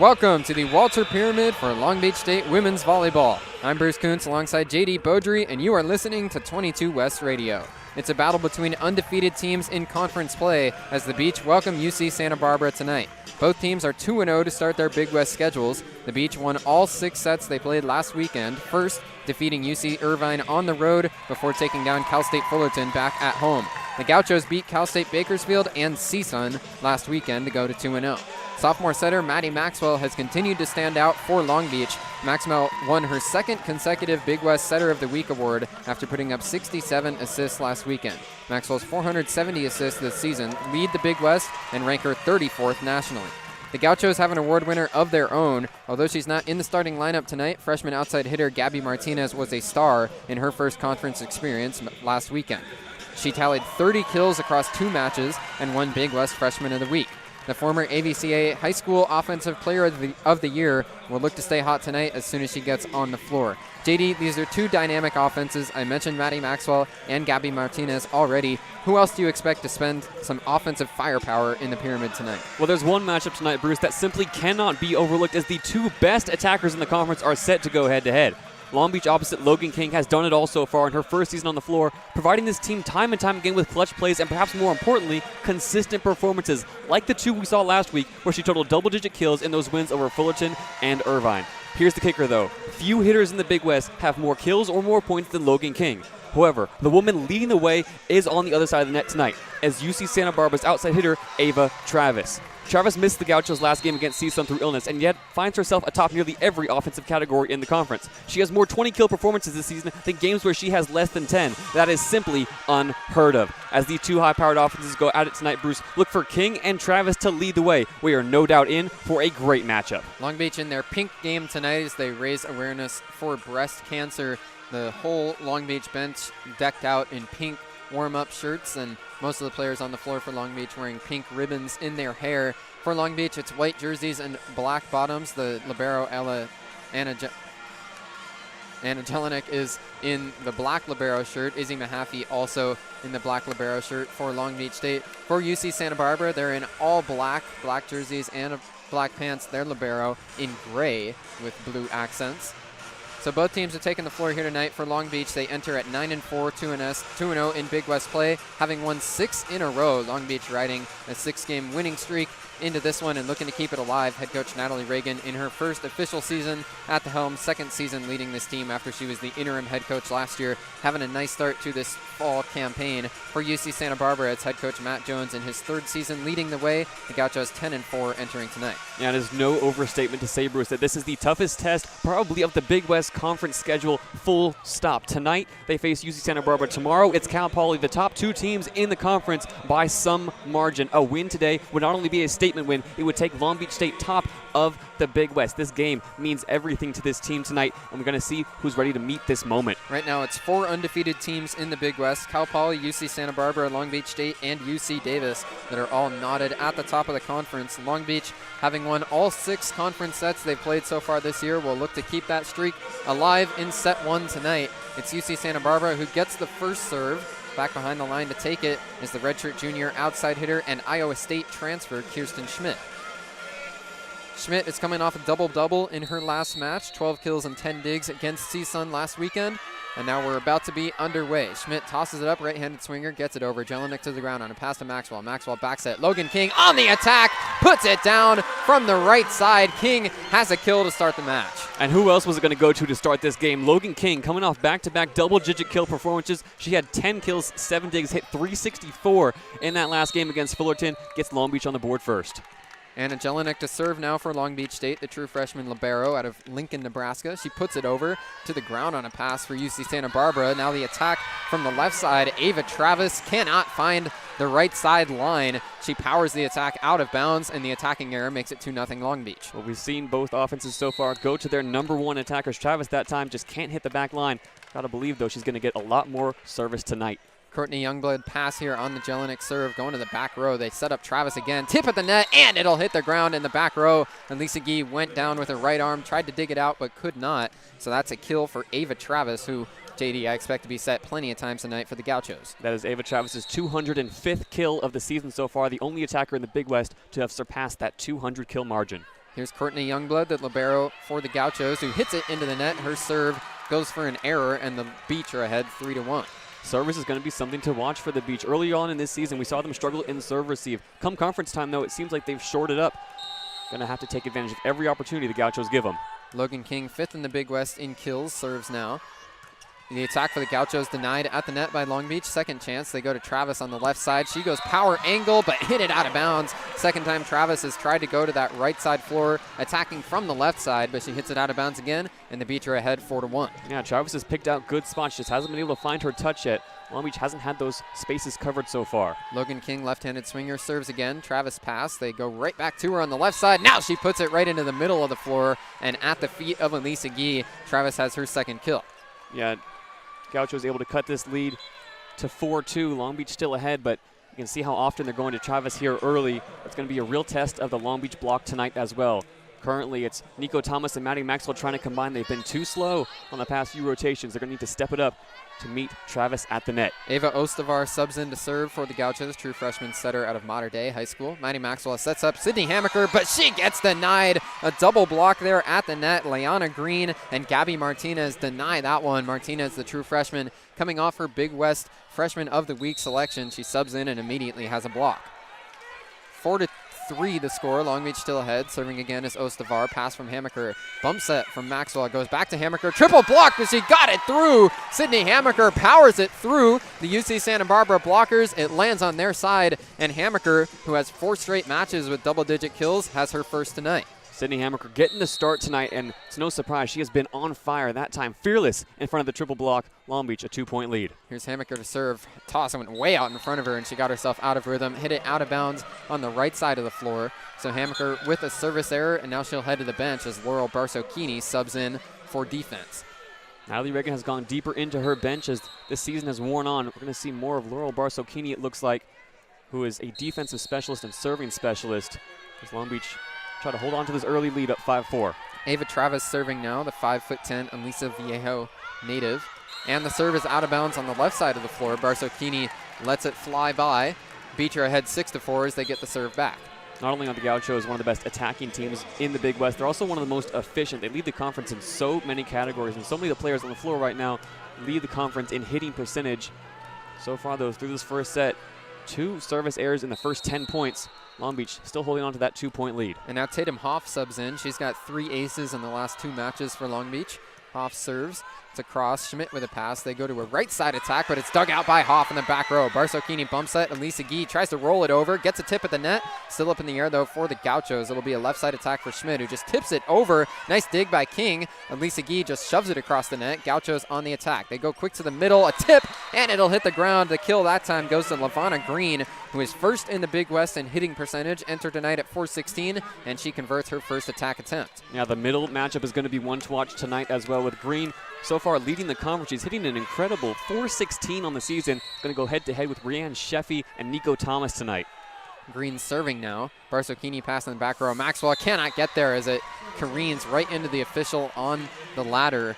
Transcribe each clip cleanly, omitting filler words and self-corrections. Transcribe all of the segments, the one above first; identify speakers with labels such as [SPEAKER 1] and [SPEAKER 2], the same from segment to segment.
[SPEAKER 1] Welcome to the Walter Pyramid for Long Beach State Women's Volleyball. I'm Bruce Kuntz alongside JayDe Beaudry, and you are listening to 22 West Radio. It's a battle between undefeated teams in conference play as the Beach welcome UC Santa Barbara tonight. Both teams are 2-0 to start their Big West schedules. The Beach won all 6 sets they played last weekend, first defeating UC Irvine on the road before taking down Cal State Fullerton back at home. The Gauchos beat Cal State Bakersfield and CSUN last weekend to go to 2-0. Sophomore setter Maddie Maxwell has continued to stand out for Long Beach. Maxwell won her second consecutive Big West Setter of the Week award after putting up 67 assists last weekend. Maxwell's 470 assists this season lead the Big West and rank her 34th nationally. The Gauchos have an award winner of their own. Although she's not in the starting lineup tonight, freshman outside hitter Gabby Martinez was a star in her first conference experience last weekend. She tallied 30 kills across 2 matches and won Big West Freshman of the Week. The former AVCA High School Offensive Player of the Year will look to stay hot tonight as soon as she gets on the floor. JayDe, these are 2 dynamic offenses. I mentioned Maddie Maxwell and Gabby Martinez already. Who else do you expect to spend some offensive firepower in the pyramid tonight?
[SPEAKER 2] Well, there's one matchup tonight, Bruce, that simply cannot be overlooked as the 2 best attackers in the conference are set to go head-to-head. Long Beach opposite Logan King has done it all so far in her first season on the floor, providing this team time and time again with clutch plays and perhaps more importantly, consistent performances like the 2 we saw last week where she totaled double-digit kills in those wins over Fullerton and Irvine. Here's the kicker though. Few hitters in the Big West have more kills or more points than Logan King. However, the woman leading the way is on the other side of the net tonight as UC Santa Barbara's outside hitter, Ava Travis. Travis missed the Gauchos last game against CSUN through illness and yet finds herself atop nearly every offensive category in the conference. She has more 20-kill performances this season than games where she has less than 10. That is simply unheard of. As these 2 high-powered offenses go at it tonight, Bruce, look for King and Travis to lead the way. We are no doubt in for a great matchup.
[SPEAKER 1] Long Beach in their pink game tonight as they raise awareness for breast cancer. The whole Long Beach bench decked out in pink warm-up shirts, and most of the players on the floor for Long Beach wearing pink ribbons in their hair. For Long Beach, it's white jerseys and black bottoms. The libero Anna Jelinek is in the black libero shirt. Izzy Mahaffey also in the black libero shirt for Long Beach State. For UC Santa Barbara, they're in all black jerseys and black pants. They're libero in gray with blue accents. So both teams are taking the floor here tonight. For Long Beach, they enter at 9-4, 2-0 in Big West play, having won 6 in a row. Long Beach riding a 6-game winning streak into this one and looking to keep it alive. Head coach Natalie Reagan in her first official season at the helm, second season leading this team after she was the interim head coach last year, having a nice start to this fall campaign. For UC Santa Barbara, it's head coach Matt Jones in his 3rd season leading the way. The Gauchos 10-4 entering tonight.
[SPEAKER 2] Yeah, it is no overstatement to say, Bruce, that this is the toughest test probably of the Big West Conference schedule, full stop. Tonight, they face UC Santa Barbara. Tomorrow, it's Cal Poly, the top 2 teams in the conference by some margin. A win today would not only be a statement win, it would take Long Beach State top of the Big West. This game means everything to this team tonight, and we're going to see who's ready to meet this moment.
[SPEAKER 1] Right now, it's 4 undefeated teams in the Big West: Cal Poly, UC Santa Barbara, Long Beach State, and UC Davis that are all knotted at the top of the conference. Long Beach, having won all 6 conference sets they've played so far this year, will look to keep that streak alive in set 1 tonight. It's UC Santa Barbara who gets the first serve. Back behind the line to take it is the redshirt junior outside hitter and Iowa State transfer Kirsten Schmidt. Schmidt is coming off a double-double in her last match, 12 kills and 10 digs against CSUN last weekend. And now we're about to be underway. Schmidt tosses it up, right-handed swinger, gets it over. Jelinek to the ground on a pass to Maxwell. Maxwell backs it. Logan King on the attack, puts it down from the right side. King has a kill to start the match.
[SPEAKER 2] And who else was it going to go to start this game? Logan King coming off back-to-back double-digit kill performances. She had 10 kills, 7 digs, hit 364 in that last game against Fullerton. Gets Long Beach on the board first.
[SPEAKER 1] Anna Jelinek to serve now for Long Beach State, the true freshman libero out of Lincoln, Nebraska. She puts it over to the ground on a pass for UC Santa Barbara. Now the attack from the left side. Ava Travis cannot find the right side line. She powers the attack out of bounds, and the attacking error makes it 2-0 Long Beach.
[SPEAKER 2] Well, we've seen both offenses so far go to their number 1 attackers. Travis that time just can't hit the back line. Gotta believe, though, she's going to get a lot more service tonight.
[SPEAKER 1] Courtney Youngblood pass here on the Jelinek serve, going to the back row. They set up Travis again, tip at the net, and it'll hit the ground in the back row. And Lisa Gee went down with her right arm, tried to dig it out, but could not. So that's a kill for Ava Travis, who, JayDe, I expect to be set plenty of times tonight for the Gauchos.
[SPEAKER 2] That is Ava Travis's 205th kill of the season so far, the only attacker in the Big West to have surpassed that 200 kill margin.
[SPEAKER 1] Here's Courtney Youngblood, the libero for the Gauchos, who hits it into the net. Her serve goes for an error, and the Beach are ahead 3-1.
[SPEAKER 2] Service is going to be something to watch for the Beach. Early on in this season, we saw them struggle in serve receive. Come conference time, though, it seems like they've shorted up. Going to have to take advantage of every opportunity the Gauchos give them.
[SPEAKER 1] Logan King, 5th in the Big West in kills, serves now. The attack for the Gauchos denied at the net by Long Beach. Second chance, they go to Travis on the left side. She goes power angle, but hit it out of bounds. Second time Travis has tried to go to that right side floor, attacking from the left side, but she hits it out of bounds again, and the Beach are ahead 4-1.
[SPEAKER 2] Yeah, Travis has picked out good spots, just hasn't been able to find her touch yet. Long Beach hasn't had those spaces covered so far.
[SPEAKER 1] Logan King, left-handed swinger, serves again. Travis pass. They go right back to her on the left side. Now she puts it right into the middle of the floor, and at the feet of Elisa Gee, Travis has her second kill.
[SPEAKER 2] Yeah, Gauchos able to cut this lead to 4-2. Long Beach still ahead, but you can see how often they're going to Travis here early. It's going to be a real test of the Long Beach block tonight as well. Currently, it's Nico Thomas and Maddie Maxwell trying to combine. They've been too slow on the past few rotations. They're going to need to step it up to meet Travis at the net.
[SPEAKER 1] Ava Ostavar subs in to serve for the Gauchos, true freshman setter out of Mater Dei High School. Maddie Maxwell sets up Sydney Hammaker, but she gets denied. A double block there at the net. Leanna Green and Gabby Martinez deny that one. Martinez, the true freshman, coming off her Big West Freshman of the Week selection. She subs in and immediately has a block. 4-3 the score. Long Beach still ahead. Serving again is Ostavar. Pass from Hammaker. Bump set from Maxwell. Goes back to Hammaker. Triple block, but she got it through. Sydney Hammaker powers it through the UC Santa Barbara blockers. It lands on their side, and Hammaker, who has 4 straight matches with double-digit kills, has her first tonight.
[SPEAKER 2] Sydney Hammaker getting the start tonight, and it's no surprise. She has been on fire that time. Fearless in front of the triple block. Long Beach, a 2-point lead.
[SPEAKER 1] Here's Hammaker to serve. Toss went way out in front of her, and she got herself out of rhythm. Hit it out of bounds on the right side of the floor. So Hammaker with a service error, and now she'll head to the bench as Laurel Barsocchini subs in for defense.
[SPEAKER 2] Natalie Reagan has gone deeper into her bench as this season has worn on. We're going to see more of Laurel Barsocchini, it looks like, who is a defensive specialist and serving specialist, as Long Beach try to hold on to this early lead up 5-4.
[SPEAKER 1] Ava Travis serving now, the 5'10" Elisa Viejo native. And the serve is out of bounds on the left side of the floor. Barsocchini lets it fly by. Beach are ahead 6-4 as they get the serve back.
[SPEAKER 2] Not only are the Gauchos one of the best attacking teams in the Big West, they're also one of the most efficient. They lead the conference in so many categories, and so many of the players on the floor right now lead the conference in hitting percentage. So far, though, through this first set, 2 service errors in the first 10 points. Long Beach still holding on to that 2-point lead.
[SPEAKER 1] And now Tatum Hoff subs in. She's got 3 aces in the last 2 matches for Long Beach. Hoff serves. It's a cross. Schmidt with a pass. They go to a right side attack, but it's dug out by Hoff in the back row. Barsocchini bump set. Elisa Gee tries to roll it over. Gets a tip at the net. Still up in the air, though, for the Gauchos. It'll be a left side attack for Schmidt, who just tips it over. Nice dig by King. Elisa Gee just shoves it across the net. Gauchos on the attack. They go quick to the middle. A tip, and it'll hit the ground. The kill that time goes to LaVonna Green, who is first in the Big West in hitting percentage. Entered tonight at .416, and she converts her first attack attempt.
[SPEAKER 2] Yeah, the middle matchup is going to be one to watch tonight as well, with Green so far leading the conference. She's hitting an incredible .416 on the season. Going to go head-to-head with Rianne Sheffy and Nico Thomas tonight.
[SPEAKER 1] Green serving now. Barsocchini pass in the back row. Maxwell cannot get there as it careens right into the official on the ladder.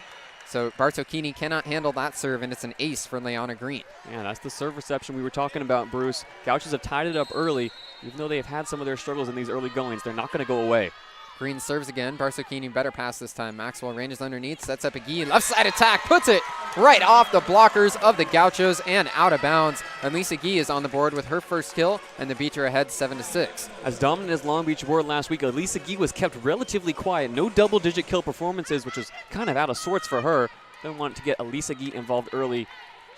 [SPEAKER 1] So Barsocchini cannot handle that serve, and it's an ace for Leanna Green.
[SPEAKER 2] Yeah, that's the serve reception we were talking about, Bruce. Gauchos have tied it up early. Even though they have had some of their struggles in these early goings, they're not going to go away.
[SPEAKER 1] Green serves again. Barsocchini better pass this time. Maxwell ranges underneath, sets up a Gee. Left side attack, puts it right off the blockers of the Gauchos and out of bounds. Elisa Gee is on the board with her first kill, and the Beach are ahead 7-6.
[SPEAKER 2] As dominant as Long Beach were last week, Elisa Gee was kept relatively quiet. No double-digit kill performances, which was kind of out of sorts for her. Didn't want to get Elisa Gee involved early.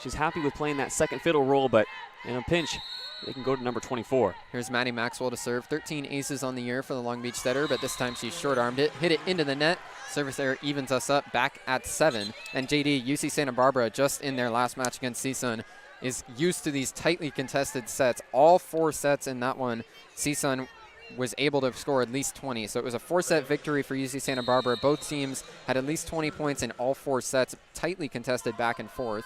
[SPEAKER 2] She's happy with playing that second fiddle role, but in a pinch, they can go to number 24.
[SPEAKER 1] Here's Maddie Maxwell to serve. 13 aces on the year for the Long Beach setter, but this time she short-armed it. Hit it into the net. Service error evens us up back at 7. And JayDe, UC Santa Barbara, just in their last match against CSUN, is used to these tightly contested sets. All 4 sets in that one, CSUN was able to score at least 20. So it was a 4-set victory for UC Santa Barbara. Both teams had at least 20 points in all 4 sets, tightly contested back and forth.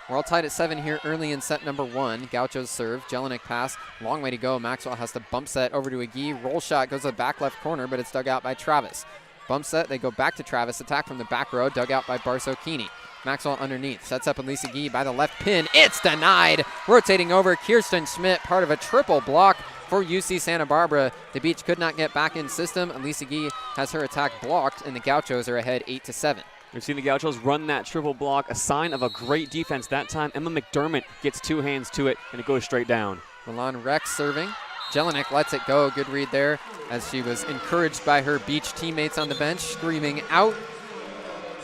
[SPEAKER 1] We're all tied at 7 here early in set number 1. Gauchos serve. Jelinek pass. Long way to go. Maxwell has to bump set over to a Gee. Roll shot goes to the back left corner, but it's dug out by Travis. Bump set. They go back to Travis. Attack from the back row. Dug out by Barsocchini. Maxwell underneath. Sets up Elisa Gee by the left pin. It's denied. Rotating over. Kirsten Schmidt, part of a triple block for UC Santa Barbara. The Beach could not get back in system. Elisa Gee has her attack blocked, and the Gauchos are ahead 8-7.
[SPEAKER 2] We've seen the Gauchos run that triple block, a sign of a great defense that time. Emma McDermott gets 2 hands to it, and it goes straight down. Milan
[SPEAKER 1] Rex serving. Jelinek lets it go. Good read there as she was encouraged by her Beach teammates on the bench, screaming out.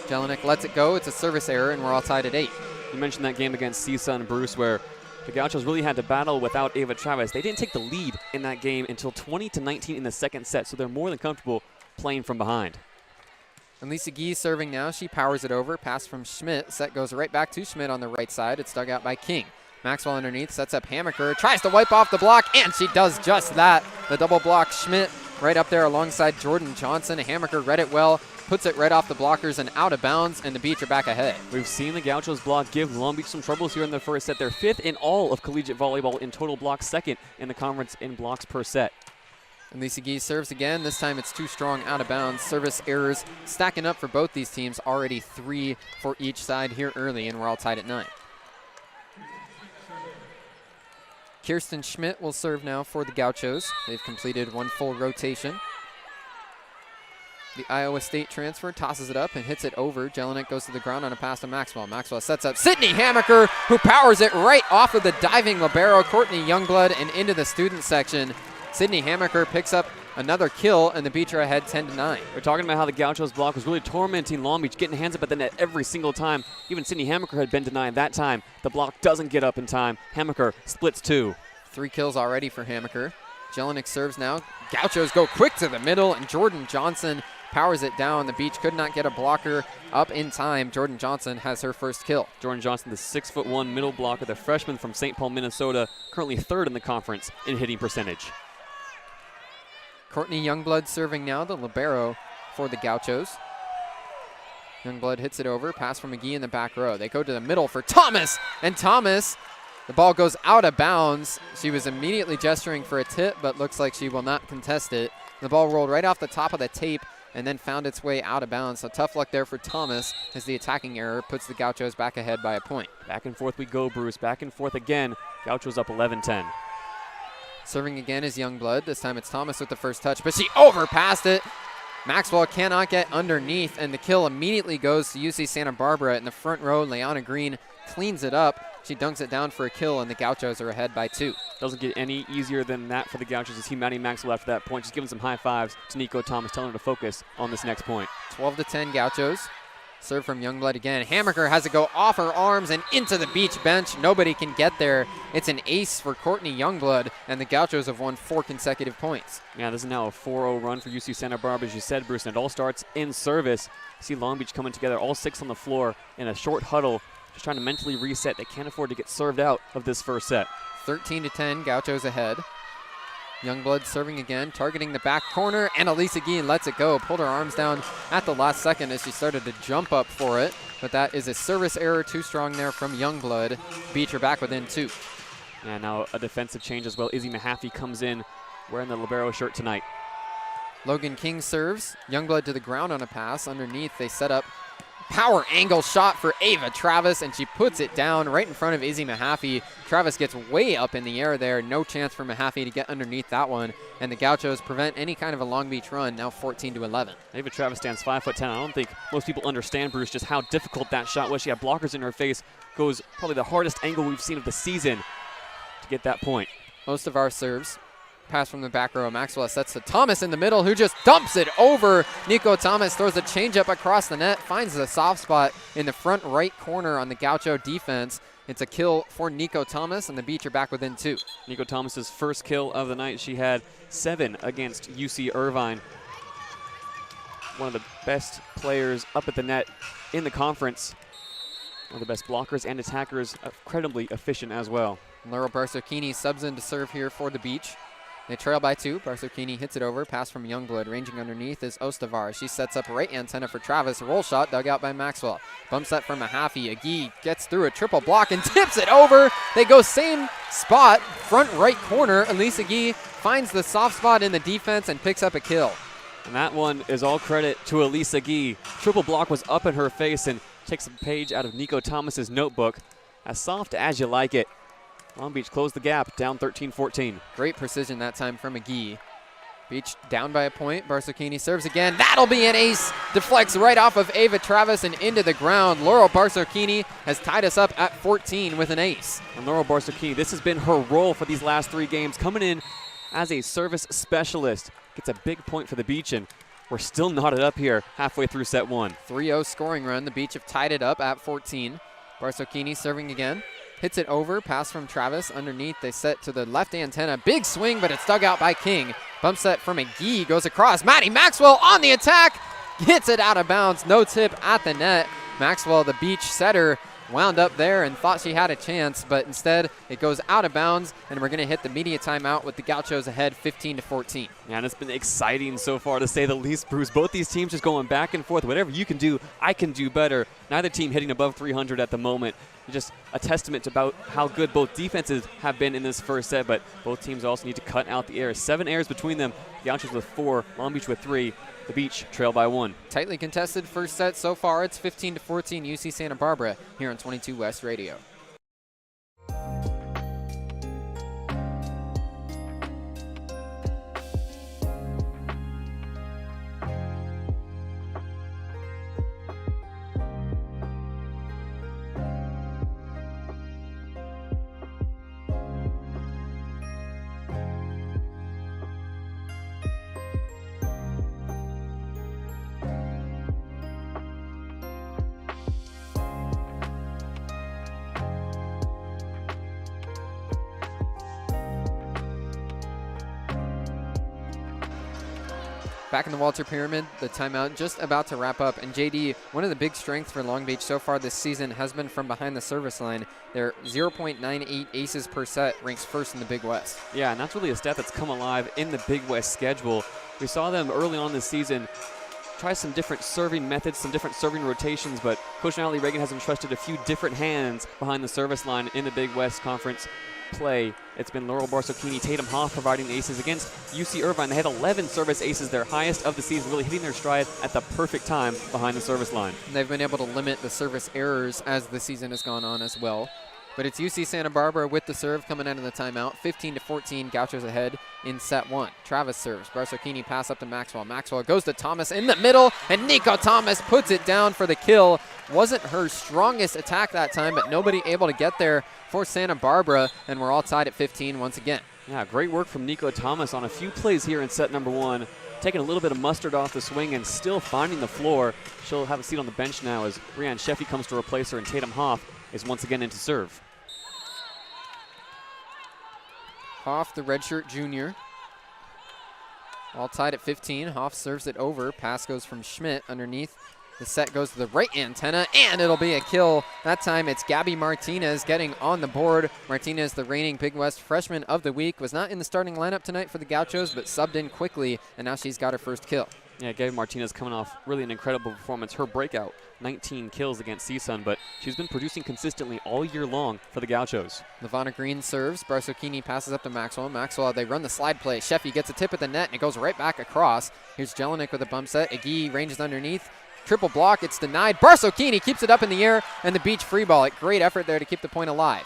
[SPEAKER 1] Jelinek lets it go. It's a service error, and we're all tied at 8.
[SPEAKER 2] You mentioned that game against CISA and Bruce where the Gauchos really had to battle without Ava Travis. They didn't take the lead in that game until 20-19 in the second set, so they're more than comfortable playing from behind.
[SPEAKER 1] And Lisa Gee serving now. She powers it over. Pass from Schmidt. Set goes right back to Schmidt on the right side. It's dug out by King. Maxwell underneath, sets up Hammaker, tries to wipe off the block, and she does just that. The double block Schmidt right up there alongside Jordan Johnson. Hammaker read it well, puts it right off the blockers and out of bounds, and the Beach are back ahead.
[SPEAKER 2] We've seen the Gauchos block give Long Beach some troubles here in the first set. They're 5th in all of collegiate volleyball in total blocks, 2nd in the conference in blocks per set.
[SPEAKER 1] And Lisa Gee serves again. This time it's too strong, out of bounds. Service errors stacking up for both these teams. Already 3 for each side here early, and we're all tied at 9. Kirsten Schmidt will serve now for the Gauchos. They've completed 1 full rotation. The Iowa State transfer tosses it up and hits it over. Jelinek goes to the ground on a pass to Maxwell. Maxwell sets up Sydney Hammaker, who powers it right off of the diving libero, Courtney Youngblood, and into the student section. Sydney Hammaker picks up another kill, and the Beach are ahead 10-9.
[SPEAKER 2] We're talking about how the Gauchos block was really tormenting Long Beach, getting hands up at the net every single time. Even Sydney Hammaker had been denied that time. The block doesn't get up in time. Hammaker splits 2.
[SPEAKER 1] 3 kills already for Hammaker. Jelinek serves now. Gauchos go quick to the middle, and Jordan Johnson powers it down. The Beach could not get a blocker up in time. Jordan Johnson has her first kill.
[SPEAKER 2] Jordan Johnson, the 6'1" middle blocker, the freshman from St. Paul, Minnesota, currently 3rd in the conference in hitting percentage.
[SPEAKER 1] Courtney Youngblood serving now, the libero for the Gauchos. Youngblood hits it over, pass from McGee in the back row. They go to the middle for Thomas, and Thomas, the ball goes out of bounds. She was immediately gesturing for a tip, but looks like she will not contest it. The ball rolled right off the top of the tape and then found its way out of bounds. So tough luck there for Thomas as the attacking error puts the Gauchos back ahead by a point.
[SPEAKER 2] Back and forth we go, Bruce. Back and forth again. Gauchos up 11-10.
[SPEAKER 1] Serving again is Youngblood. This time it's Thomas with the first touch, but she overpassed it. Maxwell cannot get underneath, and the kill immediately goes to UC Santa Barbara in the front row. Leona Green cleans it up. She dunks it down for a kill, and the Gauchos are ahead by 2.
[SPEAKER 2] Doesn't get any easier than that for the Gauchos. You see Maddie Maxwell after that point, just giving some high fives to Nico Thomas, telling her to focus on this next point.
[SPEAKER 1] 12-10 Gauchos. Serve from Youngblood again. Hammaker has to go off her arms and into the Beach bench. Nobody can get there. It's an ace for Courtney Youngblood, and the Gauchos have won 4 consecutive points.
[SPEAKER 2] Yeah, this is now a 4-0 run for UC Santa Barbara, as you said, Bruce, and it all starts in service. You see Long Beach coming together, all 6 on the floor in a short huddle, just trying to mentally reset. They can't afford to get served out of this first set.
[SPEAKER 1] 13-10, Gauchos ahead. Youngblood serving again, targeting the back corner, and Elisa Gee lets it go. Pulled her arms down at the last second as she started to jump up for it, but that is a service error, too strong there from Youngblood. Beach are back within 2.
[SPEAKER 2] And now a defensive change as well. Izzy Mahaffey comes in wearing the libero shirt tonight.
[SPEAKER 1] Logan King serves. Youngblood to the ground on a pass. Underneath, they set up power angle shot for Ava Travis, and she puts it down right in front of Izzy Mahaffey. Travis gets way up in the air there. No chance for Mahaffey to get underneath that one, and the Gauchos prevent any kind of a Long Beach run, now 14-11.
[SPEAKER 2] Ava Travis stands 5'10". I don't think most people understand, Bruce, just how difficult that shot was. She had blockers in her face. Goes probably the hardest angle we've seen of the season to get that point.
[SPEAKER 1] Most of our serves. Pass from the back row. Maxwell sets to Thomas in the middle, who just dumps it over. Nico Thomas throws a changeup across the net, finds the soft spot in the front right corner on the Gaucho defense. It's a kill for Nico Thomas, and the Beach are back within 2.
[SPEAKER 2] Nico Thomas's first kill of the night. She had 7 against UC Irvine. One of the best players up at the net in the conference. One of the best blockers and attackers, incredibly efficient as well.
[SPEAKER 1] Laurel Barsocchini subs in to serve here for the Beach. They trail by 2. Barsocchini hits it over. Pass from Youngblood. Ranging underneath is Ostavar. She sets up right antenna for Travis. Roll shot dug out by Maxwell. Bump set from Mahaffey. Agee gets through a triple block and tips it over. They go same spot, front right corner. Elise Agee finds the soft spot in the defense and picks up a kill.
[SPEAKER 2] And that one is all credit to Elisa Gee. Triple block was up in her face and takes a page out of Nico Thomas's notebook. As soft as you like it. Long Beach closed the gap, down 13-14.
[SPEAKER 1] Great precision that time from McGee. Beach down by a point. Barsocchini serves again. That'll be an ace. Deflects right off of Ava Travis and into the ground. Laurel Barsocchini has tied us up at 14 with an ace.
[SPEAKER 2] And Laurel Barsocchini, this has been her role for these last 3 games, coming in as a service specialist. Gets a big point for the Beach, and we're still knotted up here halfway through set 1.
[SPEAKER 1] 3-0 scoring run. The Beach have tied it up at 14. Barsocchini serving again. Hits it over. Pass from Travis underneath. They set to the left antenna. Big swing, but it's dug out by King. Bump set from McGee. Goes across. Maddie Maxwell on the attack. Gets it out of bounds. No tip at the net. Maxwell, the Beach setter, wound up there and thought she had a chance, but instead it goes out of bounds, and we're going to hit the media timeout with the Gauchos ahead 15-14.
[SPEAKER 2] Yeah, and it's been exciting so far, to say the least, Bruce. Both these teams just going back and forth. Whatever you can do, I can do better. Neither team hitting above 300 at the moment. Just a testament to about how good both defenses have been in this first set, but both teams also need to cut out the errors. 7 errors between them. The Gauchos with 4, Long Beach with 3. The Beach trail by 1.
[SPEAKER 1] Tightly contested first set so far. It's 15-14 UC Santa Barbara here on 22 West Radio. Back in the Walter Pyramid, the timeout just about to wrap up. And JD, one of the big strengths for Long Beach so far this season has been from behind the service line. Their 0.98 aces per set ranks first in the Big West.
[SPEAKER 2] Yeah, and that's really a stat that's come alive in the Big West schedule. We saw them early on this season try some different serving methods, some different serving rotations, but Coach Natalie Reagan has entrusted a few different hands behind the service line in the Big West Conference play. It's been Laurel Barsocchini, Tatum Hoff providing aces against UC Irvine. They had 11 service aces, their highest of the season, really hitting their stride at the perfect time behind the service line.
[SPEAKER 1] They've been able to limit the service errors as the season has gone on as well. But it's UC Santa Barbara with the serve coming out of the timeout. 15-14, Gauchos ahead in set 1. Travis serves. Barsocchini pass up to Maxwell. Maxwell goes to Thomas in the middle, and Nico Thomas puts it down for the kill. Wasn't her strongest attack that time, but nobody able to get there for Santa Barbara, and we're all tied at 15 once again.
[SPEAKER 2] Yeah, great work from Nico Thomas on a few plays here in set number 1. Taking a little bit of mustard off the swing and still finding the floor. She'll have a seat on the bench now as Brianne Sheffy comes to replace her, and Tatum Hoff is once again into serve.
[SPEAKER 1] Hoff, the redshirt junior. All tied at 15. Hoff serves it over. Pass goes from Schmidt underneath. The set goes to the right antenna, and it'll be a kill. That time it's Gabby Martinez getting on the board. Martinez, the reigning Big West Freshman of the Week, was not in the starting lineup tonight for the Gauchos, but subbed in quickly, and now she's got her first kill.
[SPEAKER 2] Yeah, Gabby Martinez coming off really an incredible performance. Her breakout, 19 kills against CSUN, but she's been producing consistently all year long for the Gauchos.
[SPEAKER 1] Lavonna Green serves. Barsocchini passes up to Maxwell. Maxwell, they run the slide play. Sheffy gets a tip at the net, and it goes right back across. Here's Jelinek with a bump set. Agee ranges underneath. Triple block. It's denied. Barsocchini keeps it up in the air, and the Beach free ball. Great effort there to keep the point alive.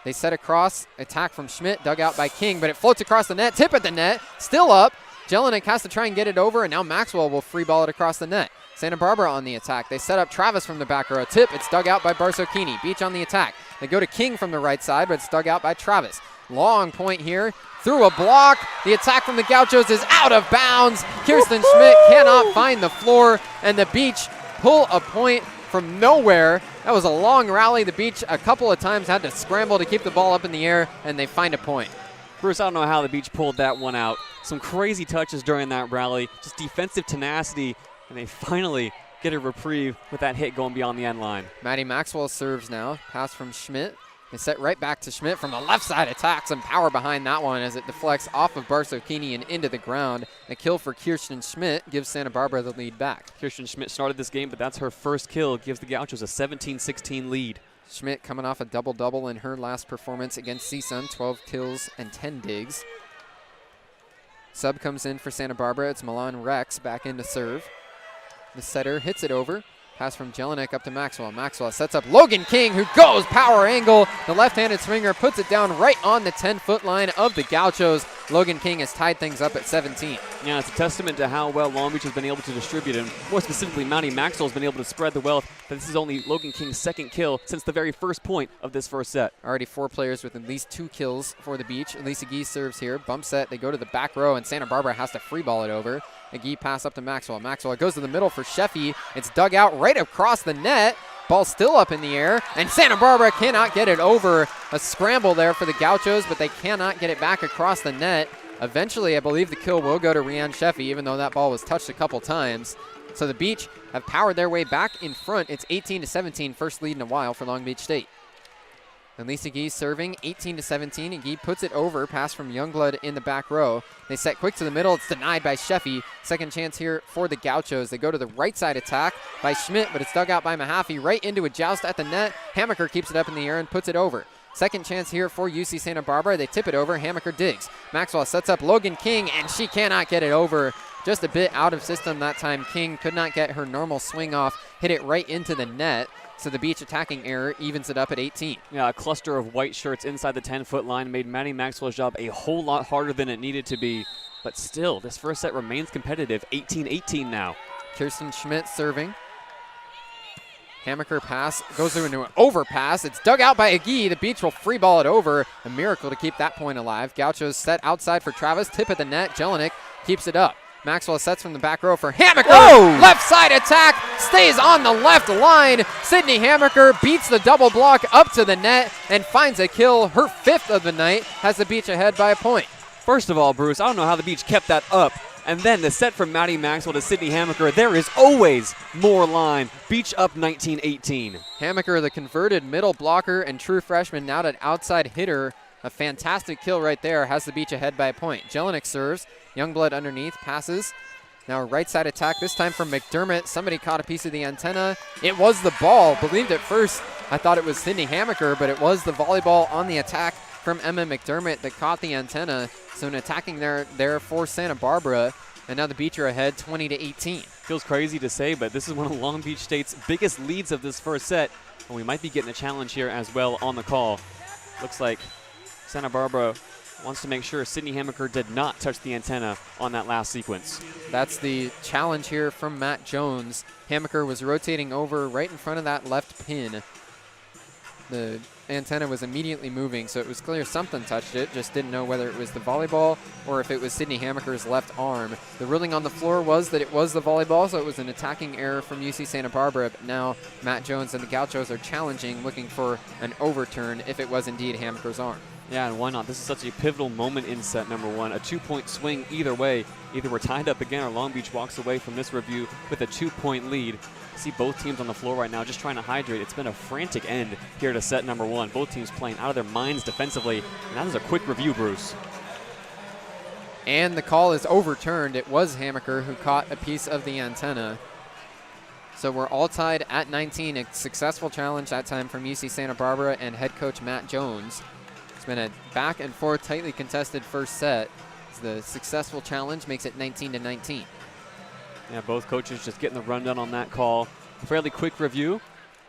[SPEAKER 1] They set across. Attack from Schmidt. Dug out by King, but it floats across the net. Tip at the net. Still up. Jelinek has to try and get it over, and now Maxwell will free ball it across the net. Santa Barbara on the attack. They set up Travis from the back row. Tip, it's dug out by Barsocchini. Beach on the attack. They go to King from the right side, but it's dug out by Travis. Long point here. Through a block. The attack from the Gauchos is out of bounds. Kirsten Schmidt cannot find the floor, and the Beach pull a point from nowhere. That was a long rally. The Beach a couple of times had to scramble to keep the ball up in the air, and they find a point.
[SPEAKER 2] Bruce, I don't know how the Beach pulled that one out. Some crazy touches during that rally, just defensive tenacity, and they finally get a reprieve with that hit going beyond the end line.
[SPEAKER 1] Maddie Maxwell serves now. Pass from Schmidt. They set right back to Schmidt from the left side. Attack, some power behind that one as it deflects off of Barsocchini and into the ground. A kill for Kirsten Schmidt gives Santa Barbara the lead back.
[SPEAKER 2] Kirsten Schmidt started this game, but that's her first kill. Gives the Gauchos a 17-16 lead.
[SPEAKER 1] Schmidt coming off a double-double in her last performance against CSUN, 12 kills and 10 digs. Sub comes in for Santa Barbara. It's Milan Rex back in to serve. The setter hits it over. Pass from Jelinek up to Maxwell. Maxwell sets up Logan King, who goes power angle. The left-handed swinger puts it down right on the 10-foot line of the Gauchos. Logan King has tied things up at 17.
[SPEAKER 2] Yeah, it's a testament to how well Long Beach has been able to distribute, and more specifically, Matty Maxwell has been able to spread the wealth. But this is only Logan King's second kill since the very first point of this first set.
[SPEAKER 1] Already 4 players with at least 2 kills for the Beach. Lisa Gee serves here. Bump set. They go to the back row, and Santa Barbara has to free ball it over. A Gee pass up to Maxwell. Maxwell goes to the middle for Sheffy. It's dug out right across the net. Ball still up in the air, and Santa Barbara cannot get it over. A scramble there for the Gauchos, but they cannot get it back across the net. Eventually, I believe the kill will go to Rianne Sheffy, even though that ball was touched a couple times. So the Beach have powered their way back in front. It's 18-17, first lead in a while for Long Beach State. And Lisa Gee serving 18-17, and Gee puts it over. Pass from Youngblood in the back row. They set quick to the middle. It's denied by Sheffy. Second chance here for the Gauchos. They go to the right side attack by Schmidt, but it's dug out by Mahaffey right into a joust at the net. Hammaker keeps it up in the air and puts it over. Second chance here for UC Santa Barbara. They tip it over. Hammaker digs. Maxwell sets up Logan King, and she cannot get it over. Just a bit out of system that time. King could not get her normal swing off. Hit it right into the net. So the Beach attacking error evens it up at 18.
[SPEAKER 2] Yeah, a cluster of white shirts inside the 10-foot line made Matty Maxwell's job a whole lot harder than it needed to be. But still, this first set remains competitive. 18-18 now.
[SPEAKER 1] Kirsten Schmidt serving. Hammaker pass goes into an overpass. It's dug out by Agee. The Beach will free ball it over. A miracle to keep that point alive. Gauchos set outside for Travis. Tip at the net. Jelinek keeps it up. Maxwell sets from the back row for Hammaker.
[SPEAKER 2] Whoa!
[SPEAKER 1] Left side attack. Stays on the left line. Sydney Hammaker beats the double block up to the net and finds a kill. Her 5th of the night has the Beach ahead by a point.
[SPEAKER 2] First of all, Bruce, I don't know how the Beach kept that up. And then the set from Matty Maxwell to Sydney Hammaker, there is always more line. Beach up 19-18.
[SPEAKER 1] Hammaker, the converted middle blocker and true freshman, now an outside hitter. A fantastic kill right there, has the Beach ahead by a point. Jelinek serves. Youngblood underneath, passes. Now right side attack, this time from McDermott. Somebody caught a piece of the antenna. It was the ball. Believed at first I thought it was Sydney Hammaker, but it was the volleyball on the attack from Emma McDermott that caught the antenna. So an attacking there for Santa Barbara. And now the Beach are ahead 20-18.
[SPEAKER 2] Feels crazy to say, but this is one of Long Beach State's biggest leads of this first set. And we might be getting a challenge here as well on the call. Looks like Santa Barbara wants to make sure Sydney Hammaker did not touch the antenna on that last sequence.
[SPEAKER 1] That's the challenge here from Matt Jones. Hammaker was rotating over right in front of that left pin. The antenna was immediately moving, so it was clear something touched it, just didn't know whether it was the volleyball or if it was Sydney Hammaker's left arm. The ruling on the floor was that it was the volleyball, so it was an attacking error from UC Santa Barbara, but now Matt Jones and the Gauchos are challenging, looking for an overturn if it was indeed Hammaker's arm.
[SPEAKER 2] Yeah, and why not? This is such a pivotal moment in set number 1. A 2-point swing either way. Either we're tied up again or Long Beach walks away from this review with a 2-point lead. See both teams on the floor right now just trying to hydrate. It's been a frantic end here to set number 1. Both teams playing out of their minds defensively. And that is a quick review, Bruce.
[SPEAKER 1] And the call is overturned. It was Hammaker who caught a piece of the antenna. So we're all tied at 19. A successful challenge that time from UC Santa Barbara and head coach Matt Jones. It's been a back and forth, tightly contested first set. The successful challenge makes it 19-19.
[SPEAKER 2] Yeah, both coaches just getting the rundown on that call. A fairly quick review.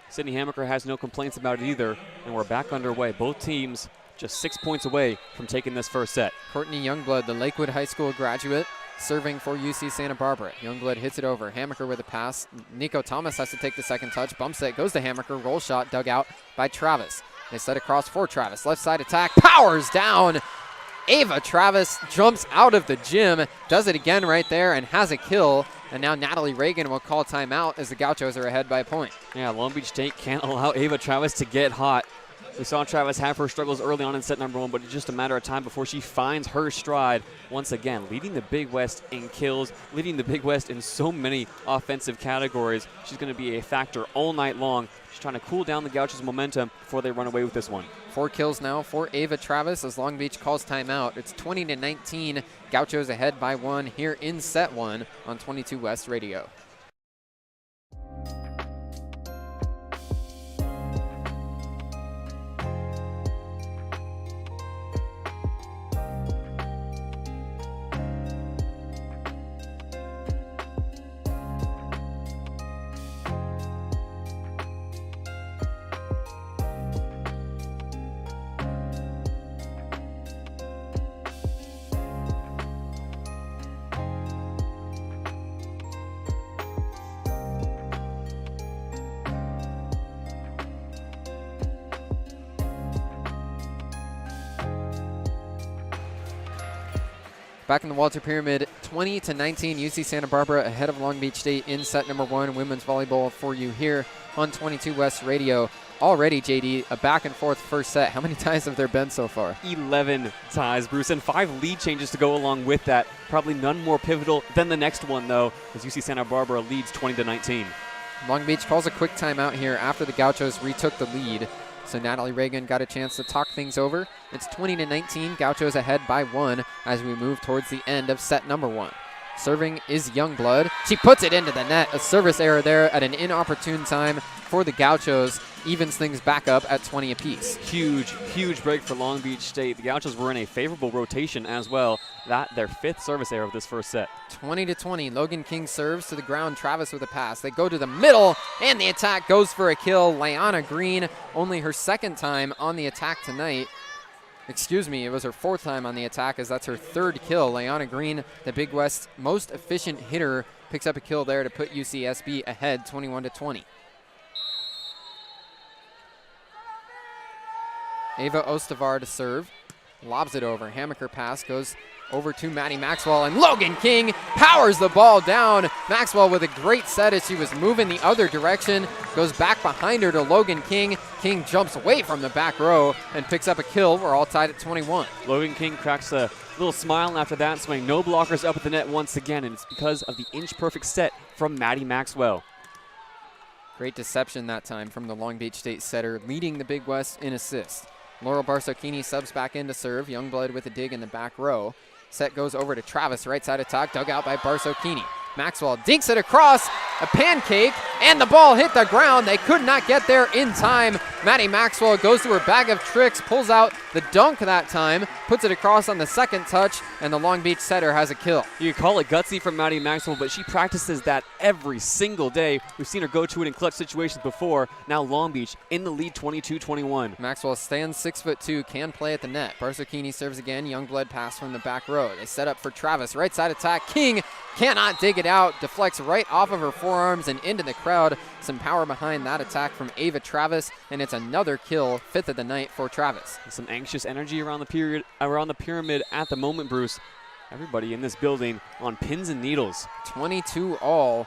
[SPEAKER 2] Sydney Hammaker has no complaints about it either, and we're back underway. Both teams just 6 points away from taking this first set.
[SPEAKER 1] Courtney Youngblood, the Lakewood High School graduate, serving for UC Santa Barbara. Youngblood hits it over. Hammaker with a pass. Nico Thomas has to take the second touch. Bump set goes to Hammaker. Roll shot dug out by Travis. They set across for Travis. Left side attack. Powers down. Ava Travis jumps out of the gym. Does it again right there and has a kill. And now Natalie Reagan will call timeout as the Gauchos are ahead by a point.
[SPEAKER 2] Yeah, Long Beach State can't allow Ava Travis to get hot. We saw Travis have her struggles early on in set number 1, but it's just a matter of time before she finds her stride once again, leading the Big West in kills, leading the Big West in so many offensive categories. She's going to be a factor all night long. She's trying to cool down the Gauchos' momentum before they run away with this one.
[SPEAKER 1] 4 kills now for Ava Travis as Long Beach calls timeout. It's 20-19. Gauchos ahead by 1 here in set 1 on 22 West Radio. Back in the Walter Pyramid, 20-19, UC Santa Barbara ahead of Long Beach State in set number 1. Women's volleyball for you here on 22 West Radio. Already, JD, a back and forth first set. How many ties have there been so far?
[SPEAKER 2] 11 ties, Bruce, and 5 lead changes to go along with that. Probably none more pivotal than the next one, though, as UC Santa Barbara leads 20-19.
[SPEAKER 1] Long Beach calls a quick timeout here after the Gauchos retook the lead. So Natalie Reagan got a chance to talk things over. It's 20-19, Gauchos ahead by 1 as we move towards the end of set number 1. Serving is Youngblood. She puts it into the net. A service error there at an inopportune time for the Gauchos. Evens things back up at 20 apiece. Huge break for Long Beach State. The Gauchos were in a favorable rotation as well. That their 5th service error of this first set. 20-20. Logan King serves to the ground. Travis with a pass. They go to the middle, and the attack goes for a kill. Leanna Green, only her 2nd time on the attack tonight. Excuse me, it was her 4th time on the attack, as that's her 3rd kill. Leanna Green, the Big West's most efficient hitter, picks up a kill there to put UCSB ahead 21-20. Ava Ostavar to serve. Lobs it over. Hammaker pass goes over to Maddie Maxwell, and Logan King powers the ball down. Maxwell with a great set as she was moving the other direction. Goes back behind her to Logan King. King jumps away from the back row and picks up a kill. We're all tied at 21. Logan King cracks a little smile after that swing. No blockers up at the net once again, and it's because of the inch-perfect set from Maddie Maxwell. Great deception that time from the Long Beach State setter, leading the Big West in assists. Laurel Barsocchini subs back in to serve. Youngblood with a dig in the back row. Set goes over to Travis, right side attack, dug out by Barsocchini. Maxwell dinks it across, a pancake, and the ball hit the ground. They could not get there in time. Maddie Maxwell goes to her bag of tricks, pulls out the dunk that time, puts it across on the 2nd touch, and the Long Beach setter has a kill. You call it gutsy from Maddie Maxwell, but she practices that every single day. We've seen her go to it in clutch situations before. Now Long Beach in the lead 22-21. Maxwell stands 6'2", can play at the net. Barsocchini serves again. Youngblood pass from the back row. They set up for Travis. Right side attack. King cannot dig it out. Deflects right off of her forearms and into the crowd. Some power behind that attack from Ava Travis, and it's another kill, 5th of the night for Travis. Some anxious energy around the pyramid at the moment, Bruce. Everybody in this building on pins and needles. 22 all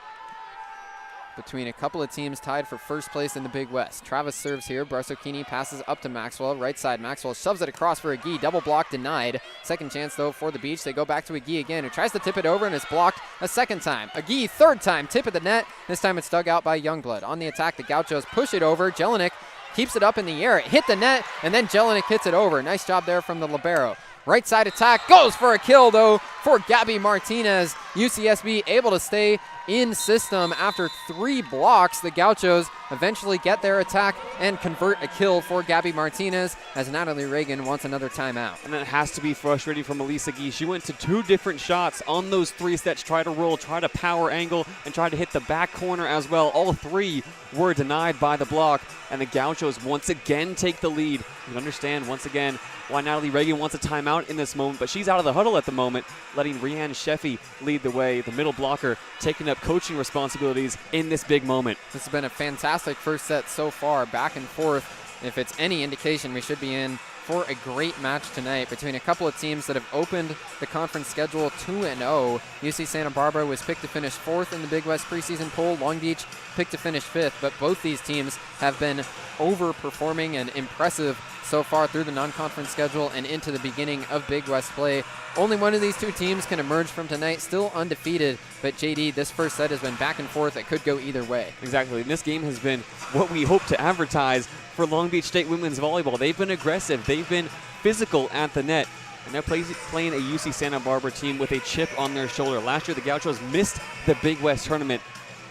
[SPEAKER 1] between a couple of teams tied for first place in the Big West. Travis serves here. Barsocchini passes up to Maxwell. Right side, Maxwell shoves it across for Agee. Double block denied. Second chance, though, for the Beach. They go back to Agee again, who tries to tip it over and is blocked a 2nd time. Agee, 3rd time, tip of the net. This time it's dug out by Youngblood. On the attack, the Gauchos push it over. Jelinek keeps it up in the air. It hit the net, and then Jelinek hits it over. Nice job there from the libero. Right side attack goes for a kill, though, for Gabby Martinez. UCSB able to stay in system after 3 blocks. The Gauchos eventually get their attack and convert a kill for Gabby Martinez as Natalie Reagan wants another timeout. And that has to be frustrating for Melissa Gee. She went to 2 different shots on those 3 sets, try to roll, try to power angle, and try to hit the back corner as well. All 3 were denied by the block, and the Gauchos once again take the lead. You can understand once again why Natalie Reagan wants a timeout in this moment, but she's out of the huddle at the moment, letting Rhiann Sheffy lead the way, the middle blocker taking up coaching responsibilities in this big moment. This has been a fantastic first set so far, back and forth. If it's any indication, we should be in for a great match tonight between a couple of teams that have opened the conference schedule 2-0. UC Santa Barbara was picked to finish 4th in the Big West preseason poll. Long Beach picked to finish 5th, but both these teams have been overperforming and impressive so far through the non-conference schedule and into the beginning of Big West play. Only one of these 2 teams can emerge from tonight, still undefeated, but JD, this first set has been back and forth. It could go either way. Exactly, and this game has been what we hope to advertise for Long Beach State women's volleyball. They've been aggressive, they've been physical at the net, and they're playing a UC Santa Barbara team with a chip on their shoulder. Last year, the Gauchos missed the Big West tournament.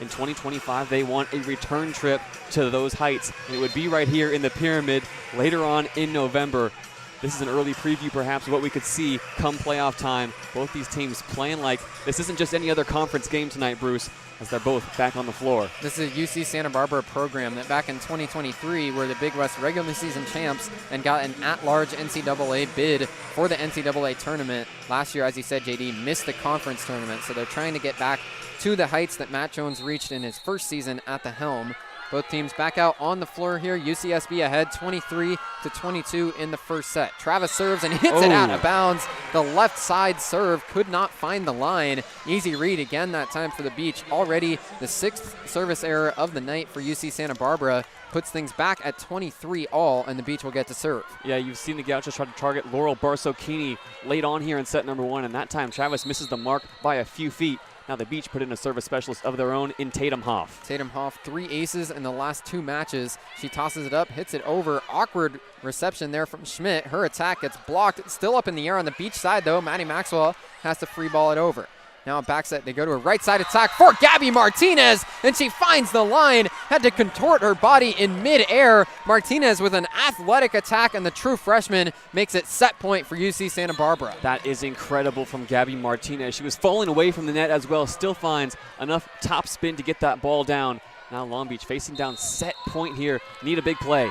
[SPEAKER 1] In 2025, they want a return trip to those heights, and it would be right here in the pyramid later on in November. This is an early preview, perhaps, of what we could see come playoff time. Both these teams playing like this isn't just any other conference game tonight, Bruce, as they're both back on the floor. This is a UC Santa Barbara program that back in 2023 were the Big West regular season champs and got an at-large NCAA bid for the NCAA tournament. Last year, as you said, JD, missed the conference tournament, so they're trying to get back to the heights that Matt Jones reached in his first season at the helm. Both teams back out on the floor here. UCSB ahead 23-22 in the first set. Travis serves and hits it out of bounds. The left side serve could not find the line. Easy read again that time for the Beach. Already the 6th service error of the night for UC Santa Barbara. Puts things back at 23 all, and the Beach will get to serve. Yeah, you've seen the Gauchos try to target Laurel Barsocchini late on here in set number 1, and that time Travis misses the mark by a few feet. Now the Beach put in a service specialist of their own in Tatum Hoff. Tatum Hoff, 3 aces in the last 2 matches. She tosses it up, hits it over. Awkward reception there from Schmidt. Her attack gets blocked. It's still up in the air on the Beach side, though. Maddie Maxwell has to free ball it over. Now a back set, they go to a right side attack for Gabby Martinez, and she finds the line, had to contort her body in mid-air. Martinez with an athletic attack, and the true freshman makes it set point for UC Santa Barbara. That is incredible from Gabby Martinez. She was falling away from the net as well, still finds enough top spin to get that ball down. Now Long Beach facing down set point here, need a big play.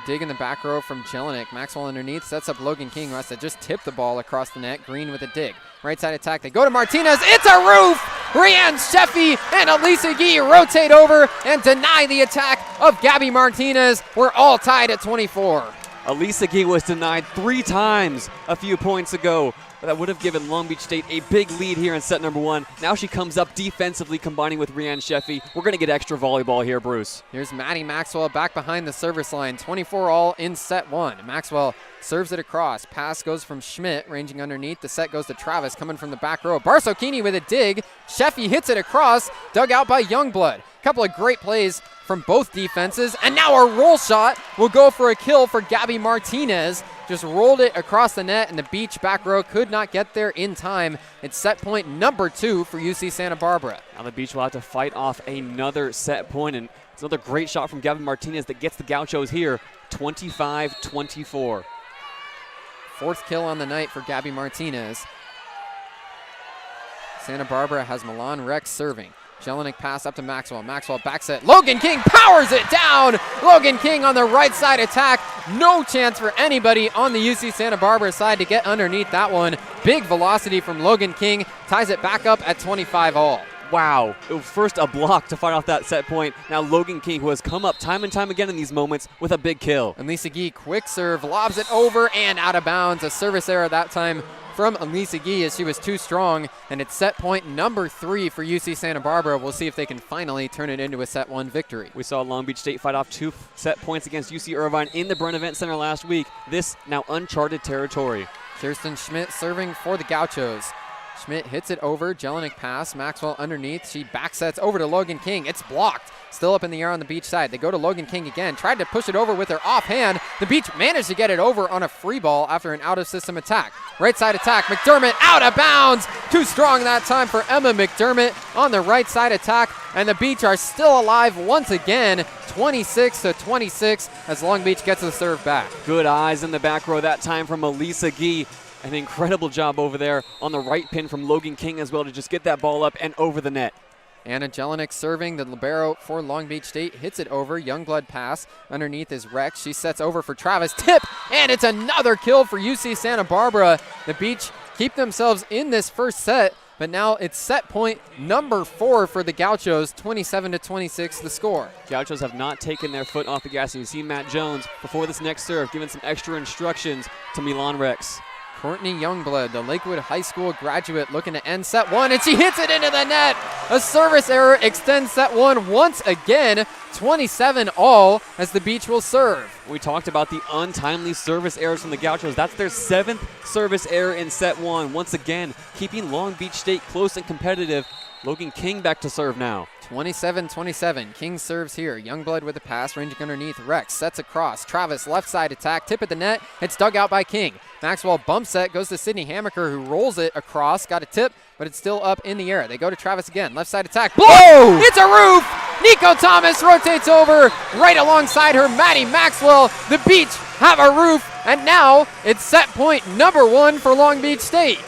[SPEAKER 1] Dig in the back row from Jelinek. Maxwell underneath, sets up Logan King, who has to just tip the ball across the net. Green with a dig. Right side attack, they go to Martinez. It's a roof! Rianne Sheffy and Elisa Gee rotate over and deny the attack of Gabby Martinez. We're all tied at 24. Elisa Gee was denied 3 times a few points ago. That would have given Long Beach State a big lead here in set number 1. Now she comes up defensively, combining with Rianne Sheffy. We're going to get extra volleyball here, Bruce. Here's Maddie Maxwell back behind the service line. 24 all in set 1. Maxwell serves it across. Pass goes from Schmidt, ranging underneath. The set goes to Travis, coming from the back row. Barsocchini with a dig. Sheffy hits it across, dug out by Youngblood. Couple of great plays from both defenses, and now a roll shot will go for a kill for Gabby Martinez. Just rolled it across the net, and the Beach back row could not get there in time. It's set point number 2 for UC Santa Barbara. Now the Beach will have to fight off another set point, and it's another great shot from Gabby Martinez that gets the Gauchos here, 25-24. 4th kill on the night for Gabby Martinez. Santa Barbara has Milan Rex serving. Jelinek pass up to Maxwell. Maxwell back set. Logan King powers it down. Logan King on the right side attack. No chance for anybody on the UC Santa Barbara side to get underneath that one. Big velocity from Logan King. Ties it back up at 25 all. Wow. It was first a block to fight off that set point. Now Logan King, who has come up time and time again in these moments with a big kill. And Lisa Gee, quick serve, lobs it over and out of bounds. A service error that time from Elisa Gee as she was too strong, and it's set point number 3 for UC Santa Barbara. We'll see if they can finally turn it into a set 1 victory. We saw Long Beach State fight off 2 set points against UC Irvine in the Brent Event Center last week. This now uncharted territory. Kirsten Schmidt serving for the Gauchos. Schmidt hits it over. Jelinek pass. Maxwell underneath. She back sets over to Logan King. It's blocked. Still up in the air on the Beach side. They go to Logan King again. Tried to push it over with her offhand. The Beach managed to get it over on a free ball after an out-of-system attack. Right side attack. McDermott out of bounds. Too strong that time for Emma McDermott on the right side attack. And the Beach are still alive once again. 26-26 as Long Beach gets the serve back. Good eyes in the back row that time from Elisa Gee. An incredible job over there on the right pin from Logan King as well to just get that ball up and over the net. Anna Jelinek serving, the libero for Long Beach State, hits it over. Youngblood pass. Underneath is Rex. She sets over for Travis. Tip, and it's another kill for UC Santa Barbara. The Beach keep themselves in this first set, but now it's set point number 4 for the Gauchos, 27-26 the score. Gauchos have not taken their foot off the gas, and you see Matt Jones before this next serve giving some extra instructions to Milan Rex. Courtney Youngblood, the Lakewood High School graduate, looking to end set 1, and she hits it into the net. A service error extends set 1 once again, 27 all as the Beach will serve. We talked about the untimely service errors from the Gauchos. That's their 7th service error in set 1. Once again, keeping Long Beach State close and competitive. Logan King back to serve now. 27-27. King serves here. Youngblood with a pass, ranging underneath. Rex sets across. Travis left side attack. Tip at the net. It's dug out by King. Maxwell bump set. Goes to Sydney Hammaker, who rolls it across. Got a tip, but it's still up in the air. They go to Travis again. Left side attack. Whoa! It's a roof! Nico Thomas rotates over right alongside her. Maddie Maxwell. The Beach have a roof, and now it's set point number 1 for Long Beach State.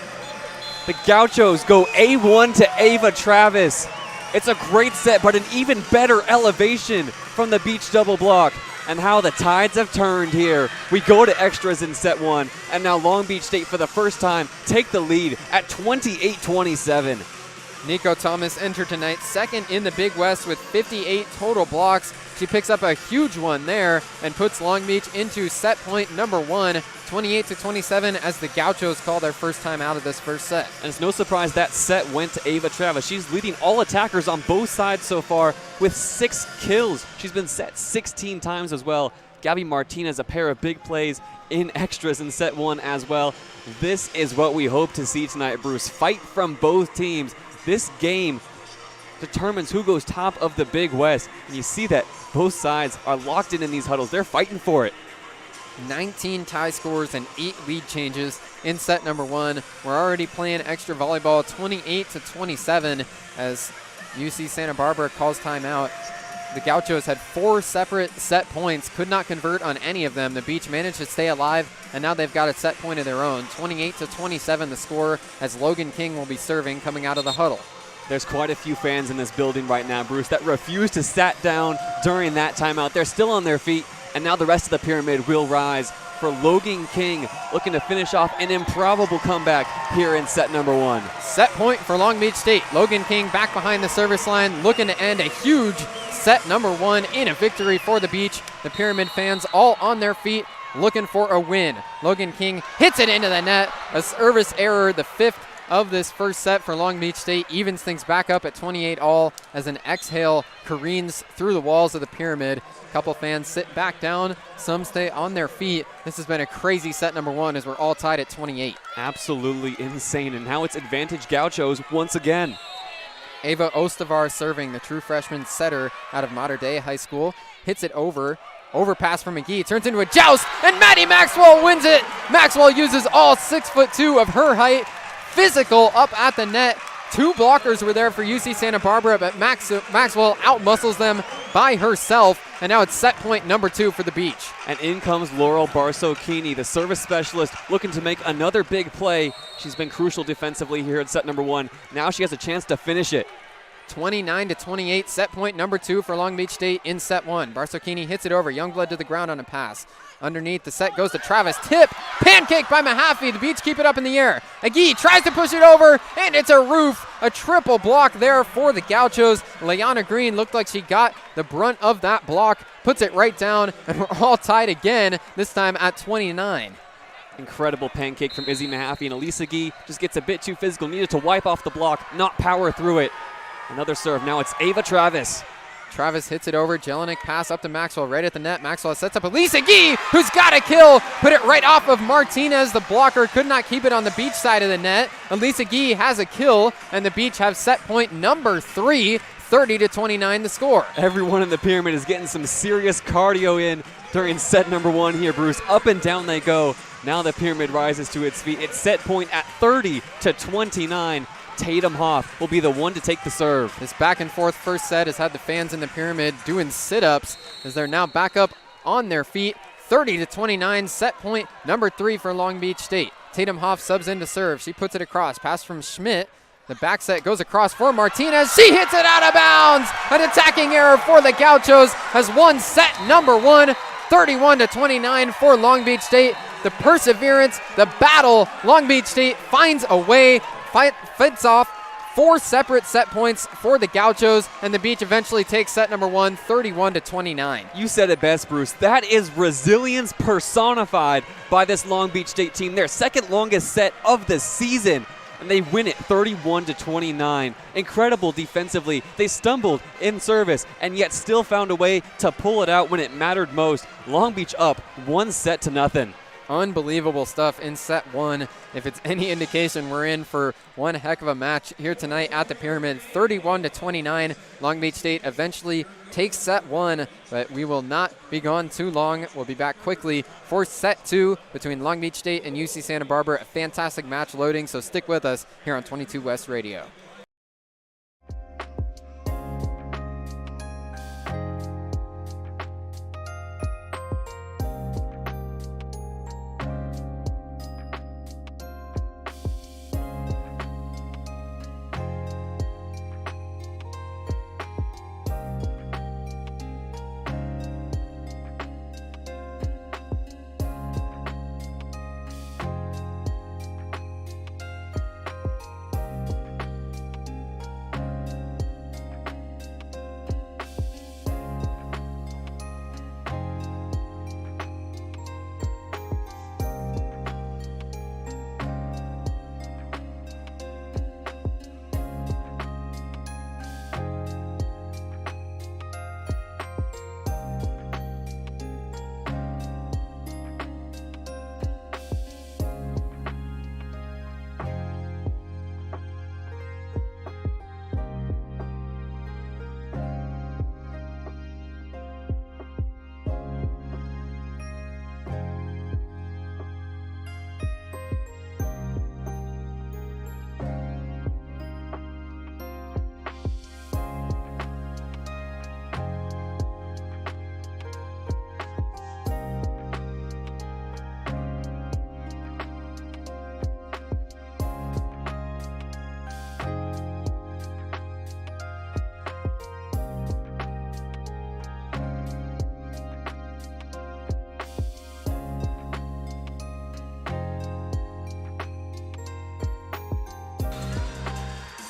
[SPEAKER 1] The Gauchos go A1 to Ava Travis. It's a great set, but an even better elevation from the Beach double block. And how the tides have turned here. We go to extras in set 1, and now Long Beach State for the first time take the lead at 28-27. Nico Thomas entered tonight second in the Big West with 58 total blocks. She picks up a huge one there and puts Long Beach into set point number 1, 28-27, as the Gauchos call their first time out of this first set.
[SPEAKER 2] And it's no surprise that set went to Ava Travis. She's leading all attackers on both sides so far with 6 kills. She's been set 16 times as well. Gabby Martinez, a pair of big plays in extras in set 1 as well. This is what we hope to see tonight, Bruce. Fight from both teams. This game determines who goes top of the Big West. And you see that both sides are locked in these huddles. They're fighting for it.
[SPEAKER 1] 19 tie scores and 8 lead changes in set number 1. We're already playing extra volleyball 28-27 as UC Santa Barbara calls timeout. The Gauchos had 4 separate set points, could not convert on any of them. The Beach managed to stay alive, and now they've got a set point of their own. 28-27 the score, as Logan King will be serving coming out of the huddle.
[SPEAKER 2] There's quite a few fans in this building right now, Bruce, that refuse to sat down during that timeout. They're still on their feet, and now the rest of the pyramid will rise for Logan King, looking to finish off an improbable comeback here in set number 1.
[SPEAKER 1] Set point for Long Beach State. Logan King back behind the service line, looking to end a huge set number 1 in a victory for the Beach. The Pyramid fans all on their feet, looking for a win. Logan King hits it into the net. A service error, the 5th of this first set for Long Beach State, evens things back up at 28 all as an exhale careens through the walls of the Pyramid. A couple fans sit back down, some stay on their feet. This has been a crazy set number 1 as we're all tied at 28.
[SPEAKER 2] Absolutely insane, and now it's advantage Gauchos once again.
[SPEAKER 1] Ava Ostavar serving, the true freshman setter out of Mater Dei High School. Hits it over. Overpass from McGee. Turns into a joust, and Maddie Maxwell wins it. Maxwell uses all 6'2" of her height. Physical up at the net. 2 blockers were there for UC Santa Barbara, but Maxwell outmuscles them by herself. And now it's set point number 2 for the Beach.
[SPEAKER 2] And in comes Laurel Barso-Keeney, the service specialist, looking to make another big play. She's been crucial defensively here at set number 1. Now she has a chance to finish it.
[SPEAKER 1] 29-28, set point number 2 for Long Beach State in set 1. Barso-Keeney hits it over. Youngblood to the ground on a pass. Underneath, the set goes to Travis. Tip, pancake by Mahaffey. The Beach keep it up in the air. Agee tries to push it over, and it's a roof. A triple block there for the Gauchos. Leanna Green looked like she got the brunt of that block. Puts it right down, and we're all tied again, this time at 29.
[SPEAKER 2] Incredible pancake from Izzy Mahaffey, and Elisa Gee just gets a bit too physical. Needed to wipe off the block, not power through it. Another serve. Now it's Ava Travis.
[SPEAKER 1] Travis hits it over. Jelinek pass up to Maxwell right at the net. Maxwell sets up Elisa Gee, who's got a kill. Put it right off of Martinez. The blocker could not keep it on the Beach side of the net. Elisa Gee has a kill, and the Beach have set point number 3, 30-29 the score.
[SPEAKER 2] Everyone in the Pyramid is getting some serious cardio in during set number 1 here, Bruce. Up and down they go. Now the Pyramid rises to its feet. It's set point at 30-29. Tatum Hoff will be the one to take the serve.
[SPEAKER 1] This back and forth first set has had the fans in the Pyramid doing sit-ups as they're now back up on their feet. 30-29, set point number 3 for Long Beach State. Tatum Hoff subs in to serve. She puts it across. Pass from Schmidt. The back set goes across for Martinez. She hits it out of bounds. An attacking error for the Gauchos has won set number 1. 31-29 for Long Beach State. The perseverance, the battle. Long Beach State finds a way. Fights off 4 separate set points for the Gauchos, and the Beach eventually takes set number 1, 31-29.
[SPEAKER 2] You said it best, Bruce. That is resilience personified by this Long Beach State team. Their second longest set of the season, and they win it 31-29. Incredible defensively. They stumbled in service and yet still found a way to pull it out when it mattered most. Long Beach up 1-0.
[SPEAKER 1] Unbelievable stuff in set 1. If it's any indication, we're in for one heck of a match here tonight at the Pyramid. 31-29. Long Beach State eventually takes set 1, but we will not be gone too long. We'll be back quickly for set 2 between Long Beach State and UC Santa Barbara. A fantastic match loading, so stick with us here on 22 West Radio.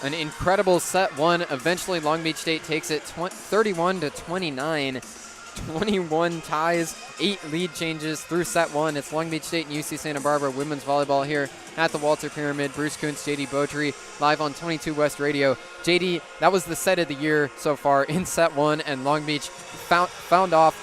[SPEAKER 1] An incredible set one. Eventually, Long Beach State takes it 31-29. 21 ties, 8 lead changes through set one. It's Long Beach State and UC Santa Barbara women's volleyball here at the Walter Pyramid. Bruce Kuntz, JayDe Beaudry, live on 22 West Radio. JayDe, that was the set of the year so far in set one, and Long Beach found off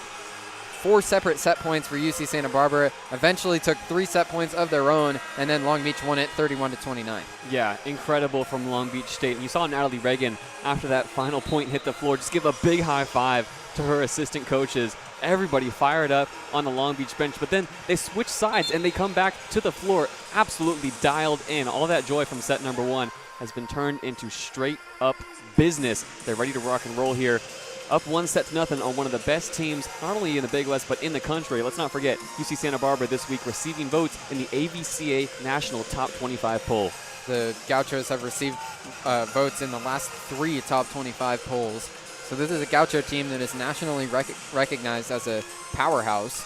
[SPEAKER 1] 4 separate set points for UC Santa Barbara, eventually took 3 set points of their own, and then Long Beach won it 31-29.
[SPEAKER 2] Yeah, incredible from Long Beach State. And you saw Natalie Reagan, after that final point hit the floor, just give a big high five to her assistant coaches. Everybody fired up on the Long Beach bench, but then they switch sides and they come back to the floor absolutely dialed in. All that joy from set number 1 has been turned into straight up business. They're ready to rock and roll here. Up 1-0 on one of the best teams, not only in the Big West, but in the country. Let's not forget, UC Santa Barbara this week receiving votes in the AVCA National Top 25 poll.
[SPEAKER 1] The Gauchos have received votes in the last 3 Top 25 polls. So this is a Gaucho team that is nationally recognized as a powerhouse.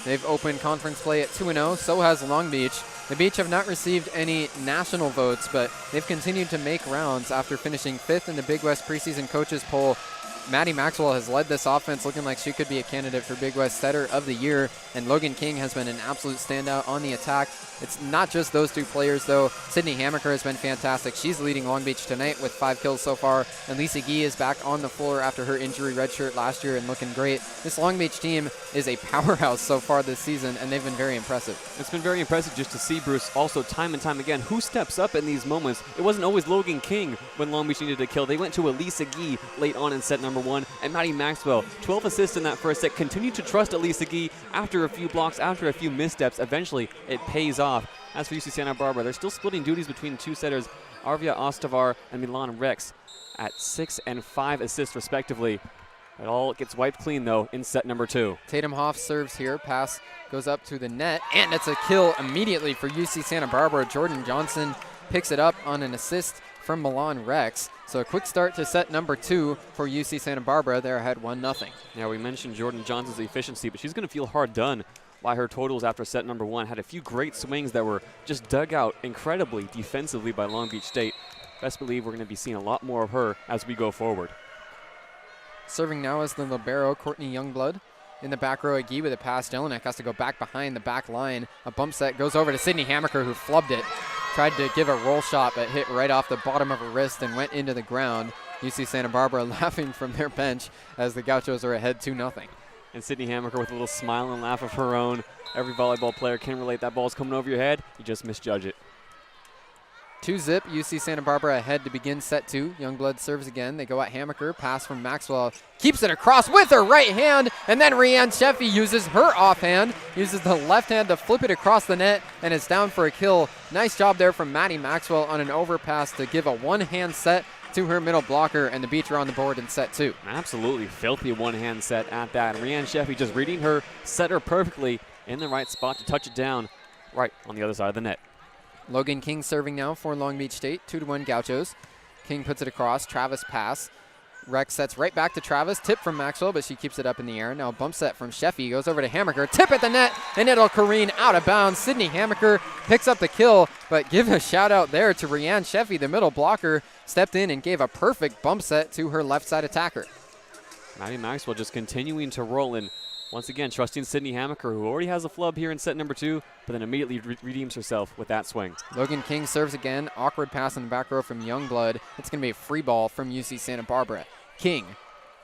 [SPEAKER 1] They've opened conference play at 2-0, so has Long Beach. The Beach have not received any national votes, but they've continued to make rounds after finishing 5th in the Big West preseason coaches poll. Maddie Maxwell has led this offense, looking like she could be a candidate for Big West Setter of the Year, and Logan King has been an absolute standout on the attack. It's not just those 2 players, though. Sydney Hamaker has been fantastic. She's leading Long Beach tonight with 5 kills so far, and Lisa Gee is back on the floor after her injury redshirt last year and looking great. This Long Beach team is a powerhouse so far this season, and they've been very impressive.
[SPEAKER 2] It's been very impressive just to see, Bruce, also time and time again, who steps up in these moments. It wasn't always Logan King when Long Beach needed a kill. They went to Elisa Gee late on in set number 1, and Maddie Maxwell, 12 assists in that first set, continued to trust Elisa Gee after a few blocks, after a few missteps. Eventually, it pays off. As for UC Santa Barbara, they're still splitting duties between 2 setters, Arvia Ostavar and Milan Rex, at 6 and 5 assists respectively. It all gets wiped clean, though, in set number 2.
[SPEAKER 1] Tatum Hoff serves here. Pass goes up to the net, and it's a kill immediately for UC Santa Barbara. Jordan Johnson picks it up on an assist from Milan Rex. So a quick start to set number 2 for UC Santa Barbara. They're ahead 1-0.
[SPEAKER 2] Now, we mentioned Jordan Johnson's efficiency, but she's going to feel hard done by her totals after set number 1. Had a few great swings that were just dug out incredibly defensively by Long Beach State. Best believe we're going to be seeing a lot more of her as we go forward.
[SPEAKER 1] Serving now is the libero, Courtney Youngblood. In the back row, Agee with a pass. Jelinek has to go back behind the back line. A bump set goes over to Sydney Hamaker, who flubbed it. Tried to give a roll shot, but hit right off the bottom of her wrist and went into the ground. UC Santa Barbara laughing from their bench as the Gauchos are ahead 2-0.
[SPEAKER 2] And Sydney Hamaker with a little smile and laugh of her own. Every volleyball player can relate. That ball's coming over your head. You just misjudge it.
[SPEAKER 1] 2-0, UC Santa Barbara ahead to begin set 2. Youngblood serves again. They go at Hamaker. Pass from Maxwell. Keeps it across with her right hand. And then Rianne Sheffy uses her offhand. Uses the left hand to flip it across the net. And it's down for a kill. Nice job there from Maddie Maxwell on an overpass to give a one-hand set to her middle blocker, and the Beach are on the board in set 2.
[SPEAKER 2] Absolutely filthy one-hand set at that. And Rianne Sheffy just reading her setter perfectly in the right spot to touch it down right on the other side of the net.
[SPEAKER 1] Logan King serving now for Long Beach State, 2-1 Gauchos. King puts it across, Travis pass. Rex sets right back to Travis, tip from Maxwell, but she keeps it up in the air. Now bump set from Sheffy, goes over to Hamaker, tip at the net, and it'll careen out of bounds. Sydney Hamaker picks up the kill, but give a shout out there to Rianne Sheffy, the middle blocker, stepped in and gave a perfect bump set to her left side attacker.
[SPEAKER 2] Maddie Maxwell just continuing to roll in. Once again, trusting Sydney Hamaker, who already has a flub here in set number 2, but then immediately redeems herself with that swing.
[SPEAKER 1] Logan King serves again. Awkward pass in the back row from Youngblood. It's going to be a free ball from UC Santa Barbara. King,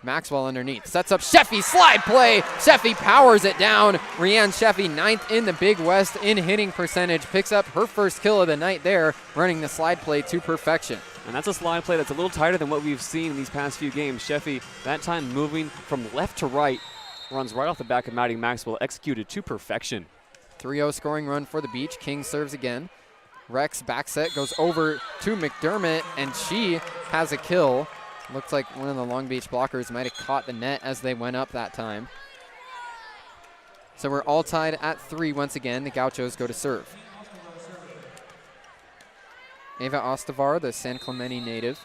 [SPEAKER 1] Maxwell underneath, sets up Sheffy, slide play. Sheffy powers it down. Rianne Sheffy, 9th in the Big West in hitting percentage, picks up her first kill of the night there, running the slide play to perfection.
[SPEAKER 2] And that's a slide play that's a little tighter than what we've seen in these past few games. Sheffy, that time moving from left to right, runs right off the back of Maddie Maxwell, executed to perfection.
[SPEAKER 1] 3-0 scoring run for the Beach. King serves again. Rex back set goes over to McDermott, and she has a kill. Looks like one of the Long Beach blockers might have caught the net as they went up that time. So we're all tied at 3 once again. The Gauchos go to serve. Ava Ostavar, the San Clemente native.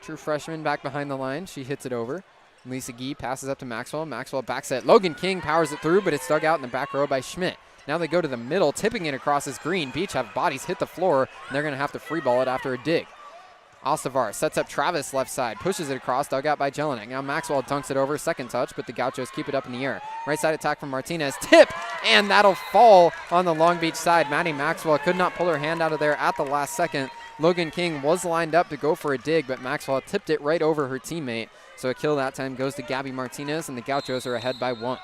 [SPEAKER 1] True freshman back behind the line. She hits it over. Lisa Gee passes up to Maxwell. Maxwell backs it. Logan King powers it through, but it's dug out in the back row by Schmidt. Now they go to the middle, tipping it across as Green. Beach have bodies hit the floor, and they're going to have to free ball it after a dig. Ostavar sets up Travis left side, pushes it across, dug out by Jelinek. Now Maxwell dunks it over, second touch, but the Gauchos keep it up in the air. Right side attack from Martinez, tip, and that'll fall on the Long Beach side. Maddie Maxwell could not pull her hand out of there at the last second. Logan King was lined up to go for a dig, but Maxwell tipped it right over her teammate. So a kill that time goes to Gabby Martinez, and the Gauchos are ahead by 1.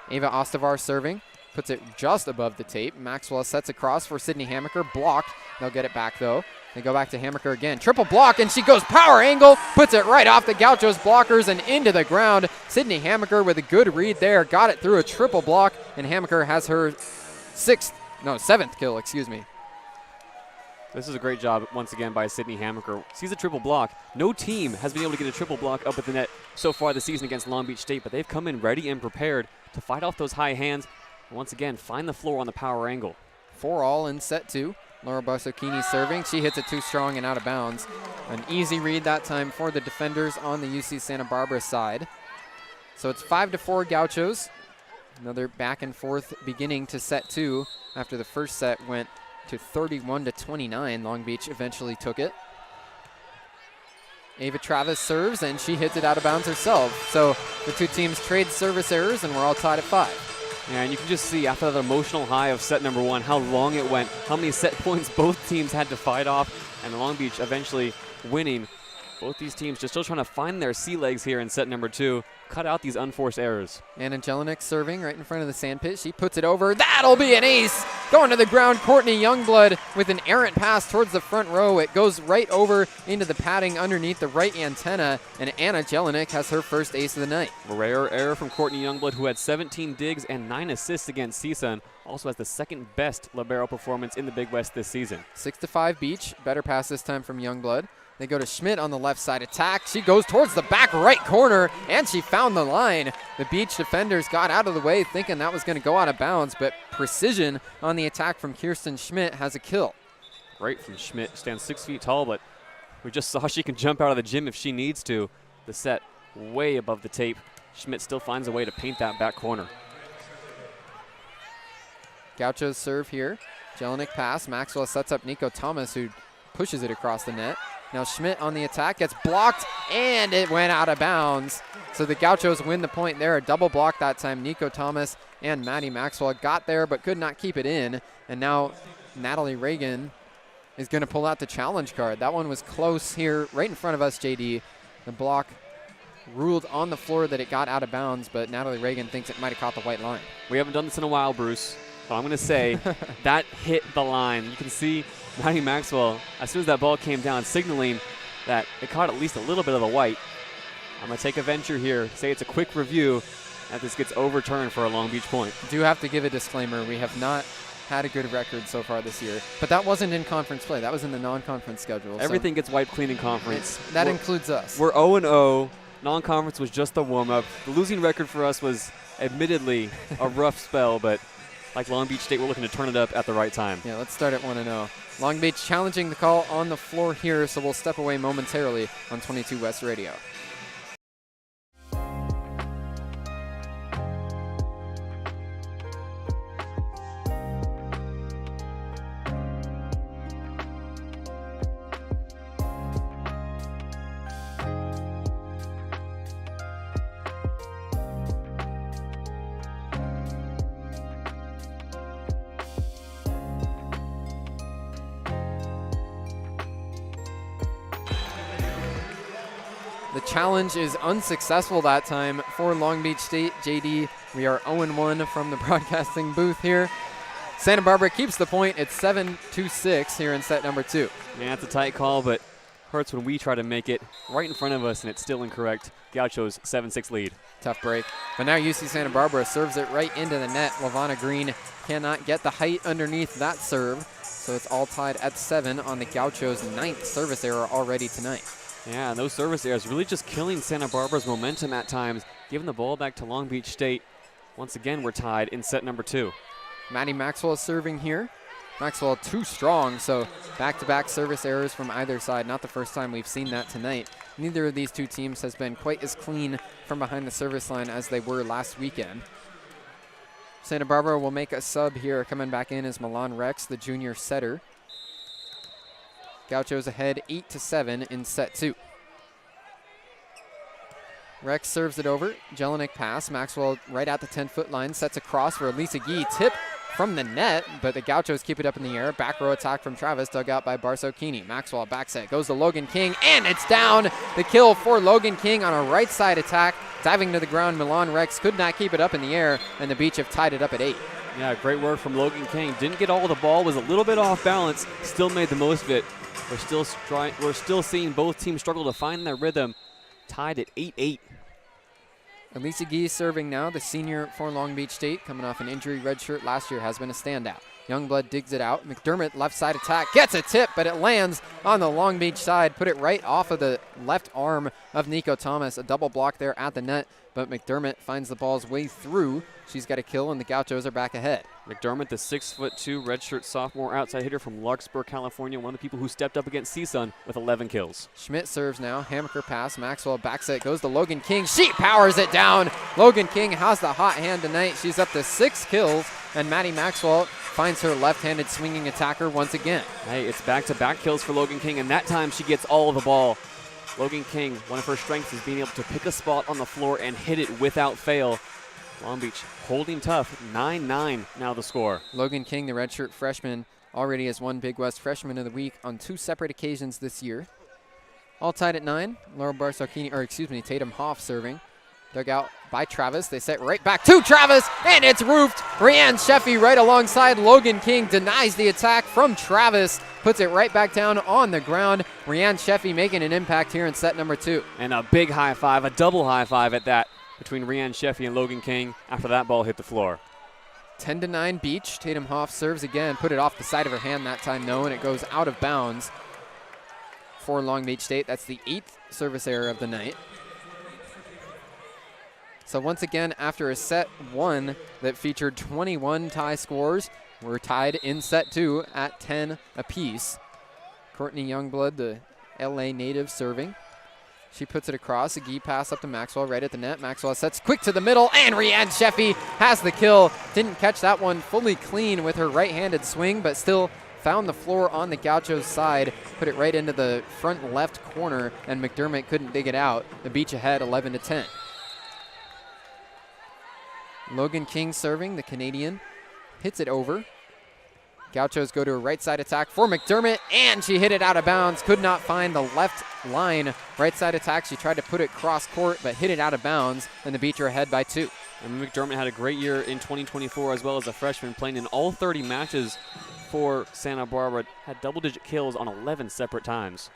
[SPEAKER 1] Ava Ostavar serving, puts it just above the tape. Maxwell sets across for Sydney Hammaker, blocked. They'll get it back though. They go back to Hammaker again. Triple block, and she goes power angle, puts it right off the Gauchos blockers and into the ground. Sydney Hammaker with a good read there, got it through a triple block, and Hammaker has her 7th kill, excuse me.
[SPEAKER 2] This is a great job once again by Sydney Hammaker. Sees a triple block. No team has been able to get a triple block up at the net so far this season against Long Beach State, but they've come in ready and prepared to fight off those high hands and once again find the floor on the power angle.
[SPEAKER 1] 4-all in set 2. Laura Barsocchini serving. She hits it too strong and out of bounds. An easy read that time for the defenders on the UC Santa Barbara side. So it's 5-4 Gauchos. Another back and forth beginning to set 2 after the first set went to 31-29. Long Beach eventually took it. Ava Travis serves, and she hits it out of bounds herself. So the two teams trade service errors, and we're all tied at 5.
[SPEAKER 2] Yeah, and you can just see after that emotional high of set number 1 how long it went, how many set points both teams had to fight off, and Long Beach eventually winning. Both these teams just still trying to find their sea legs here in set number 2, cut out these unforced errors.
[SPEAKER 1] Anna Jelinek serving right in front of the sand pit. She puts it over. That'll be an ace. Going to the ground, Courtney Youngblood with an errant pass towards the front row. It goes right over into the padding underneath the right antenna, and Anna Jelinek has her first ace of the night.
[SPEAKER 2] A rare error from Courtney Youngblood, who had 17 digs and 9 assists against CSUN. Also has the second best libero performance in the Big West this season.
[SPEAKER 1] 6-5 Beach. Better pass this time from Youngblood. They go to Schmidt on the left side attack. She goes towards the back right corner, and she found the line. The Beach defenders got out of the way thinking that was going to go out of bounds, but precision on the attack from Kirsten Schmidt has a kill.
[SPEAKER 2] Great from Schmidt. Stands 6 feet tall, but we just saw she can jump out of the gym if she needs to. The set way above the tape. Schmidt still finds a way to paint that back corner.
[SPEAKER 1] Gauchos serve here. Jelinek pass. Maxwell sets up Nico Thomas, who pushes it across the net. Now Schmidt on the attack, gets blocked, and it went out of bounds. So the Gauchos win the point there. A double block that time. Nico Thomas and Maddie Maxwell got there but could not keep it in. And now Natalie Reagan is going to pull out the challenge card. That one was close here right in front of us, JD. The block ruled on the floor that it got out of bounds, but Natalie Reagan thinks it might have caught the white line.
[SPEAKER 2] We haven't done this in a while, Bruce, but I'm going to say that hit the line. You can see Maddie Maxwell, as soon as that ball came down, signaling that it caught at least a little bit of the white. I'm going to take a venture here, say it's a quick review, that this gets overturned for a Long Beach point.
[SPEAKER 1] Do have to give a disclaimer. We have not had a good record so far this year, but that wasn't in conference play. That was in the non-conference schedule.
[SPEAKER 2] Everything gets wiped clean in conference.
[SPEAKER 1] That includes us.
[SPEAKER 2] We're 0-0. Non-conference was just the warm-up. The losing record for us was admittedly a rough spell, but like Long Beach State, we're looking to turn it up at the right time.
[SPEAKER 1] Yeah, let's start at 1-0. Long Beach challenging the call on the floor here, so we'll step away momentarily on 22 West Radio. The challenge is unsuccessful that time for Long Beach State. JD, we are 0-1 from the broadcasting booth here. Santa Barbara keeps the point. It's 7-6 here in set number 2.
[SPEAKER 2] Yeah, it's a tight call, but hurts when we try to make it right in front of us and it's still incorrect. Gauchos 7-6 lead.
[SPEAKER 1] Tough break. But now UC Santa Barbara serves it right into the net. LaVonna Green cannot get the height underneath that serve. So it's all tied at 7 on the Gauchos' 9th service error already tonight.
[SPEAKER 2] Yeah, and those service errors really just killing Santa Barbara's momentum at times, giving the ball back to Long Beach State. Once again, we're tied in set number 2.
[SPEAKER 1] Maddie Maxwell is serving here. Maxwell too strong, so back-to-back service errors from either side. Not the first time we've seen that tonight. Neither of these two teams has been quite as clean from behind the service line as they were last weekend. Santa Barbara will make a sub here. Coming back in is Milan Rex, the junior setter. Gauchos ahead 8-7 in set 2. Rex serves it over. Jelinek pass. Maxwell right at the 10-foot line. Sets across for Lisa Gee. Tip from the net, but the Gauchos keep it up in the air. Back row attack from Travis, dug out by Barsokini. Maxwell back set. Goes to Logan King, and it's down. The kill for Logan King on a right side attack. Diving to the ground, Milan Rex could not keep it up in the air, and the Beach have tied it up at 8.
[SPEAKER 2] Yeah, great work from Logan King. Didn't get all of the ball, was a little bit off balance, still made the most of it. We're still seeing both teams struggle to find their rhythm. Tied at 8-8.
[SPEAKER 1] Elisa Gee serving now, the senior for Long Beach State, coming off an injury. Redshirt last year, has been a standout. Youngblood digs it out. McDermott left side attack, gets a tip, but it lands on the Long Beach side. Put it right off of the left arm of Nico Thomas. A double block there at the net, but McDermott finds the ball's way through. She's got a kill, and the Gauchos are back ahead.
[SPEAKER 2] McDermott, the 6'2" redshirt sophomore outside hitter from Larkspur, California, one of the people who stepped up against CSUN with 11 kills.
[SPEAKER 1] Schmidt serves now. Hammaker pass. Maxwell backset goes to Logan King. She powers it down. Logan King has the hot hand tonight. She's up to 6 kills, and Maddie Maxwell finds her left-handed swinging attacker once again.
[SPEAKER 2] Hey, it's back-to-back kills for Logan King, and that time she gets all of the ball. Logan King, one of her strengths is being able to pick a spot on the floor and hit it without fail. Long Beach holding tough, 9-9 now the score.
[SPEAKER 1] Logan King, the redshirt freshman, already has won Big West Freshman of the Week on 2 separate occasions this year. All tied at 9. Laura Tatum Hoff serving. Dug out by Travis. They set right back to Travis, and it's roofed. Rianne Sheffy right alongside Logan King denies the attack from Travis. Puts it right back down on the ground. Rianne Sheffy making an impact here in set number 2.
[SPEAKER 2] And a big high five, a double high five at that, between Rianne Sheffy and Logan King after that ball hit the floor.
[SPEAKER 1] 10-9 Beach. Tatum Hoff serves again. Put it off the side of her hand that time, though, and it goes out of bounds for Long Beach State. That's the 8th service error of the night. So once again, after a set 1 that featured 21 tie scores, we're tied in set 2 at 10 apiece. Courtney Youngblood, the LA native, serving. She puts it across. A Gee pass up to Maxwell right at the net. Maxwell sets quick to the middle, and Rianne Sheffy has the kill. Didn't catch that one fully clean with her right-handed swing, but still found the floor on the Gauchos side. Put it right into the front left corner, and McDermott couldn't dig it out. The Beach ahead 11-10. Logan King serving, the Canadian. Hits it over. Gauchos go to a right side attack for McDermott, and she hit it out of bounds. Could not find the left line. Right side attack, she tried to put it cross court, but hit it out of bounds, and the Beach are ahead by 2.
[SPEAKER 2] And McDermott had a great year in 2024 as well as a freshman, playing in all 30 matches for Santa Barbara. Had double-digit kills on 11 separate times.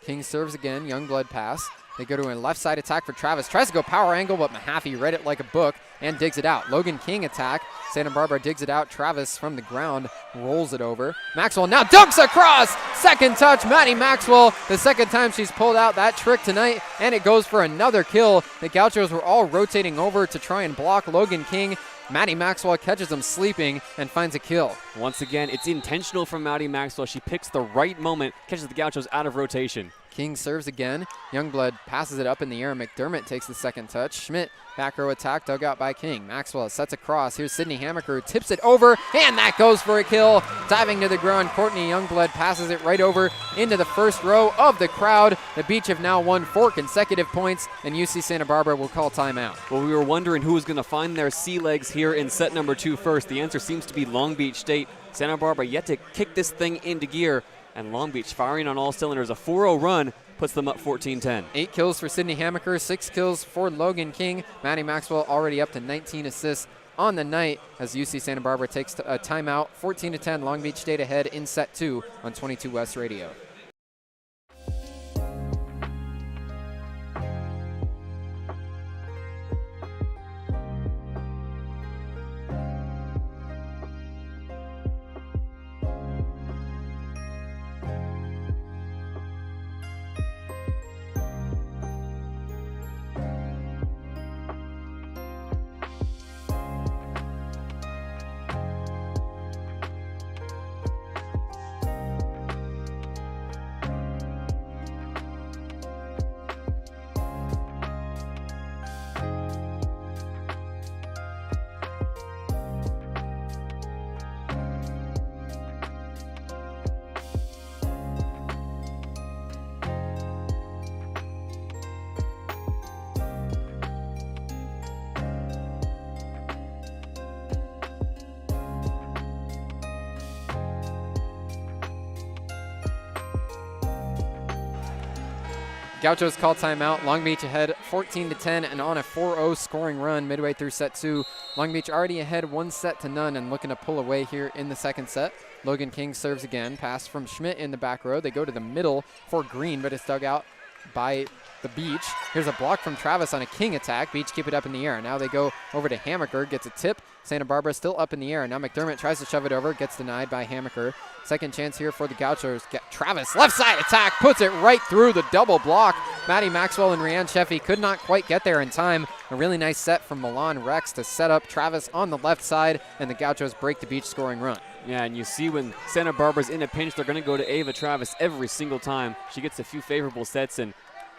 [SPEAKER 1] King serves again, Youngblood pass. They go to a left side attack for Travis. Tries to go power angle, but Mahaffey read it like a book and digs it out. Logan King attack. Santa Barbara digs it out. Travis from the ground rolls it over. Maxwell now dunks across. Second touch, Maddie Maxwell. The second time she's pulled out that trick tonight, and it goes for another kill. The Gauchos were all rotating over to try and block Logan King. Maddie Maxwell catches him sleeping and finds a kill.
[SPEAKER 2] Once again, it's intentional from Maddie Maxwell. She picks the right moment, catches the Gauchos out of rotation.
[SPEAKER 1] King serves again. Youngblood passes it up in the air. McDermott takes the second touch. Schmidt, back row attack, dug out by King. Maxwell sets across. Here's Sydney Hammaker, tips it over, and that goes for a kill. Diving to the ground, Courtney Youngblood passes it right over into the first row of the crowd. The Beach have now won 4 consecutive points, and UC Santa Barbara will call timeout.
[SPEAKER 2] Well, we were wondering who was going to find their sea legs here in set number 2 first. The answer seems to be Long Beach State. Santa Barbara yet to kick this thing into gear, and Long Beach firing on all cylinders. A 4-0 run puts them up 14-10.
[SPEAKER 1] 8 kills for Sydney Hammaker, 6 kills for Logan King. Maddie Maxwell already up to 19 assists on the night as UC Santa Barbara takes a timeout. 14-10, Long Beach State ahead in set 2 on 22 West Radio. Gauchos call timeout. Long Beach ahead 14-10 and on a 4-0 scoring run midway through set 2. Long Beach already ahead 1-0 and looking to pull away here in the second set. Logan King serves again. Pass from Schmidt in the back row. They go to the middle for Green, but it's dug out by the Beach. Here's a block from Travis on a King attack. Beach keep it up in the air. Now they go over to Hammaker, gets a tip. Santa Barbara still up in the air. Now McDermott tries to shove it over, gets denied by Hammaker. Second chance here for the Gauchos. Travis, left side attack, puts it right through the double block. Maddie Maxwell and Rianne Sheffy could not quite get there in time. A really nice set from Milan Rex to set up Travis on the left side, and the Gauchos break the Beach scoring run.
[SPEAKER 2] Yeah, and you see when Santa Barbara's in a pinch, they're going to go to Ava Travis every single time. She gets a few favorable sets, and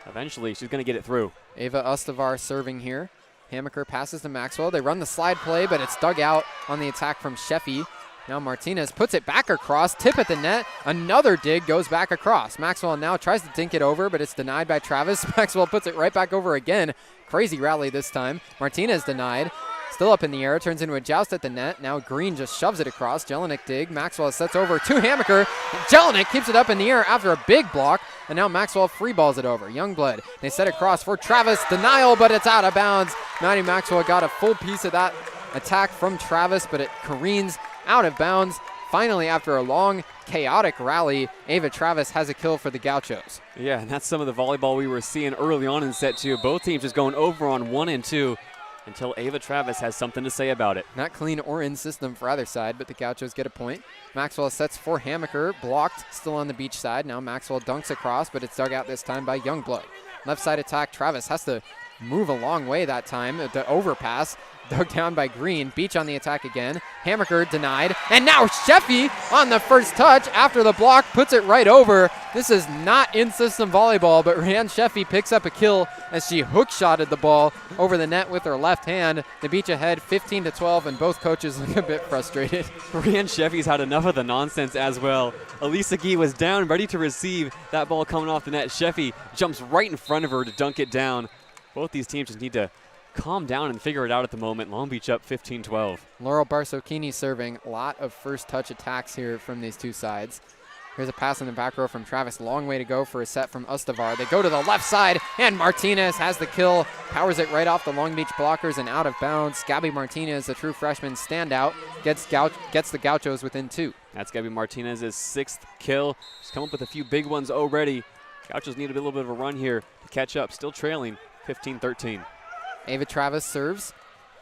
[SPEAKER 2] eventually she's going to get it through.
[SPEAKER 1] Ava Ustavar serving here. Hammaker passes to Maxwell. They run the slide play, but it's dug out on the attack from Sheffy. Now Martinez puts it back across, tip at the net. Another dig goes back across. Maxwell now tries to dink it over, but it's denied by Travis. Maxwell puts it right back over again. Crazy rally this time. Martinez denied. Still up in the air, turns into a joust at the net. Now Green just shoves it across. Jelinek dig. Maxwell sets over to Hammaker. Jelinek keeps it up in the air after a big block, and now Maxwell free balls it over. Youngblood, they set across for Travis. Denial, but it's out of bounds. Maddie Maxwell got a full piece of that attack from Travis, but it careens out of bounds. Finally, after a long, chaotic rally, Ava Travis has a kill for the Gauchos.
[SPEAKER 2] Yeah, and that's some of the volleyball we were seeing early on in set 2. Both teams just going over on 1 and 2. Until Ava Travis has something to say about it.
[SPEAKER 1] Not clean or in system for either side, but the Gauchos get a point. Maxwell sets for Hammaker, blocked, still on the Beach side. Now Maxwell dunks across, but it's dug out this time by Youngblood. Left side attack, Travis has to move a long way that time. The overpass, dug down by Green. Beach on the attack again. Hammaker denied. And now Sheffy on the first touch after the block puts it right over. This is not in-system volleyball, but Rianne Sheffy picks up a kill as she hook-shotted the ball over the net with her left hand. The Beach ahead 15-12, and both coaches look a bit frustrated.
[SPEAKER 2] Rianne Sheffy's had enough of the nonsense as well. Elisa Gee was down, ready to receive that ball coming off the net. Sheffy jumps right in front of her to dunk it down. Both these teams just need to calm down and figure it out at the moment. Long Beach up 15-12.
[SPEAKER 1] Laurel Barsocchini serving. A lot of first touch attacks here from these two sides. Here's a pass in the back row from Travis. Long way to go for a set from Ustavar. They go to the left side, and Martinez has the kill. Powers it right off the Long Beach blockers and out of bounds. Gabby Martinez, the true freshman standout, gets the Gauchos within 2.
[SPEAKER 2] That's Gabby Martinez's 6th kill. She's come up with a few big ones already. Gauchos need a little bit of a run here to catch up. Still trailing 15-13.
[SPEAKER 1] Ava Travis serves,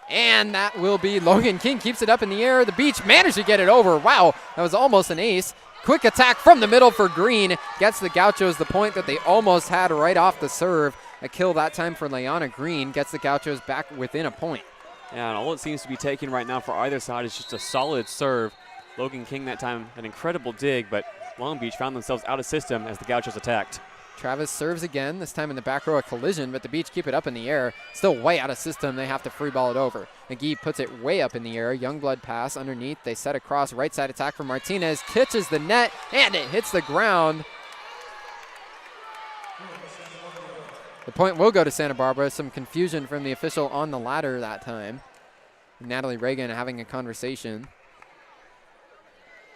[SPEAKER 1] and that will be Logan King. Keeps it up in the air. The Beach managed to get it over. Wow, that was almost an ace. Quick attack from the middle for Green. Gets the Gauchos the point that they almost had right off the serve. A kill that time for Leanna Green. Gets the Gauchos back within a point.
[SPEAKER 2] Yeah, and all it seems to be taking right now for either side is just a solid serve. Logan King that time, an incredible dig, but Long Beach found themselves out of system as the Gauchos attacked.
[SPEAKER 1] Travis serves again, this time in the back row, a collision, but the Beach keep it up in the air. Still way out of system. They have to free ball it over. McGee puts it way up in the air. Youngblood pass underneath. They set across, right side attack from Martinez. Catches the net, and it hits the ground. The point will go to Santa Barbara. Some confusion from the official on the ladder that time. Natalie Reagan having a conversation.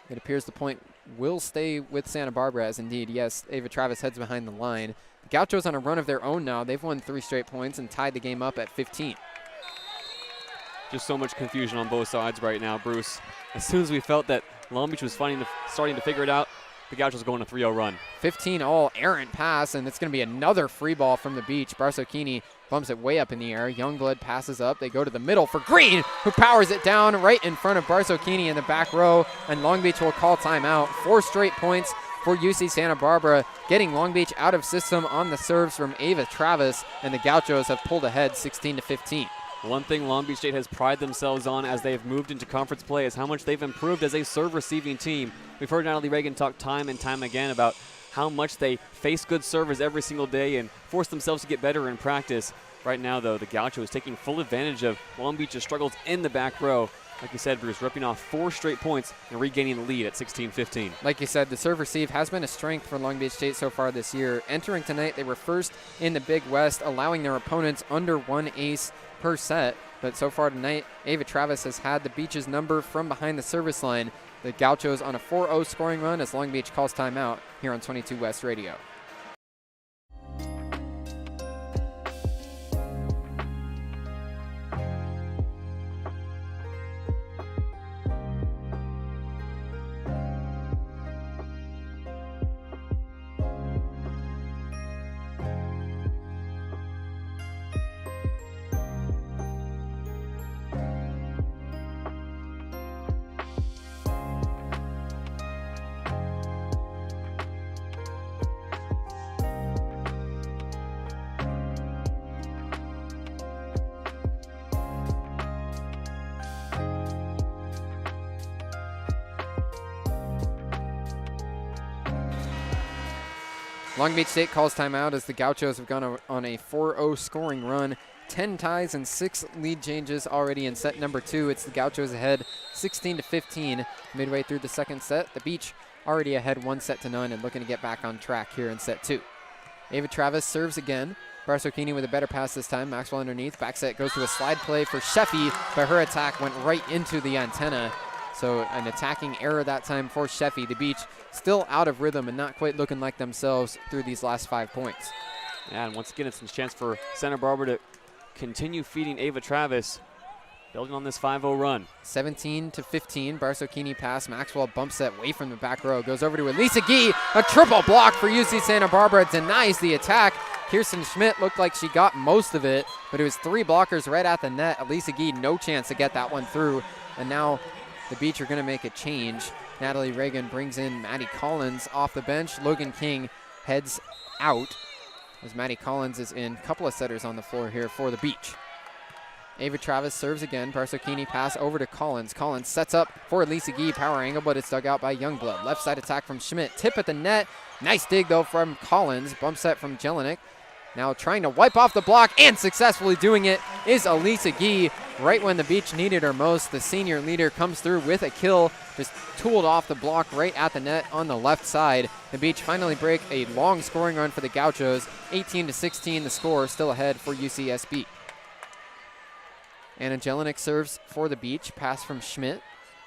[SPEAKER 1] It appears the point will stay with Santa Barbara, as indeed, yes, Ava Travis heads behind the line. The Gauchos on a run of their own now. They've won 3 straight points and tied the game up at 15.
[SPEAKER 2] Just so much confusion on both sides right now, Bruce. As soon as we felt that Long Beach was starting to figure it out, the Gauchos going a 3-0 run.
[SPEAKER 1] 15 all errant pass, and it's going to be another free ball from the Beach. Barsocchini bumps it way up in the air. Youngblood passes up. They go to the middle for Green, who powers it down right in front of Barsocchini in the back row, and Long Beach will call timeout. 4 straight points for UC Santa Barbara, getting Long Beach out of system on the serves from Ava Travis, and the Gauchos have pulled ahead 16-15.
[SPEAKER 2] One thing Long Beach State has prided themselves on as they've moved into conference play is how much they've improved as a serve-receiving team. We've heard Natalie Reagan talk time and time again about how much they face good servers every single day and force themselves to get better in practice. Right now, though, the Gauchos taking full advantage of Long Beach's struggles in the back row. Like you said, Bruce, ripping off 4 straight points and regaining the lead at 16-15.
[SPEAKER 1] Like you said, the serve-receive has been a strength for Long Beach State so far this year. Entering tonight, they were first in the Big West, allowing their opponents under 1 ace per set. But so far tonight, Ava Travis has had the Beach's number from behind the service line. The Gauchos on a 4-0 scoring run as Long Beach calls timeout here on 22 West Radio. Long Beach State calls timeout as the Gauchos have gone on a 4-0 scoring run. 10 ties and 6 lead changes already in set number 2. It's the Gauchos ahead 16-15 midway through the second set. The Beach already ahead 1-0 and looking to get back on track here in set 2. Ava Travis serves again. Barsocchini with a better pass this time. Maxwell underneath. Back set goes to a slide play for Sheffy, but her attack went right into the antenna. So an attacking error that time for Sheffy. The Beach still out of rhythm and not quite looking like themselves through these last 5 points.
[SPEAKER 2] Yeah, and once again, it's a chance for Santa Barbara to continue feeding Ava Travis, building on this 5-0 run.
[SPEAKER 1] 17-15, Barsocchini pass. Maxwell bumps it away from the back row. Goes over to Elisa Gee. A triple block for UC Santa Barbara. Denies the attack. Kirsten Schmidt looked like she got most of it, but it was 3 blockers right at the net. Elisa Gee, no chance to get that one through. And now the Beach are going to make a change. Natalie Reagan brings in Maddie Collins off the bench. Logan King heads out as Maddie Collins is in. A couple of setters on the floor here for the Beach. Ava Travis serves again. Barsocchini pass over to Collins. Collins sets up for Elisa Gee. Power angle, but it's dug out by Youngblood. Left side attack from Schmidt. Tip at the net. Nice dig, though, from Collins. Bump set from Jelinek. Now trying to wipe off the block and successfully doing it is Elisa Gee. Right when the Beach needed her most, the senior leader comes through with a kill. Just tooled off the block right at the net on the left side. The Beach finally break a long scoring run for the Gauchos. 18-16 the score, still ahead for UCSB. Anna Jelinek serves for the Beach. Pass from Schmidt.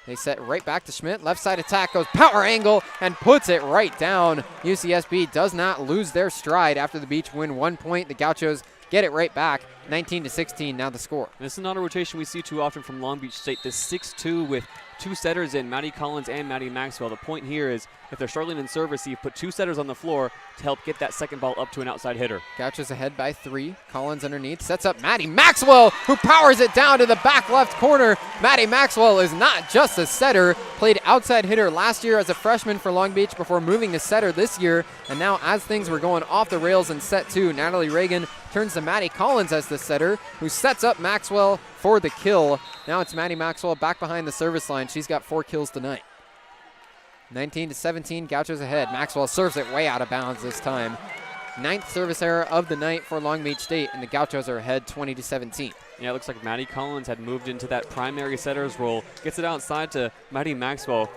[SPEAKER 1] They set right back to Schmidt. Left side attack goes power angle and puts it right down. UCSB does not lose their stride after the Beach win 1 point. The Gauchos get it right back. 19-16 now the score.
[SPEAKER 2] This is not a rotation we see too often from Long Beach State. This 6-2 with 2 setters in, Maddie Collins and Maddie Maxwell. The point here is if they're struggling in service, you put 2 setters on the floor to help get that second ball up to an outside hitter.
[SPEAKER 1] Gauchos ahead by 3. Collins underneath, sets up Maddie Maxwell, who powers it down to the back left corner. Maddie Maxwell is not just a setter, played outside hitter last year as a freshman for Long Beach before moving to setter this year. And now as things were going off the rails in set 2, Natalie Reagan turns to Maddie Collins as the setter, who sets up Maxwell for the kill. Now it's Maddie Maxwell back behind the service line. She's got 4 kills tonight. 19-17, Gauchos ahead. Maxwell serves it way out of bounds this time. 9th service error of the night for Long Beach State, and the Gauchos are ahead 20-17.
[SPEAKER 2] Yeah, it looks like Maddie Collins had moved into that primary setter's role. Gets it outside to Maddie Maxwell.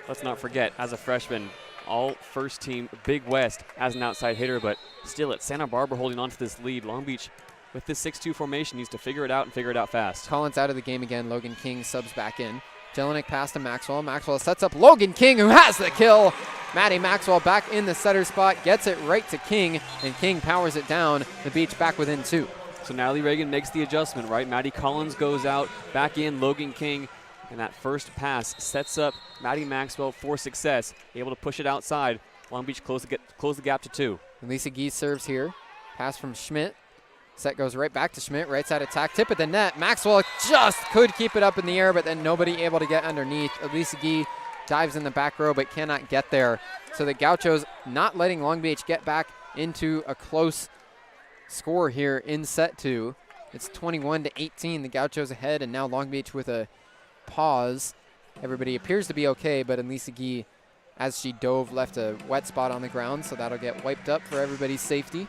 [SPEAKER 2] Let's not forget, as a freshman, all first team Big West as an outside hitter, but still it's Santa Barbara holding on to this lead. Long Beach with this 6-2 formation needs to figure it out and figure it out fast.
[SPEAKER 1] Collins out of the game again. Logan King subs back in. Jelinek pass to Maxwell. Maxwell sets up Logan King, who has the kill. Maddie Maxwell back in the setter spot, gets it right to King, and King powers it down. The Beach back within 2.
[SPEAKER 2] So Natalie Reagan makes the adjustment, right? Maddie Collins goes out, back in Logan King, and that first pass sets up Maddie Maxwell for success, able to push it outside. Long Beach close the gap to 2.
[SPEAKER 1] Elisa Gee serves here. Pass from Schmidt. Set goes right back to Schmidt. Right side attack. Tip at the net. Maxwell just could keep it up in the air, but then nobody able to get underneath. Elisa Gee dives in the back row, but cannot get there. So the Gauchos not letting Long Beach get back into a close score here in set 2. It's 21-18. The Gauchos ahead, and now Long Beach with a pause. Everybody appears to be okay, but Elisa Gee, as she dove, left a wet spot on the ground, so that'll get wiped up for everybody's safety.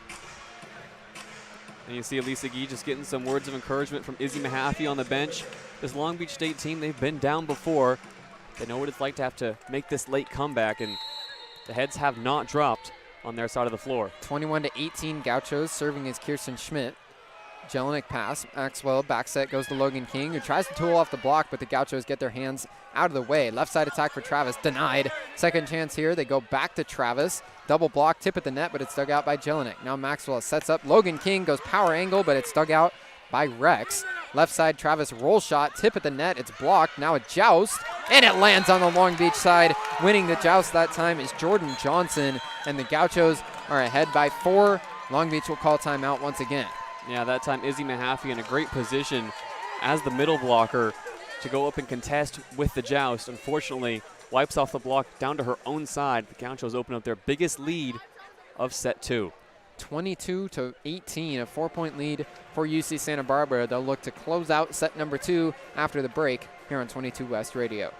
[SPEAKER 2] And you see Elisa Gee just getting some words of encouragement from Izzy Mahaffey on the bench. This Long Beach State team, they've been down before. They know what it's like to have to make this late comeback, and the heads have not dropped on their side of the floor.
[SPEAKER 1] 21-18 Gauchos, serving as Kirsten Schmidt. Jelinek pass. Maxwell back set goes to Logan King, who tries to tool off the block, but the Gauchos get their hands out of the way. Left side attack for Travis, denied. Second chance here. They go back to Travis. Double block, tip at the net, but it's dug out by Jelinek. Now Maxwell sets up. Logan King goes power angle, but it's dug out by Rex. Left side, Travis roll shot, tip at the net. It's blocked. Now a joust, and it lands on the Long Beach side. Winning the joust that time is Jordan Johnson, and the Gauchos are ahead by 4. Long Beach will call timeout once again.
[SPEAKER 2] Yeah, that time Izzy Mahaffey in a great position as the middle blocker to go up and contest with the joust. Unfortunately, wipes off the block down to her own side. The Gauchos open up their biggest lead of set 2.
[SPEAKER 1] 22-18, a 4-point lead for UC Santa Barbara. They'll look to close out set number 2 after the break here on 22 West Radio.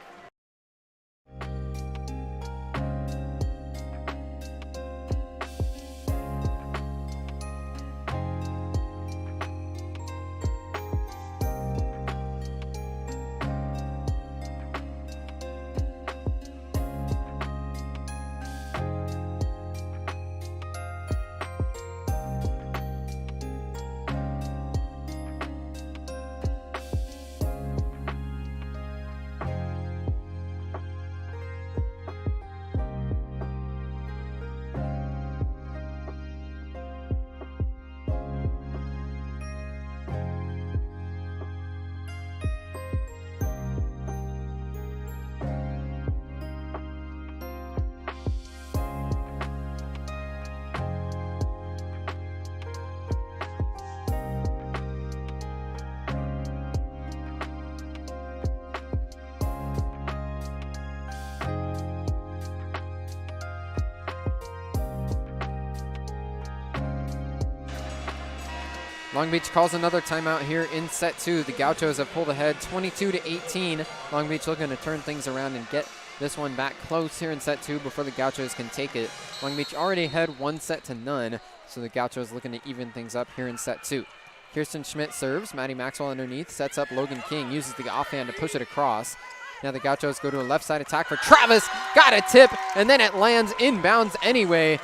[SPEAKER 1] Long Beach calls another timeout here in set 2. The Gauchos have pulled ahead 22-18. Long Beach looking to turn things around and get this one back close here in set 2 before the Gauchos can take it. Long Beach already had 1-0, so the Gauchos looking to even things up here in set 2. Kirsten Schmidt serves. Maddie Maxwell underneath, sets up Logan King, uses the offhand to push it across. Now the Gauchos go to a left side attack for Travis. Got a tip, and then it lands inbounds anyway.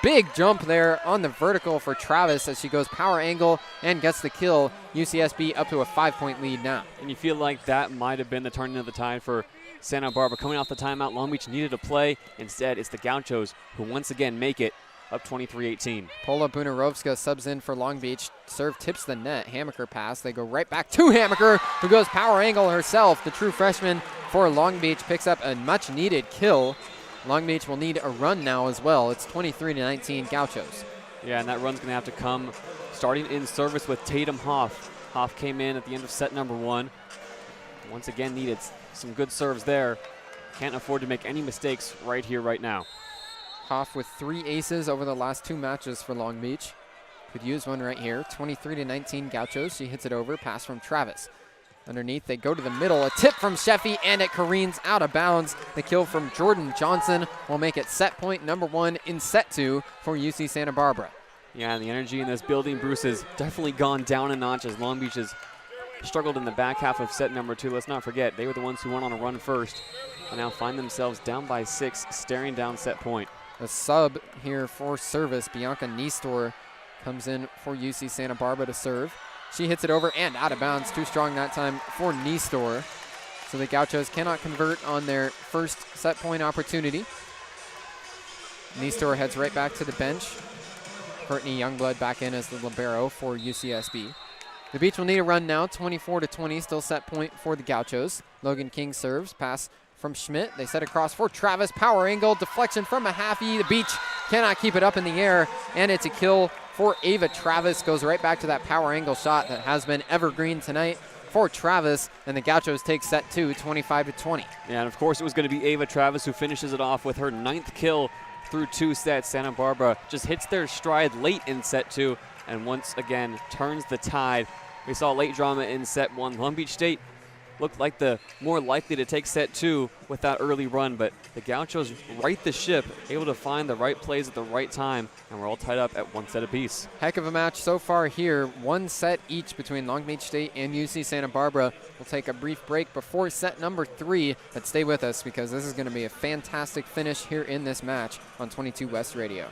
[SPEAKER 1] Big jump there on the vertical for Travis as she goes power angle and gets the kill. UCSB up to a 5-point lead now.
[SPEAKER 2] And you feel like that might have been the turning of the tide for Santa Barbara. Coming off the timeout, Long Beach needed a play. Instead, it's the Gauchos who once again make it up 23-18.
[SPEAKER 1] Paula Bunarovska subs in for Long Beach. Serve tips the net. Hammaker pass. They go right back to Hammaker, who goes power angle herself. The true freshman for Long Beach picks up a much-needed kill. Long Beach will need a run now as well. It's 23-19 Gauchos.
[SPEAKER 2] Yeah, and that run's going to have to come starting in service with Tatum Hoff. Hoff came in at the end of set number 1. Once again, needed some good serves there. Can't afford to make any mistakes right here, right now.
[SPEAKER 1] Hoff with 3 aces over the last 2 matches for Long Beach. Could use one right here. 23-19 Gauchos. She hits it over. Pass from Travis. Underneath, they go to the middle. A tip from Sheffy, and it careens out of bounds. The kill from Jordan Johnson will make it set point number 1 in set 2 for UC Santa Barbara.
[SPEAKER 2] Yeah, the energy in this building, Bruce, has definitely gone down a notch as Long Beach has struggled in the back half of set number 2. Let's not forget, they were the ones who went on a run first and now find themselves down by 6, staring down set point.
[SPEAKER 1] A sub here for service. Bianca Niestor comes in for UC Santa Barbara to serve. She hits it over and out of bounds. Too strong that time for Niestor. So the Gauchos cannot convert on their first set point opportunity. Niestor heads right back to the bench. Courtney Youngblood back in as the libero for UCSB. The Beach will need a run now. 24-20, still set point for the Gauchos. Logan King serves. Pass from Schmidt. They set across for Travis. Power angle. Deflection from Mahaffey. The Beach cannot keep it up in the air. And it's a kill for Ava Travis. Goes right back to that power angle shot that has been evergreen tonight for Travis. And the Gauchos take set 2, 25-20.
[SPEAKER 2] Yeah, and of course it was going to be Ava Travis who finishes it off with her 9th kill through 2 sets. Santa Barbara just hits their stride late in set 2 and once again turns the tide. We saw late drama in set 1. Long Beach State looked like the more likely to take set 2 with that early run, but the Gauchos right the ship, able to find the right plays at the right time, and we're all tied up at 1 set apiece.
[SPEAKER 1] Heck of a match so far here. 1 set each between Long Beach State and UC Santa Barbara. We'll take a brief break before set number 3, but stay with us because this is going to be a fantastic finish here in this match on 22 West Radio.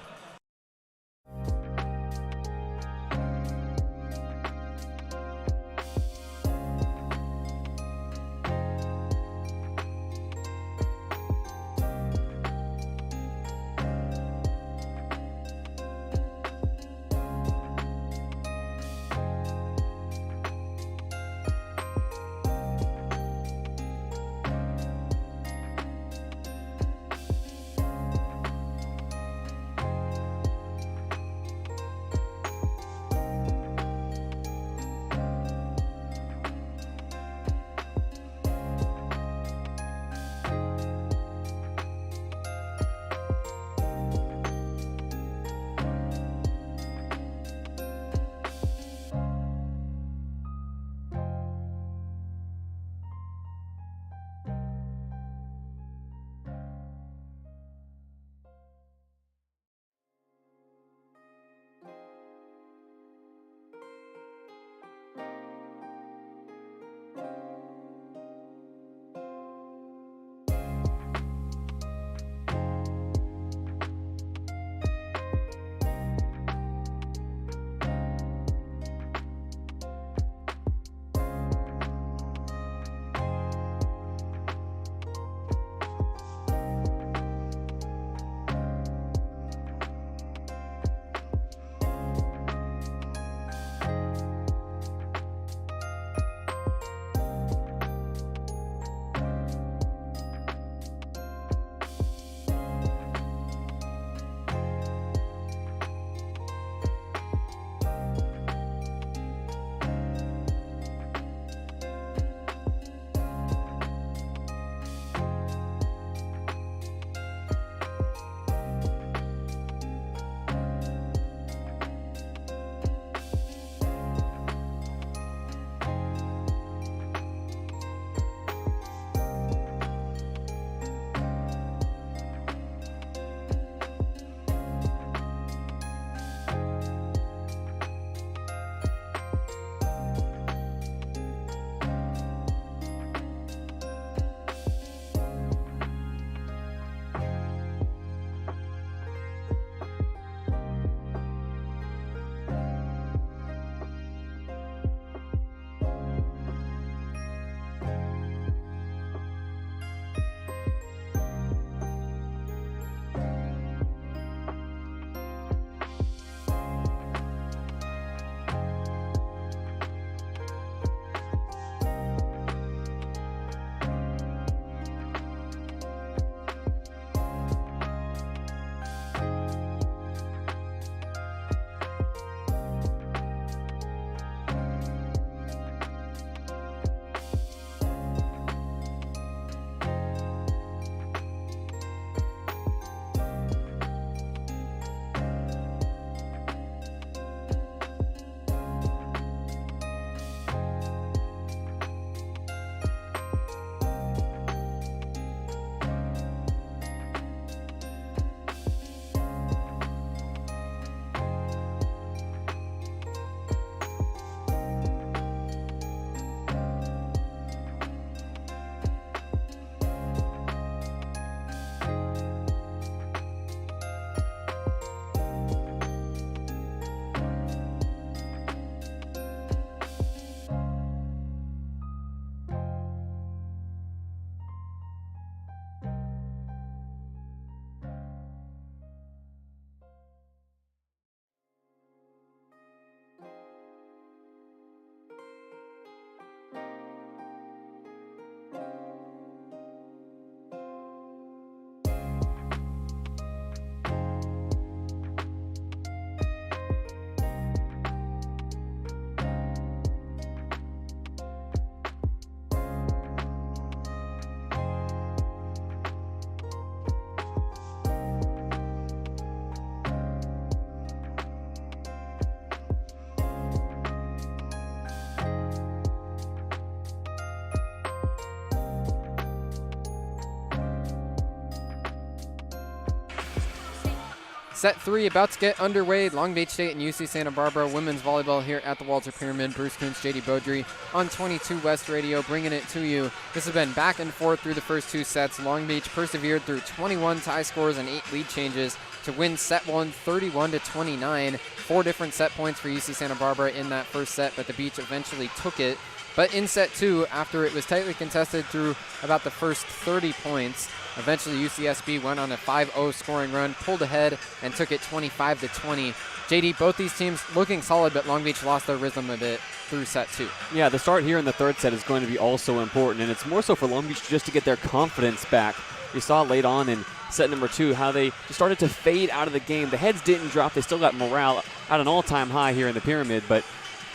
[SPEAKER 1] Set 3 about to get underway. Long Beach State and UC Santa Barbara women's volleyball here at the Walter Pyramid. Bruce Kuntz, JayDe Beaudry on 22 West Radio, bringing it to you. This has been back and forth through the first 2 sets. Long Beach persevered through 21 tie scores and 8 lead changes to win set 1 31-29. 4 different set points for UC Santa Barbara in that first set, but the Beach eventually took it. But in set 2, after it was tightly contested through about the first 30 points, eventually UCSB went on a 5-0 scoring run, pulled ahead, and took it 25-20. JayDe, both these teams looking solid, but Long Beach lost their rhythm a bit through set 2.
[SPEAKER 2] Yeah, the start here in the third set is going to be also important, and it's more so for Long Beach just to get their confidence back. You saw late on in set number 2 how they just started to fade out of the game. The heads didn't drop. They still got morale at an all-time high here in the Pyramid, but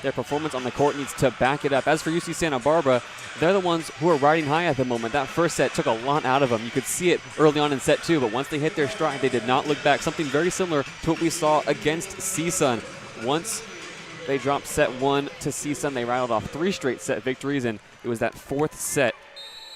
[SPEAKER 2] their performance on the court needs to back it up. As for UC Santa Barbara, they're the ones who are riding high at the moment. That first set took a lot out of them. You could see it early on in set 2, but once they hit their stride, they did not look back. Something very similar to what we saw against CSUN. Once they dropped set 1 to CSUN, they rattled off 3 straight set victories, and it was that 4th set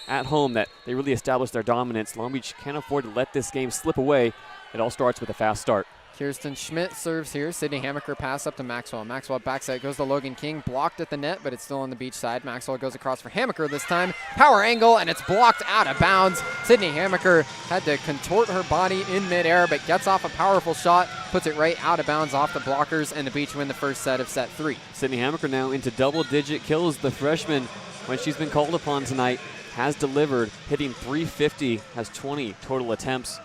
[SPEAKER 2] at home that they really established their dominance. Long Beach can't afford to let this game slip away. It all starts with a fast start.
[SPEAKER 1] Kirsten Schmidt serves here. Sydney Hammaker pass up to Maxwell. Maxwell backside goes to Logan King. Blocked at the net, but it's still on the Beach side. Maxwell goes across for Hammaker this time. Power angle, and it's blocked out of bounds. Sydney Hammaker had to contort her body in midair, but gets off a powerful shot, puts it right out of bounds off the blockers, and the Beach win the first set of set 3.
[SPEAKER 2] Sydney Hammaker now into double-digit kills. The freshman, when she's been called upon tonight, has delivered, hitting .350, has 20 total attempts.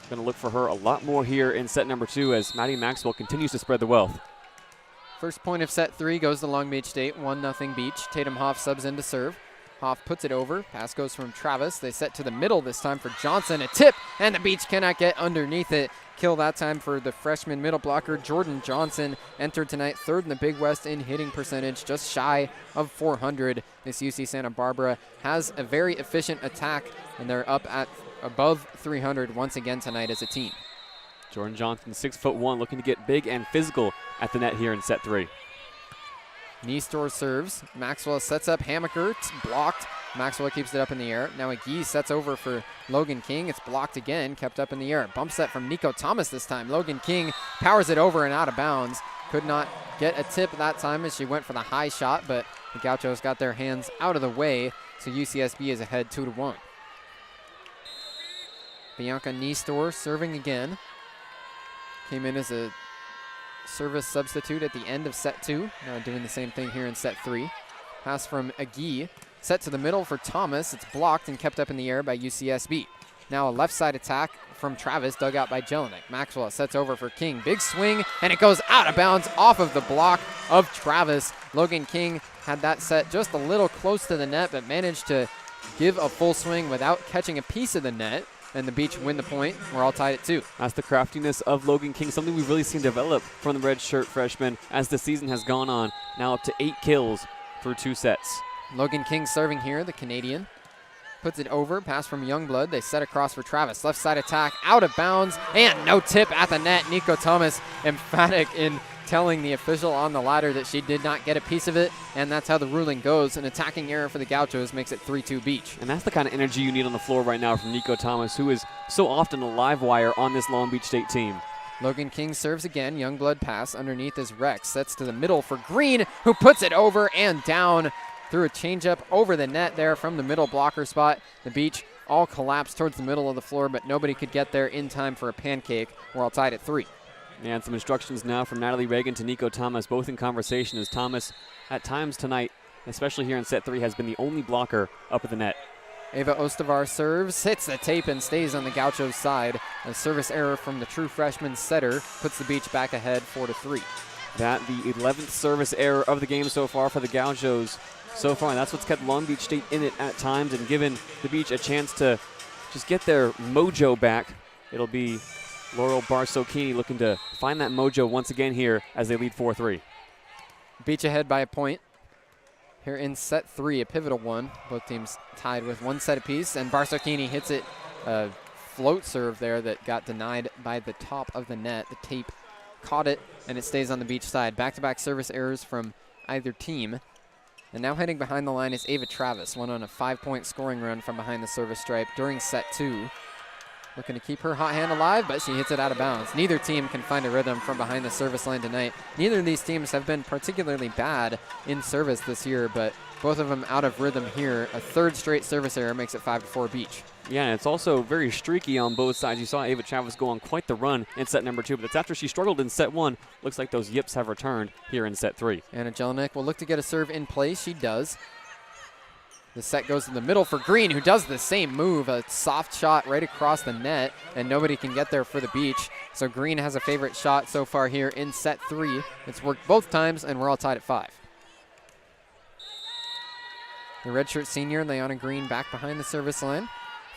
[SPEAKER 2] Going to look for her a lot more here in set number 2 as Maddie Maxwell continues to spread the wealth.
[SPEAKER 1] First point of set 3 goes to Long Beach State, 1-0 Beach. Tatum Hoff subs in to serve. Hoff puts it over. Pass goes from Travis. They set to the middle this time for Johnson. A tip, and the Beach cannot get underneath it. Kill that time for the freshman middle blocker, Jordan Johnson. Entered tonight 3rd in the Big West in hitting percentage, just shy of 400. This UC Santa Barbara has a very efficient attack, and they're up at above 300 once again tonight as a team.
[SPEAKER 2] Jordan Johnson, 6'1", looking to get big and physical at the net here in set 3.
[SPEAKER 1] Niestor serves. Maxwell sets up Hammaker. It's blocked. Maxwell keeps it up in the air. Now Agee sets over for Logan King. It's blocked again, kept up in the air. Bump set from Nico Thomas this time. Logan King powers it over and out of bounds. Could not get a tip that time as she went for the high shot, but the Gauchos got their hands out of the way, so UCSB is ahead 2-1. Bianca Niestor serving again. Came in as a service substitute at the end of set 2. Now doing the same thing here in set 3. Pass from Agee. Set to the middle for Thomas. It's blocked and kept up in the air by UCSB. Now a left side attack from Travis, dug out by Jelinek. Maxwell sets over for King. Big swing, and it goes out of bounds off of the block of Travis. Logan King had that set just a little close to the net, but managed to give a full swing without catching a piece of the net. And the Beach win the point. We're all tied at 2.
[SPEAKER 2] That's the craftiness of Logan King, something we've really seen develop from the redshirt freshman as the season has gone on. Now up to 8 kills through 2 sets.
[SPEAKER 1] Logan King serving here, the Canadian. Puts it over, pass from Youngblood. They set across for Travis. Left side attack, out of bounds, and no tip at the net. Nico Thomas emphatic in telling the official on the ladder that she did not get a piece of it, and that's how the ruling goes. An attacking error for the Gauchos makes it 3-2 Beach.
[SPEAKER 2] And that's the kind of energy you need on the floor right now from Nico Thomas, who is so often a live wire on this Long Beach State team.
[SPEAKER 1] Logan King serves again. Youngblood pass underneath is Rex. Sets to the middle for Green, who puts it over and down through a changeup over the net there from the middle blocker spot. The Beach all collapsed towards the middle of the floor, but nobody could get there in time for a pancake. We're all tied at 3.
[SPEAKER 2] And some instructions now from Natalie Reagan to Nico Thomas, both in conversation, as Thomas at times tonight, especially here in set 3, has been the only blocker up at the net.
[SPEAKER 1] Ava Ostavar serves, hits the tape, and stays on the Gauchos' side. A service error from the true freshman setter puts the Beach back ahead 4-3.
[SPEAKER 2] That the 11th service error of the game so far for the Gauchos so far, and that's what's kept Long Beach State in it at times and given the Beach a chance to just get their mojo back. It'll be Laurel Barsocchini looking to find that mojo once again here as they lead 4-3.
[SPEAKER 1] Beach ahead by a point here in set 3, a pivotal one. Both teams tied with 1 set apiece, and Barsocchini hits it, a float serve there that got denied by the top of the net. The tape caught it, and it stays on the Beach side. Back-to-back service errors from either team. And now heading behind the line is Ava Travis, went on a 5-point scoring run from behind the service stripe during set 2. looking to keep her hot hand alive, but she hits it out of bounds. Neither team can find a rhythm from behind the service line tonight. Neither of these teams have been particularly bad in service this year, but both of them out of rhythm here. A third straight service error makes it 5-4 Beach.
[SPEAKER 2] Yeah, and it's also very streaky on both sides. You saw Ava Chavez go on quite the run in set number 2, but it's after she struggled in set 1. Looks like those yips have returned here in set 3.
[SPEAKER 1] Anna Jelinek will look to get a serve in place. She does. The set goes to the middle for Green, who does the same move, a soft shot right across the net, and nobody can get there for the Beach. So Green has a favorite shot so far here in set 3. It's worked both times, and we're all tied at 5. The redshirt senior, Leanna Green, back behind the service line.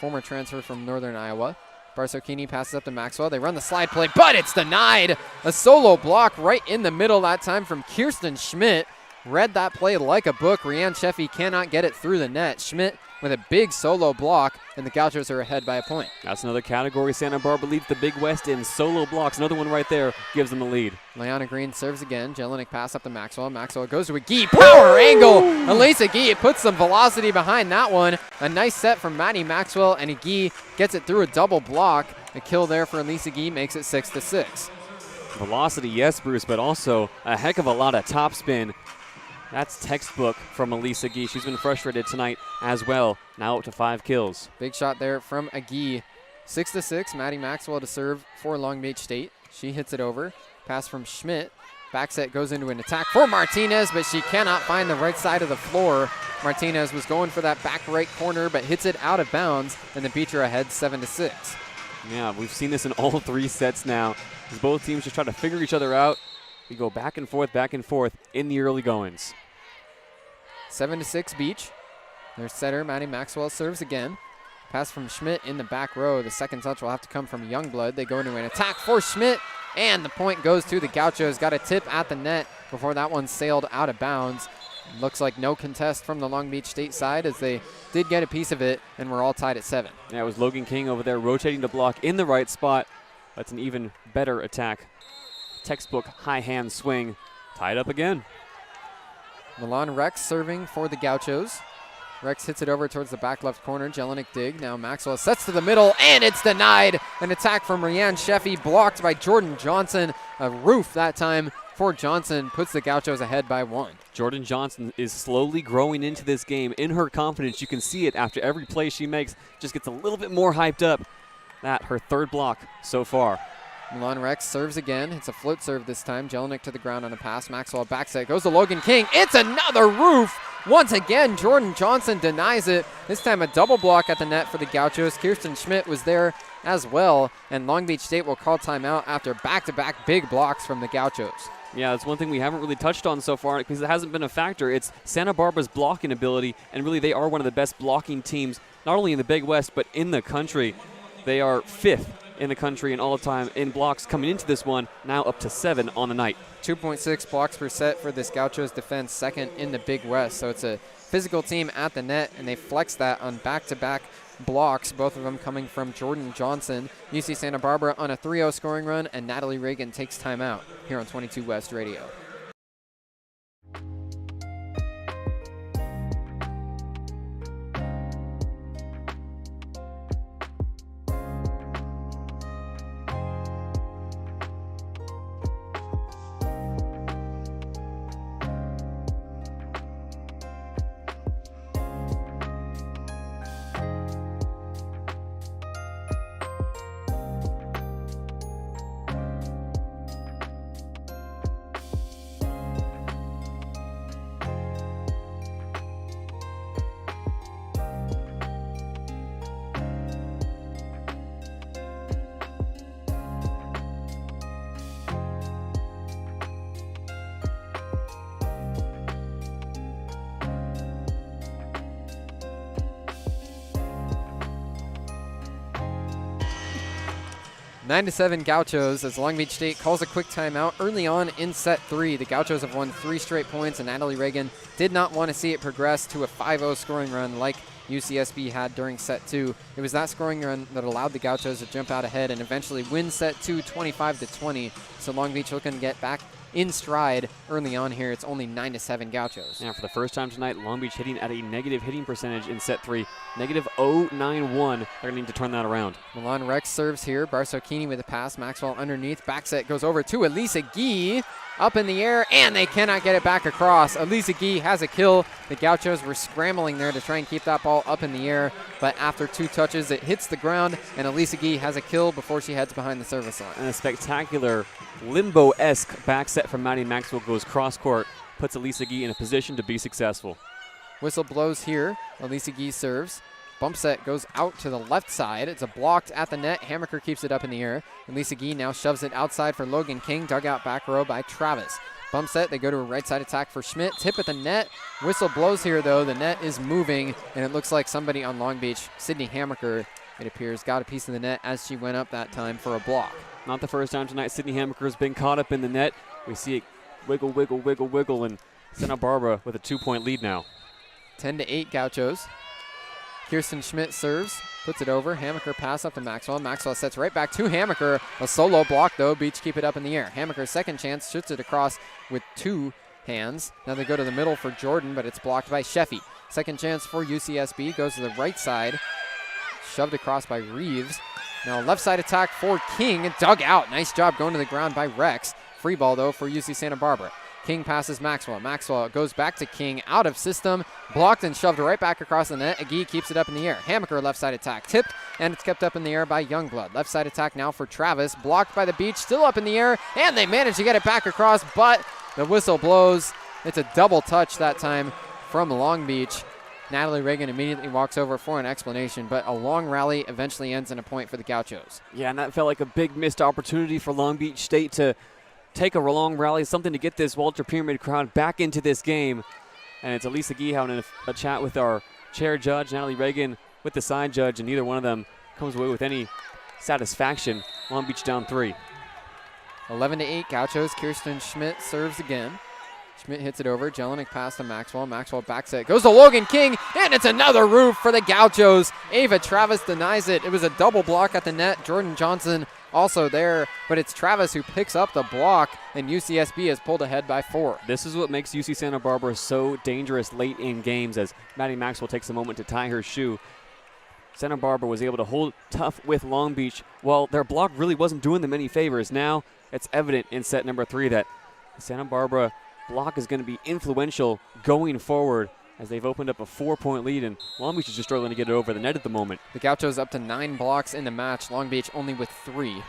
[SPEAKER 1] Former transfer from Northern Iowa. Barsokini passes up to Maxwell. They run the slide play, but it's denied. A solo block right in the middle that time from Kirsten Schmidt. Read that play like a book. Rianne Sheffy cannot get it through the net. Schmidt with a big solo block, and the Gauchos are ahead by a point.
[SPEAKER 2] That's another category Santa Barbara leads the Big West in solo blocks. Another one right there gives them the lead.
[SPEAKER 1] Leanna Green serves again. Jelinek pass up to Maxwell. Maxwell goes to a Gee. Power angle. Elisa Gee puts some velocity behind that one. A nice set from Maddie Maxwell, and Gee gets it through a double block. A kill there for Elisa Gee makes it 6-6.
[SPEAKER 2] Velocity, yes, Bruce, but also a heck of a lot of topspin. That's textbook from Elisa Gee. She's been frustrated tonight as well. Now up to 5 kills.
[SPEAKER 1] Big shot there from Agee. 6-6. Maddie Maxwell to serve for Long Beach State. She hits it over. Pass from Schmidt. Back set goes into an attack for Martinez, but she cannot find the right side of the floor. Martinez was going for that back right corner, but hits it out of bounds, and the Beach are ahead 7-6.
[SPEAKER 2] Yeah, we've seen this in all 3 sets now, as both teams just try to figure each other out. We go back and forth in the early goings.
[SPEAKER 1] 7-6 Beach. Their setter, Maddie Maxwell, serves again. Pass from Schmidt in the back row. The second touch will have to come from Youngblood. They go into an attack for Schmidt, and the point goes to the Gauchos. Got a tip at the net before that one sailed out of bounds. Looks like no contest from the Long Beach State side, as they did get a piece of it, and we're all tied at 7.
[SPEAKER 2] Yeah, it was Logan King over there rotating the block in the right spot. That's an even better attack. Textbook high hand swing. Tied up again.
[SPEAKER 1] Milan Rex serving for the Gauchos. Rex hits it over towards the back left corner. Jelinek dig. Now Maxwell sets to the middle, and it's denied. An attack from Rianne Sheffy, blocked by Jordan Johnson. A roof that time for Johnson puts the Gauchos ahead by 1.
[SPEAKER 2] Jordan Johnson is slowly growing into this game. In her confidence, you can see it after every play she makes. Just gets a little bit more hyped up. That her 3rd block so far.
[SPEAKER 1] Milan Rex serves again. It's a float serve this time. Jelinek to the ground on a pass. Maxwell back set. Goes to Logan King. It's another roof. Once again, Jordan Johnson denies it. This time a double block at the net for the Gauchos. Kirsten Schmidt was there as well. And Long Beach State will call timeout after back-to-back big blocks from the Gauchos.
[SPEAKER 2] Yeah, that's one thing we haven't really touched on so far because it hasn't been a factor. It's Santa Barbara's blocking ability, and really they are one of the best blocking teams, not only in the Big West, but in the country. They are 5th in the country in all time in blocks coming into this one, now up to 7 on the night.
[SPEAKER 1] 2.6 blocks per set for this Gauchos defense, 2nd in the Big West. So it's a physical team at the net, and they flex that on back-to-back blocks, both of them coming from Jordan Johnson. UC Santa Barbara on a 3-0 scoring run, and Natalie Reagan takes timeout here on 22 West Radio. Nine to 7 Gauchos as Long Beach State calls a quick timeout early on in set 3. The Gauchos have won 3 straight points, and Natalie Reagan did not want to see it progress to a 5-0 scoring run like UCSB had during set 2. It was that scoring run that allowed the Gauchos to jump out ahead and eventually win set 2 25-20. So Long Beach looking to get back in stride early on here. It's only 9-7 Gauchos.
[SPEAKER 2] Yeah, for the first time tonight, Long Beach hitting at a negative hitting percentage in set 3, negative 0.91. They're going to need to turn that around.
[SPEAKER 1] Milan Rex serves here. Barsocchini with a pass. Maxwell underneath. Back set goes over to Elisa Guy. Up in the air, and they cannot get it back across. Elisa Guy has a kill. The Gauchos were scrambling there to try and keep that ball up in the air, but after 2 touches, it hits the ground, and Elisa Guy has a kill before she heads behind the service line.
[SPEAKER 2] And a spectacular limbo-esque back set from Maddie Maxwell goes cross-court, puts Elisa Guy in a position to be successful.
[SPEAKER 1] Whistle blows here. Elisa Guy serves. Bump set goes out to the left side. It's a blocked at the net. Hammaker keeps it up in the air. Elisa Guy now shoves it outside for Logan King. Dug out back row by Travis. Bump set. They go to a right side attack for Schmidt. Tip at the net. Whistle blows here, though. The net is moving, and it looks like somebody on Long Beach, Sydney Hammaker, it appears, got a piece of the net as she went up that time for a block.
[SPEAKER 2] Not the first time tonight Sydney Hammaker has been caught up in the net. We see it wiggle, wiggle, wiggle, wiggle, and Santa Barbara with a 2-point lead now.
[SPEAKER 1] 10-8 Gauchos. Kirsten Schmidt serves, puts it over. Hammaker pass up to Maxwell. Maxwell sets right back to Hammaker. A solo block, though. Beach keep it up in the air. Hammaker's second chance, shoots it across with 2 hands. Now they go to the middle for Jordan, but it's blocked by Sheffy. Second chance for UCSB, goes to the right side. Shoved across by Reeves. Now left side attack for King, dug out. Nice job going to the ground by Rex. Free ball, though, for UC Santa Barbara. King passes Maxwell. Maxwell goes back to King, out of system, blocked and shoved right back across the net. Agee keeps it up in the air. Hammaker left side attack, tipped, and it's kept up in the air by Youngblood. Left side attack now for Travis, blocked by the Beach, still up in the air, and they manage to get it back across, but the whistle blows. It's a double touch that time from Long Beach. Natalie Reagan immediately walks over for an explanation, but a long rally eventually ends in a point for the Gauchos.
[SPEAKER 2] Yeah, and that felt like a big missed opportunity for Long Beach State to take a long rally, something to get this Walter Pyramid crowd back into this game. And it's Elisa Guy having a chat with our chair judge, Natalie Reagan, with the side judge, and neither one of them comes away with any satisfaction. Long Beach down 3.
[SPEAKER 1] 11-8 Gauchos. Kirsten Schmidt serves again. Schmidt hits it over. Jelinek pass to Maxwell. Maxwell back set. Goes to Logan King, and it's another roof for the Gauchos. Ava Travis denies it. It was a double block at the net. Jordan Johnson also there, but it's Travis who picks up the block, and UCSB has pulled ahead by 4.
[SPEAKER 2] This is what makes UC Santa Barbara so dangerous late in games, as Maddie Maxwell takes a moment to tie her shoe. Santa Barbara was able to hold tough with Long Beach, while their block really wasn't doing them any favors. Now it's evident in set number 3 that the Santa Barbara block is going to be influential going forward, as they've opened up a 4-point lead, and Long Beach is just struggling to get it over the net at the moment.
[SPEAKER 1] The Gauchos up to 9 blocks in the match. Long Beach only with 3.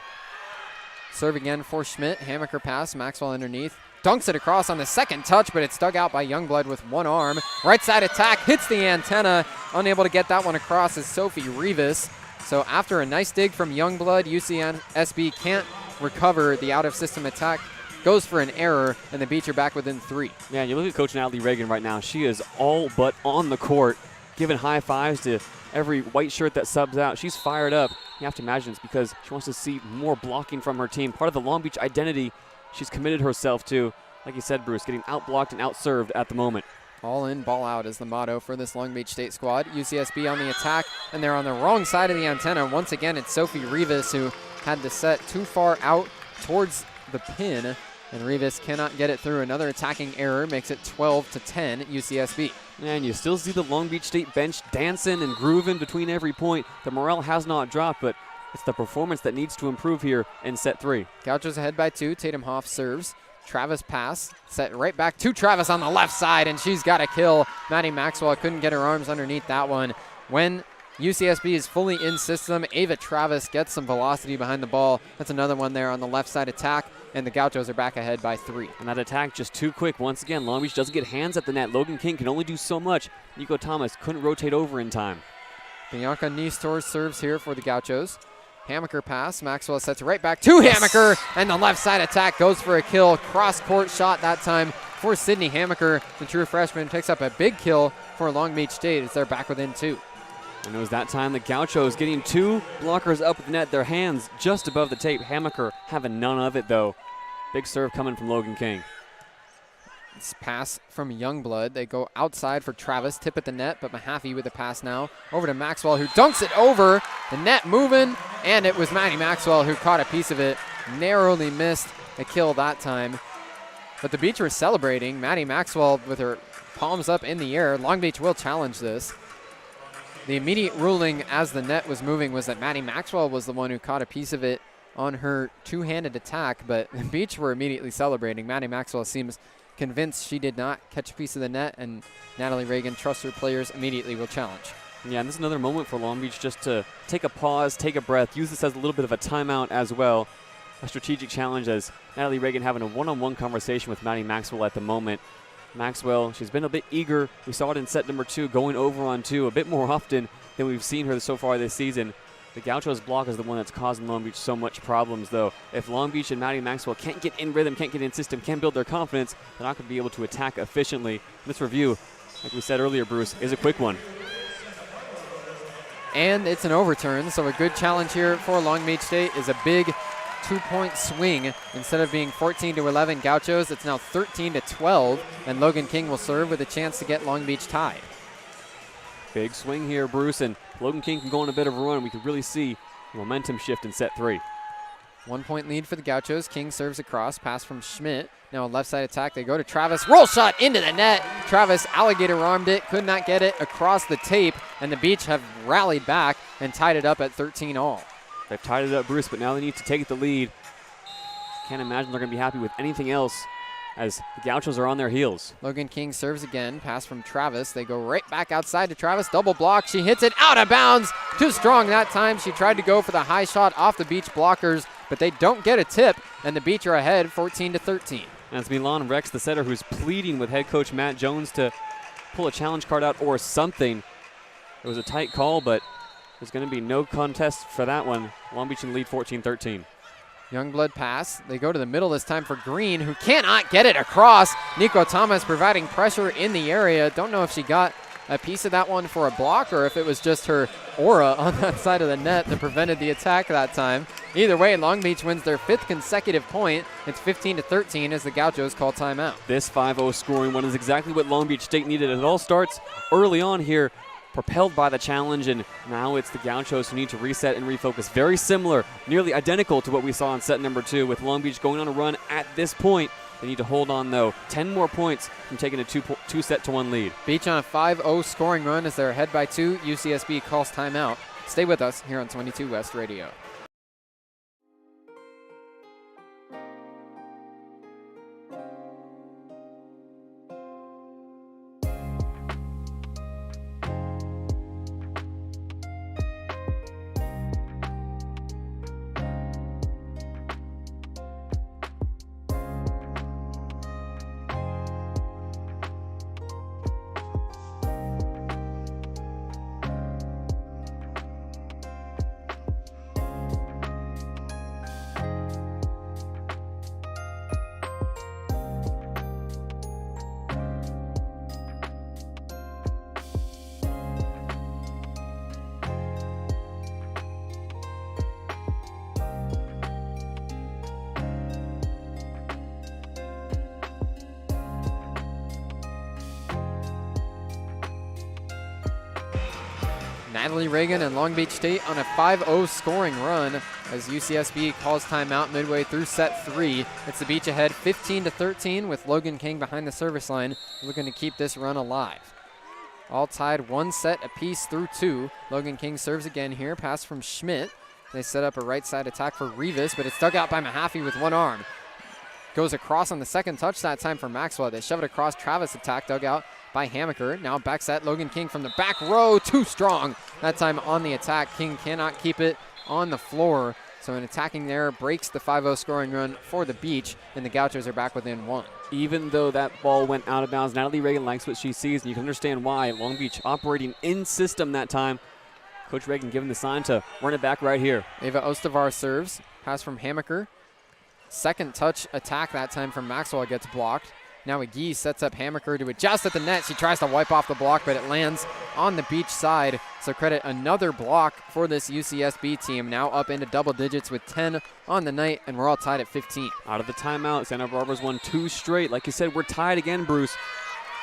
[SPEAKER 1] Serve again for Schmidt. Hammaker pass. Maxwell underneath. Dunks it across on the second touch, but it's dug out by Youngblood with one arm. Right side attack hits the antenna. Unable to get that one across is Sophie Rivas. So after a nice dig from Youngblood, UCSB can't recover the out-of-system attack. Goes for an error, and the Beach are back within 3.
[SPEAKER 2] Yeah, you look at Coach Natalie Reagan right now. She is all but on the court, giving high fives to every white shirt that subs out. She's fired up. You have to imagine it's because she wants to see more blocking from her team. Part of the Long Beach identity she's committed herself to. Like you said, Bruce, getting out-blocked and out-served at the moment.
[SPEAKER 1] All in, ball out is the motto for this Long Beach State squad. UCSB on the attack, and they're on the wrong side of the antenna. Once again, it's Sophie Rivas who had the set too far out towards the pin, and Rivas cannot get it through. Another attacking error makes it 12-10 UCSB.
[SPEAKER 2] And you still see the Long Beach State bench dancing and grooving between every point. The morale has not dropped, but it's the performance that needs to improve here in set 3.
[SPEAKER 1] Gauchos ahead by 2. Tatum Hoff serves. Travis pass, set right back to Travis on the left side, and she's got a kill. Maddie Maxwell couldn't get her arms underneath that one. When UCSB is fully in system, Ava Travis gets some velocity behind the ball. That's another one there on the left side attack, and the Gauchos are back ahead by 3.
[SPEAKER 2] And that attack just too quick. Once again, Long Beach doesn't get hands at the net. Logan King can only do so much. Nico Thomas couldn't rotate over in time.
[SPEAKER 1] Bianca Niestor serves here for the Gauchos. Hammaker pass. Maxwell sets right back to Hammaker, and the left side attack goes for a kill. Cross-court shot that time for Sydney Hammaker. The true freshman picks up a big kill for Long Beach State as they're back within 2.
[SPEAKER 2] And it was that time the Gauchos getting 2 blockers up at the net, their hands just above the tape. Hammaker having none of it, though. Big serve coming from Logan King.
[SPEAKER 1] It's pass from Youngblood. They go outside for Travis. Tip at the net, but Mahaffey with the pass now. Over to Maxwell, who dunks it over. The net moving, and it was Maddie Maxwell who caught a piece of it. Narrowly missed a kill that time. But the Beach were celebrating. Maddie Maxwell with her palms up in the air. Long Beach will challenge this. The immediate ruling as the net was moving was that Maddie Maxwell was the one who caught a piece of it on her two-handed attack, but the Beach were immediately celebrating. Maddie Maxwell seems convinced she did not catch a piece of the net, and Natalie Reagan trusts her players immediately will challenge.
[SPEAKER 2] Yeah, and this is another moment for Long Beach just to take a pause, take a breath, use this as a little bit of a timeout as well. A strategic challenge as Natalie Reagan having a one-on-one conversation with Maddie Maxwell at the moment. Maxwell, she's been a bit eager. We saw it in set number 2, going over on 2 a bit more often than we've seen her so far this season. The Gauchos block is the one that's causing Long Beach so much problems, though. If Long Beach and Maddie Maxwell can't get in rhythm, can't get in system, can't build their confidence, they're not going to be able to attack efficiently. This review, like we said earlier, Bruce, is a quick one.
[SPEAKER 1] And it's an overturn, so a good challenge here for Long Beach State is a big 2-point swing. Instead of being 14-11 Gauchos, it's now 13-12, and Logan King will serve with a chance to get Long Beach tied.
[SPEAKER 2] Big swing here, Bruce, and Logan King can go on a bit of a run. We can really see momentum shift in set 3.
[SPEAKER 1] 1-point lead for the Gauchos. King serves across, pass from Schmidt. Now a left side attack, they go to Travis. Roll shot into the net. Travis alligator armed it, could not get it across the tape, and the Beach have rallied back and tied it up at 13-all.
[SPEAKER 2] They've tied it up, Bruce, but now they need to take the lead. Can't imagine they're going to be happy with anything else as the Gauchos are on their heels.
[SPEAKER 1] Logan King serves again, pass from Travis. They go right back outside to Travis, double block. She hits it out of bounds. Too strong that time. She tried to go for the high shot off the Beach blockers, but they don't get a tip, and the Beach are ahead 14-13.
[SPEAKER 2] And it's Milan Rex, the setter, who's pleading with head coach Matt Jones to pull a challenge card out or something. It was a tight call, but there's going to be no contest for that one. Long Beach in the lead 14-13.
[SPEAKER 1] Youngblood pass. They go to the middle this time for Green, who cannot get it across. Nico Thomas providing pressure in the area. Don't know if she got a piece of that one for a block or if it was just her aura on that side of the net that prevented the attack that time. Either way, Long Beach wins their 5th consecutive point. It's 15-13 as the Gauchos call timeout.
[SPEAKER 2] This 5-0 scoring one is exactly what Long Beach State needed. It all starts early on here, propelled by the challenge, and now it's the Gauchos who need to reset and refocus. Very similar, nearly identical to what we saw in set number 2, with Long Beach going on a run at this point. They need to hold on, though. 10 more points from taking a 2-set-to-1 lead. Beach
[SPEAKER 1] on a 5-0 scoring run as they're ahead by 2. UCSB calls timeout. Stay with us here on 22 West Radio. Natalie Reagan and Long Beach State on a 5-0 scoring run as UCSB calls timeout midway through set 3. It's the Beach ahead 15-13 with Logan King behind the service line, looking to keep this run alive. All tied 1 set apiece through 2. Logan King serves again here, pass from Schmidt. They set up a right side attack for Rivas, but it's dug out by Mahaffey with one arm. Goes across on the second touch that time for Maxwell. They shove it across. Travis attack dug out by Hammaker. Now back set Logan King from the back row. Too strong that time on the attack. King cannot keep it on the floor. So an attacking there breaks the 5-0 scoring run for the Beach, and the Gauchos are back within 1.
[SPEAKER 2] Even though that ball went out of bounds, Natalie Reagan likes what she sees, and you can understand why. Long Beach operating in system that time. Coach Reagan giving the sign to run it back right here.
[SPEAKER 1] Ava Ostavar serves. Pass from Hammaker. Second touch attack that time from Maxwell gets blocked. Now McGee sets up Hammaker to adjust at the net. She tries to wipe off the block, but it lands on the Beach side. So credit another block for this UCSB team, now up into double digits with 10 on the night, and we're all tied at 15.
[SPEAKER 2] Out of the timeout, Santa Barbara's won 2 straight. Like you said, we're tied again, Bruce.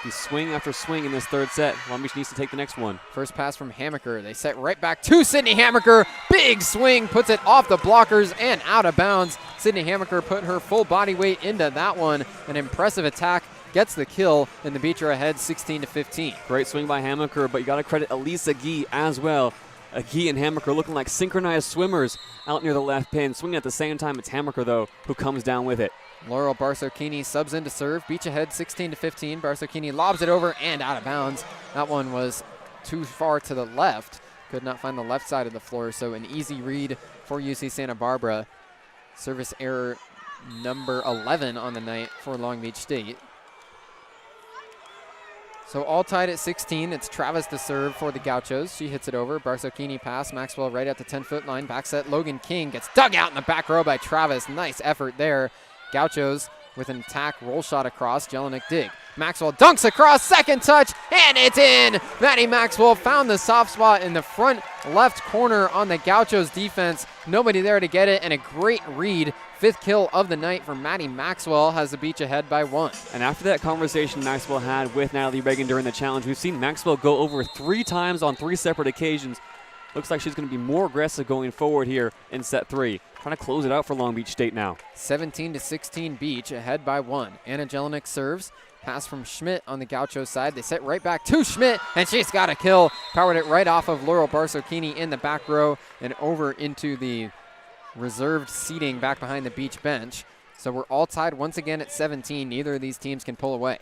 [SPEAKER 2] The swing after swing in this third set. Long Beach needs to take the next one.
[SPEAKER 1] First pass from Hammaker. They set right back to Sydney Hammaker. Big swing, puts it off the blockers and out of bounds. Sydney Hammaker put her full body weight into that one. An impressive attack, gets the kill, and the Beach are ahead 16-15.
[SPEAKER 2] Great swing by Hammaker, but you got to credit Elisa Guy as well. Guy and Hammaker looking like synchronized swimmers out near the left pin. Swinging at the same time, it's Hammaker, though, who comes down with it.
[SPEAKER 1] Laurel Barsocchini subs in to serve. Beach ahead 16-15. Barsocchini lobs it over and out of bounds. That one was too far to the left. Could not find the left side of the floor, so an easy read for UC Santa Barbara. Service error number 11 on the night for Long Beach State. So all tied at 16. It's Travis to serve for the Gauchos. She hits it over. Barsocchini pass. Maxwell right at the 10-foot line. Back set. Logan King gets dug out in the back row by Travis. Nice effort there. Gauchos with an attack roll shot across. Jelinek dig. Maxwell dunks across. Second touch. And it's in. Maddie Maxwell found the soft spot in the front left corner on the Gauchos defense. Nobody there to get it. And a great read. Fifth kill of the night for Maddie Maxwell, has the Beach ahead by 1.
[SPEAKER 2] And after that conversation Maxwell had with Natalie Reagan during the challenge, we've seen Maxwell go over 3 times on 3 separate occasions. Looks like she's going to be more aggressive going forward here in set 3. Trying to close it out for Long Beach State now.
[SPEAKER 1] 17-16 Beach, ahead by 1. Anna Jelinek serves. Pass from Schmidt on the Gaucho side. They set right back to Schmidt, and she's got a kill. Powered it right off of Laurel Barsocchini in the back row and over into the reserved seating back behind the Beach bench. So we're all tied once again at 17. Neither of these teams can pull away.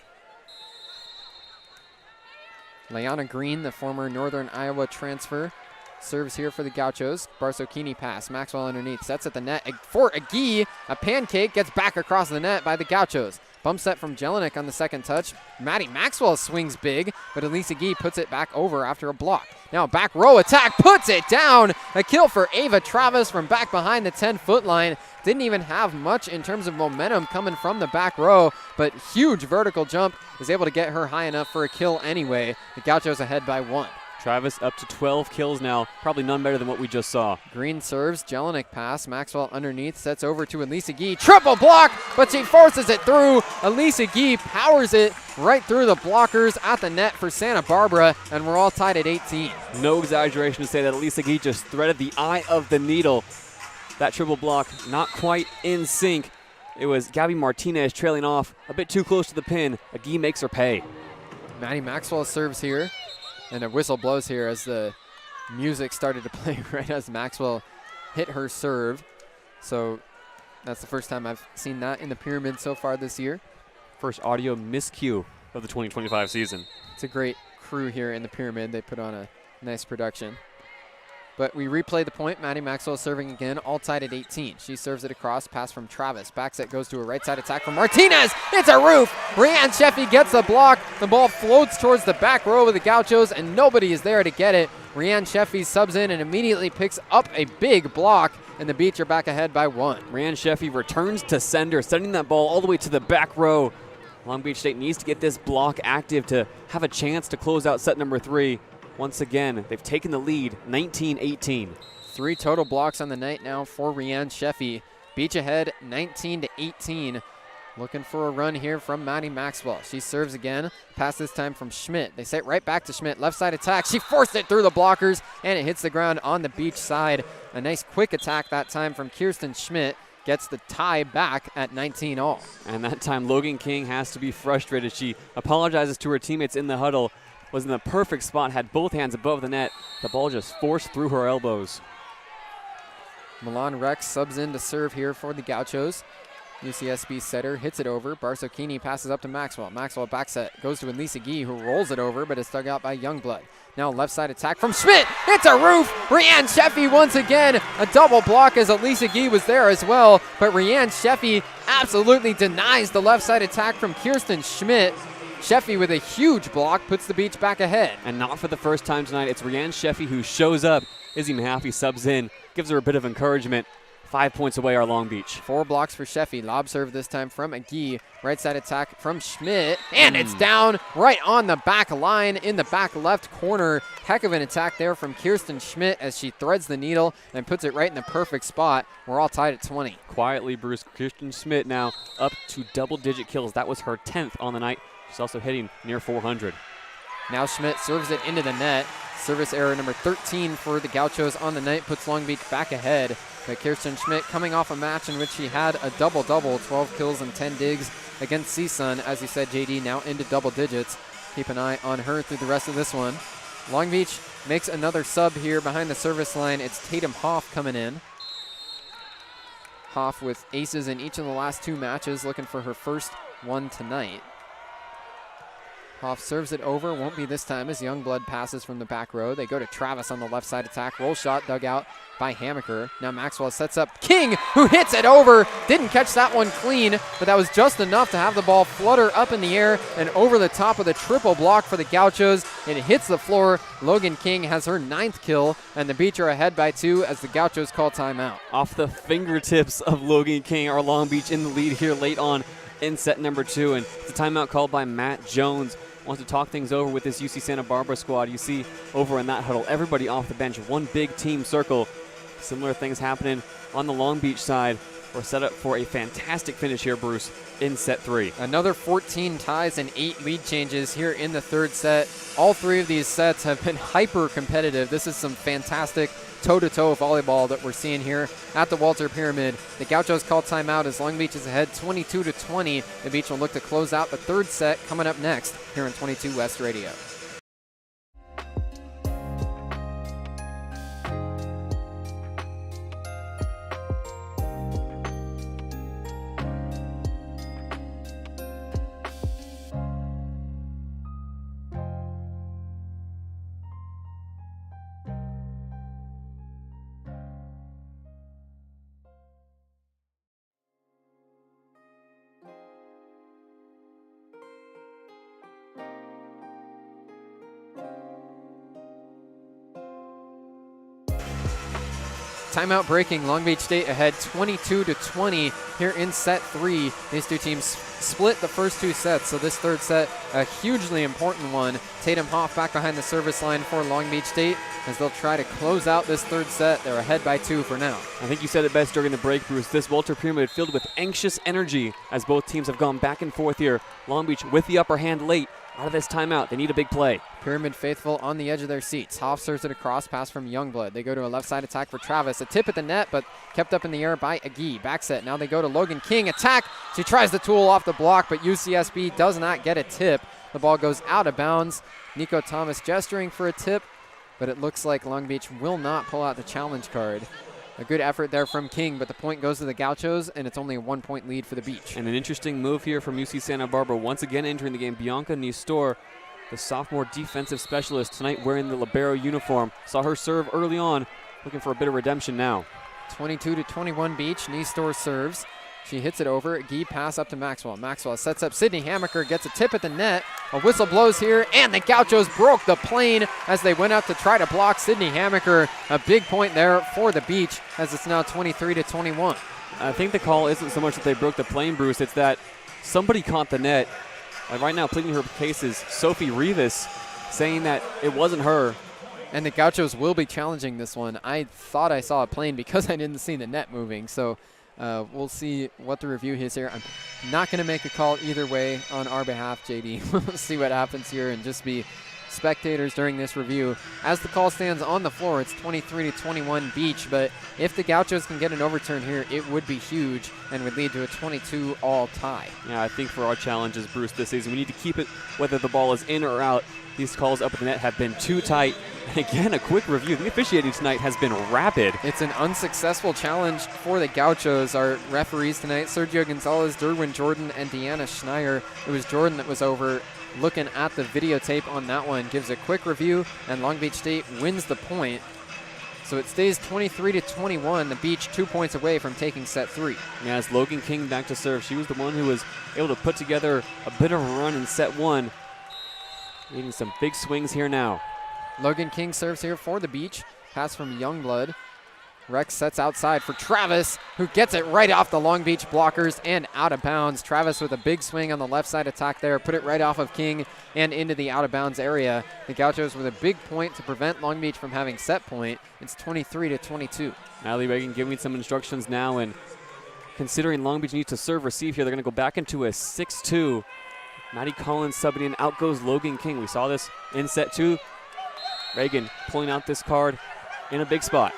[SPEAKER 1] Leanna Green, the former Northern Iowa transfer, serves here for the Gauchos. Barsocchini pass. Maxwell underneath. Sets at the net for Agee. A pancake gets back across the net by the Gauchos. Bump set from Jelinek on the second touch. Maddie Maxwell swings big, but Elise Agee puts it back over after a block. Now back row attack. Puts it down. A kill for Ava Travis from back behind the 10-foot line. Didn't even have much in terms of momentum coming from the back row, but huge vertical jump is able to get her high enough for a kill anyway. The Gauchos ahead by 1.
[SPEAKER 2] Travis up to 12 kills now. Probably none better than what we just saw.
[SPEAKER 1] Green serves. Jelinek pass. Maxwell underneath. Sets over to Elise Agee. Triple block, but she forces it through. Elise Agee powers it right through the blockers at the net for Santa Barbara, and we're all tied at 18.
[SPEAKER 2] No exaggeration to say that Elise Agee just threaded the eye of the needle. That triple block not quite in sync. It was Gabby Martinez trailing off a bit too close to the pin. Agee makes her pay.
[SPEAKER 1] Maddie Maxwell serves here. And a whistle blows here as the music started to play right as Maxwell hit her serve. So that's the first time I've seen that in the Pyramid so far this year.
[SPEAKER 2] First audio miscue of the 2025 season.
[SPEAKER 1] It's a great crew here in the Pyramid. They put on a nice production. But we replay the point. Maddie Maxwell serving again, all tied at 18. She serves it across, pass from Travis. Back set goes to a right side attack from Martinez. It's a roof. Rianne Sheffy gets the block. The ball floats towards the back row of the Gauchos, and nobody is there to get it. Rianne Sheffy subs in and immediately picks up a big block, and the Beach are back ahead by 1.
[SPEAKER 2] Rianne Sheffy returns to sender, sending that ball all the way to the back row. Long Beach State needs to get this block active to have a chance to close out set number 3. Once again, they've taken the lead, 19-18.
[SPEAKER 1] 3 total blocks on the night now for Rianne Sheffy. Beach ahead, 19-18. Looking for a run here from Maddie Maxwell. She serves again. Pass this time from Schmidt. They set right back to Schmidt. Left side attack. She forced it through the blockers, and it hits the ground on the Beach side. A nice quick attack that time from Kirsten Schmidt. Gets the tie back at 19-all.
[SPEAKER 2] And that time, Logan King has to be frustrated. She apologizes to her teammates in the huddle. Was in the perfect spot, had both hands above the net. The ball just forced through her elbows.
[SPEAKER 1] Milan Rex subs in to serve here for the Gauchos. UCSB setter hits it over. Barsocchini passes up to Maxwell. Maxwell back set goes to Elise Agee, who rolls it over, but is dug out by Youngblood. Now left side attack from Schmidt. It's a roof. Rianne Sheffy once again. A double block as Elise Agee was there as well, but Rianne Sheffy absolutely denies the left side attack from Kirsten Schmidt. Sheffy with a huge block puts the Beach back ahead.
[SPEAKER 2] And not for the first time tonight. It's Rianne Sheffy who shows up. Izzy Mahaffey subs in, gives her a bit of encouragement. 5 points away are Long Beach.
[SPEAKER 1] 4 blocks for Sheffy. Lob serve this time from Agee. Right side attack from Schmidt. And it's down right on the back line in the back left corner. Heck of an attack there from Kirsten Schmidt as she threads the needle and puts it right in the perfect spot. We're all tied at 20.
[SPEAKER 2] Quietly, Bruce, Kirsten Schmidt now up to double-digit kills. That was her 10th on the night. She's also hitting near 400.
[SPEAKER 1] Now Schmidt serves it into the net. Service error number 13 for the Gauchos on the night puts Long Beach back ahead. But Kirsten Schmidt coming off a match in which she had a double-double, 12 kills and 10 digs against CSUN. As you said, JD, now into double digits. Keep an eye on her through the rest of this one. Long Beach makes another sub here behind the service line. It's Tatum Hoff coming in. Hoff with aces in each of the last 2 matches, looking for her first one tonight. Hoff serves it over, won't be this time as Youngblood passes from the back row. They go to Travis on the left side attack. Roll shot dug out by Hammaker. Now Maxwell sets up King, who hits it over. Didn't catch that one clean, but that was just enough to have the ball flutter up in the air and over the top of the triple block for the Gauchos. It hits the floor. Logan King has her 9th kill, and the Beach are ahead by 2 as the Gauchos call timeout.
[SPEAKER 2] Off the fingertips of Logan King, our Long Beach in the lead here late on in set number 2, and it's a timeout called by Matt Jones. Wants to talk things over with this UC Santa Barbara squad. You see over in that huddle, everybody off the bench, one big team circle. Similar things happening on the Long Beach side. We're set up for a fantastic finish here, Bruce, in set 3.
[SPEAKER 1] Another 14 ties and 8 lead changes here in the 3rd set. All 3 of these sets have been hyper competitive. This is some fantastic toe-to-toe volleyball that we're seeing here at the Walter Pyramid. The Gauchos call timeout as Long Beach is ahead 22-20. The Beach will look to close out the 3rd set coming up next here on 22 West Radio. Timeout breaking, Long Beach State ahead 22-20 here in set 3. These 2 teams split the first 2 sets, so this 3rd set, a hugely important one. Tatum Hoff back behind the service line for Long Beach State as they'll try to close out this 3rd set. They're ahead by 2 for now.
[SPEAKER 2] I think you said it best during the break, Bruce. This Walter Pyramid filled with anxious energy as both teams have gone back and forth here. Long Beach with the upper hand late. Out of this timeout, they need a big play.
[SPEAKER 1] Pyramid faithful on the edge of their seats. Hoff serves it across, pass from Youngblood. They go to a left side attack for Travis. A tip at the net, but kept up in the air by Agee. Back set. Now they go to Logan King. Attack. She tries to tool off the block, but UCSB does not get a tip. The ball goes out of bounds. Nico Thomas gesturing for a tip, but it looks like Long Beach will not pull out the challenge card. A good effort there from King, but the point goes to the Gauchos, and it's only a 1-point lead for the Beach.
[SPEAKER 2] And an interesting move here from UC Santa Barbara. Once again entering the game, Bianca Nistor, the sophomore defensive specialist, tonight wearing the libero uniform. Saw her serve early on, looking for a bit of redemption now.
[SPEAKER 1] 22-21 Beach. Nistor serves. She hits it over. Gee pass up to Maxwell. Maxwell sets up Sydney Hammaker, gets a tip at the net. A whistle blows here, and the Gauchos broke the plane as they went out to try to block Sydney Hammaker. A big point there for the Beach as it's now 23-21.
[SPEAKER 2] I think the call isn't so much that they broke the plane, Bruce. It's that somebody caught the net. Right now, pleading her case is Sophie Rivas, saying that it wasn't her.
[SPEAKER 1] And the Gauchos will be challenging this one. I thought I saw a plane because I didn't see the net moving. So we'll see what the review is here. I'm not going to make a call either way on our behalf, JD. We'll see what happens here and just be spectators during this review. As the call stands on the floor, it's 23-21 Beach, but if the Gauchos can get an overturn here, it would be huge and would lead to a 22-all tie.
[SPEAKER 2] Yeah, I think for our challenges, Bruce, this season, we need to keep it whether the ball is in or out. These calls up at the net have been too tight. And again, a quick review. The officiating tonight has been rapid.
[SPEAKER 1] It's an unsuccessful challenge for the Gauchos. Our referees tonight, Sergio Gonzalez, Derwin Jordan, and Deanna Schneier. It was Jordan that was over looking at the videotape on that one. Gives a quick review, and Long Beach State wins the point. So it stays 23-21. The Beach 2 points away from taking set 3.
[SPEAKER 2] Yeah, as Logan King back to serve. She was the one who was able to put together a bit of a run in set 1. Needing some big swings here now.
[SPEAKER 1] Logan King serves here for the Beach. Pass from Youngblood. Rex sets outside for Travis, who gets it right off the Long Beach blockers and out of bounds. Travis with a big swing on the left side attack there, put it right off of King and into the out of bounds area. The Gauchos with a big point to prevent Long Beach from having set point. It's 23-22.
[SPEAKER 2] Natalie Reagan giving some instructions now, and considering Long Beach needs to serve receive here, they're going to go back into a 6-2. Maddie Collins subbing in. Out goes Logan King. We saw this in set 2. Reagan pulling out this card in a big spot.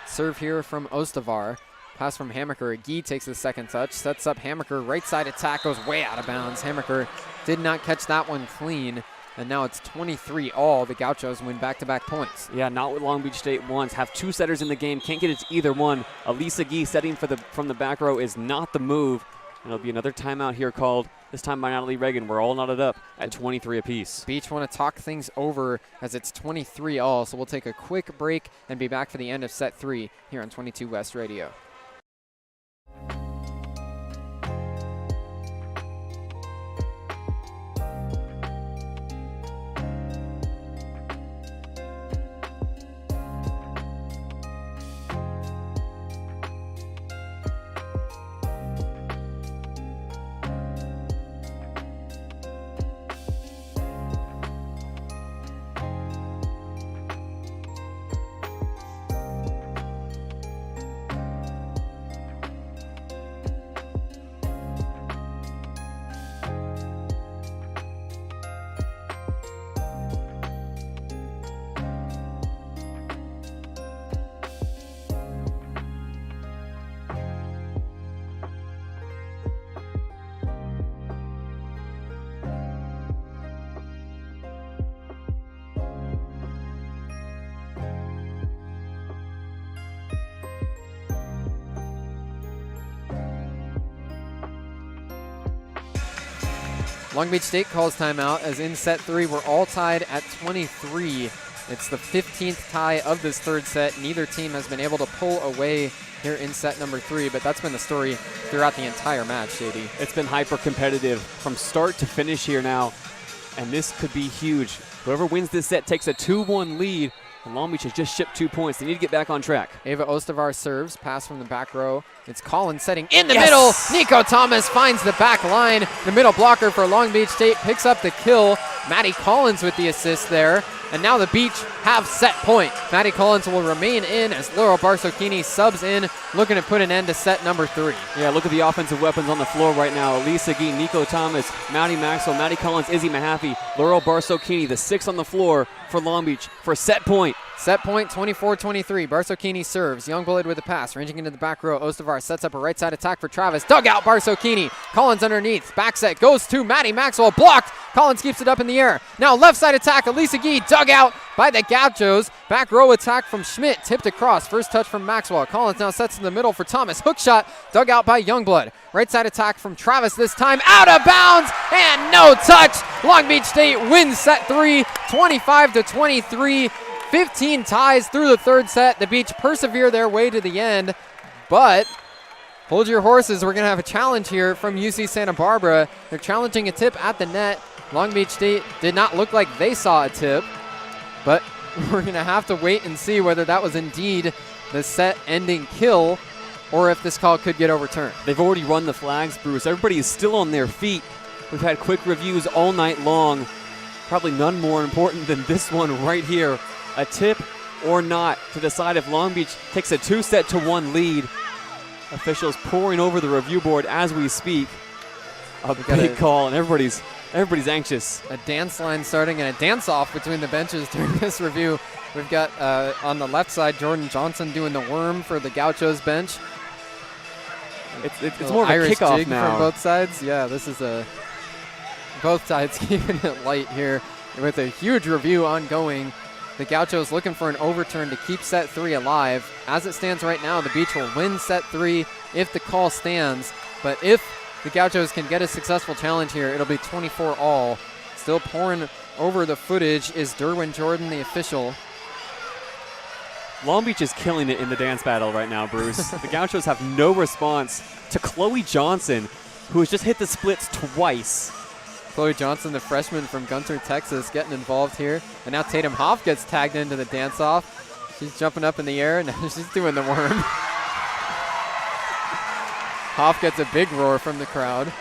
[SPEAKER 1] Serve here from Ostavar. Pass from Hammaker. Guy takes the second touch. Sets up Hammaker. Right side attack goes way out of bounds. Hammaker did not catch that one clean. And now it's 23-all. The Gauchos win back-to-back points.
[SPEAKER 2] Yeah, not what Long Beach State wants. Have 2 setters in the game. Can't get it to either one. Elisa Guy setting from the back row is not the move. And it'll be another timeout here called, this time by Natalie Reagan. We're all knotted up at 23 apiece.
[SPEAKER 1] Beach want to talk things over as it's 23-all. So we'll take a quick break and be back for the end of set 3 here on 22 West Radio. Long Beach State calls timeout as in set 3 we're all tied at 23. It's the 15th tie of this third set. Neither team has been able to pull away here in set number 3, but that's been the story throughout the entire match, JayDe.
[SPEAKER 2] It's been hyper competitive from start to finish here now, and this could be huge. Whoever wins this set takes a 2-1 lead, and Long Beach has just shipped 2 points. They need to get back on track.
[SPEAKER 1] Ava Ostavar serves, pass from the back row. It's Collins setting in the middle. Nico Thomas finds the back line. The middle blocker for Long Beach State picks up the kill. Maddie Collins with the assist there. And now the Beach have set point. Maddie Collins will remain in as Laurel Barsocchini subs in, looking to put an end to set number 3.
[SPEAKER 2] Yeah, look at the offensive weapons on the floor right now. Elisa Gee, Nico Thomas, Maddie Maxwell, Maddie Collins, Izzy Mahaffey, Laurel Barsocchini, the 6 on the floor for Long Beach for set point.
[SPEAKER 1] Set point, 24-23. Barsocchini serves. Youngblood with a pass, ranging into the back row. Ostavar sets up a right side attack for Travis. Dug out Barsocchini. Collins underneath. Back set goes to Maddie Maxwell. Blocked. Collins keeps it up in the air. Now left side attack. Elisa Gee dug out by the Gauchos. Back row attack from Schmidt. Tipped across. First touch from Maxwell. Collins now sets in the middle for Thomas. Hook shot. Dug out by Youngblood. Right side attack from Travis this time. Out of bounds and no touch. Long Beach State wins set 3, 25-23. 15 ties through the third set. The Beach persevere their way to the end, but hold your horses. We're going to have a challenge here from UC Santa Barbara. They're challenging a tip at the net. Long Beach State did not look like they saw a tip, but we're going to have to wait and see whether that was indeed the set-ending kill or if this call could get overturned.
[SPEAKER 2] They've already run the flags, Bruce. Everybody is still on their feet. We've had quick reviews all night long. Probably none more important than this one right here. A tip or not to decide if Long Beach takes a 2-1 lead. Officials pouring over the review board as we speak. A big call, and everybody's anxious.
[SPEAKER 1] A dance line starting and a dance-off between the benches during this review. We've got on the left side Jordan Johnson doing the worm for the Gauchos bench.
[SPEAKER 2] It's more of a
[SPEAKER 1] Irish
[SPEAKER 2] kickoff
[SPEAKER 1] jig
[SPEAKER 2] now.
[SPEAKER 1] from both sides. Yeah, this is both sides keeping it light here with a huge review ongoing. The Gauchos looking for an overturn to keep set 3 alive. As it stands right now, the Beach will win set 3 if the call stands. But if the Gauchos can get a successful challenge here, it'll be 24-all. Still pouring over the footage is Derwin Jordan, the official.
[SPEAKER 2] Long Beach is killing it in the dance battle right now, Bruce. The Gauchos have no response to Chloe Johnson, who has just hit the splits twice.
[SPEAKER 1] Chloe Johnson, the freshman from Gunther, Texas, getting involved here. And now Tatum Hoff gets tagged into the dance-off. She's jumping up in the air, and now she's doing the worm. Hoff gets a big roar from the crowd.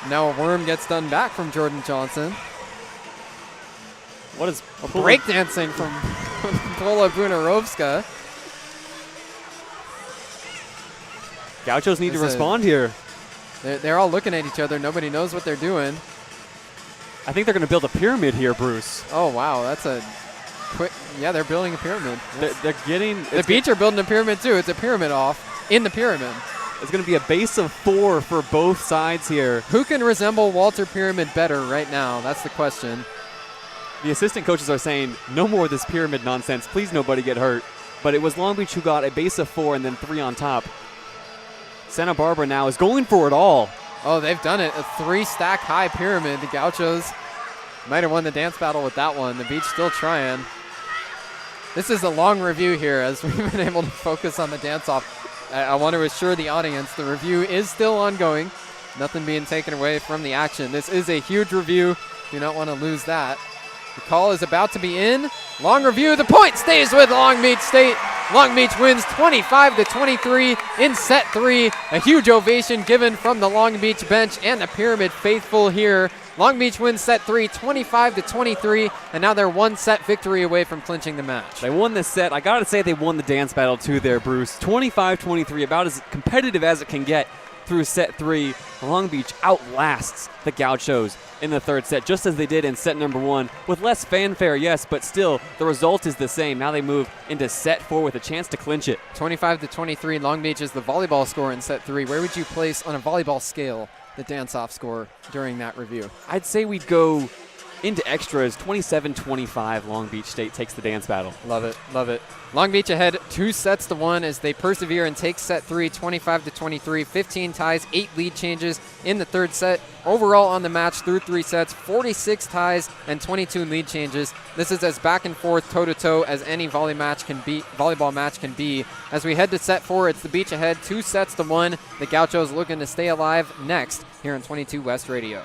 [SPEAKER 1] Now a worm gets done back from Jordan Johnson.
[SPEAKER 2] What is
[SPEAKER 1] breakdancing from Pola Bunarovska.
[SPEAKER 2] Gauchos need to respond here.
[SPEAKER 1] They're all looking at each other. Nobody knows what they're doing.
[SPEAKER 2] I think they're going to build a pyramid here, Bruce.
[SPEAKER 1] Oh, wow. That's a quick. Yeah, they're building a pyramid.
[SPEAKER 2] They're getting.
[SPEAKER 1] The Beach are building a pyramid, too. It's a pyramid off in the pyramid.
[SPEAKER 2] It's going to be a base of 4 for both sides here.
[SPEAKER 1] Who can resemble Walter Pyramid better right now? That's the question.
[SPEAKER 2] The assistant coaches are saying, no more of this pyramid nonsense. Please nobody get hurt. But it was Long Beach who got a base of 4 and then 3 on top. Santa Barbara now is going for it all.
[SPEAKER 1] Oh, they've done it. A 3-stack high pyramid. The Gauchos might have won the dance battle with that one. The Beach still trying. This is a long review here as we've been able to focus on the dance-off. I want to assure the audience the review is still ongoing. Nothing being taken away from the action. This is a huge review. Do not want to lose that. The call is about to be in. Long review. The point stays with Long Beach State. Long Beach wins 25-23 in set 3. A huge ovation given from the Long Beach bench and the Pyramid faithful here. Long Beach wins set 3, 25-23, and now they're 1 set victory away from clinching the match.
[SPEAKER 2] They won this set. I got to say they won the dance battle too there, Bruce. 25-23, about as competitive as it can get through set 3. Long Beach outlasts the Gauchos in the 3rd set, just as they did in set number 1, with less fanfare, yes, but still the result is the same. Now they move into set 4 with a chance to clinch it.
[SPEAKER 1] 25-23, Long Beach is the volleyball score in set 3. Where would you place on a volleyball scale the dance-off score during that review?
[SPEAKER 2] I'd say we'd go into extras. 27-25, Long Beach State takes the dance battle.
[SPEAKER 1] Love it, love it. Long Beach ahead 2-1 as they persevere and take set 3, 25-23, 15 ties, 8 lead changes in the 3rd set. Overall on the match through 3 sets, 46 ties and 22 lead changes. This is as back and forth, toe-to-toe as any volleyball match can be. As we head to set 4, it's the Beach ahead 2-1. The Gauchos looking to stay alive next here on 22 West Radio.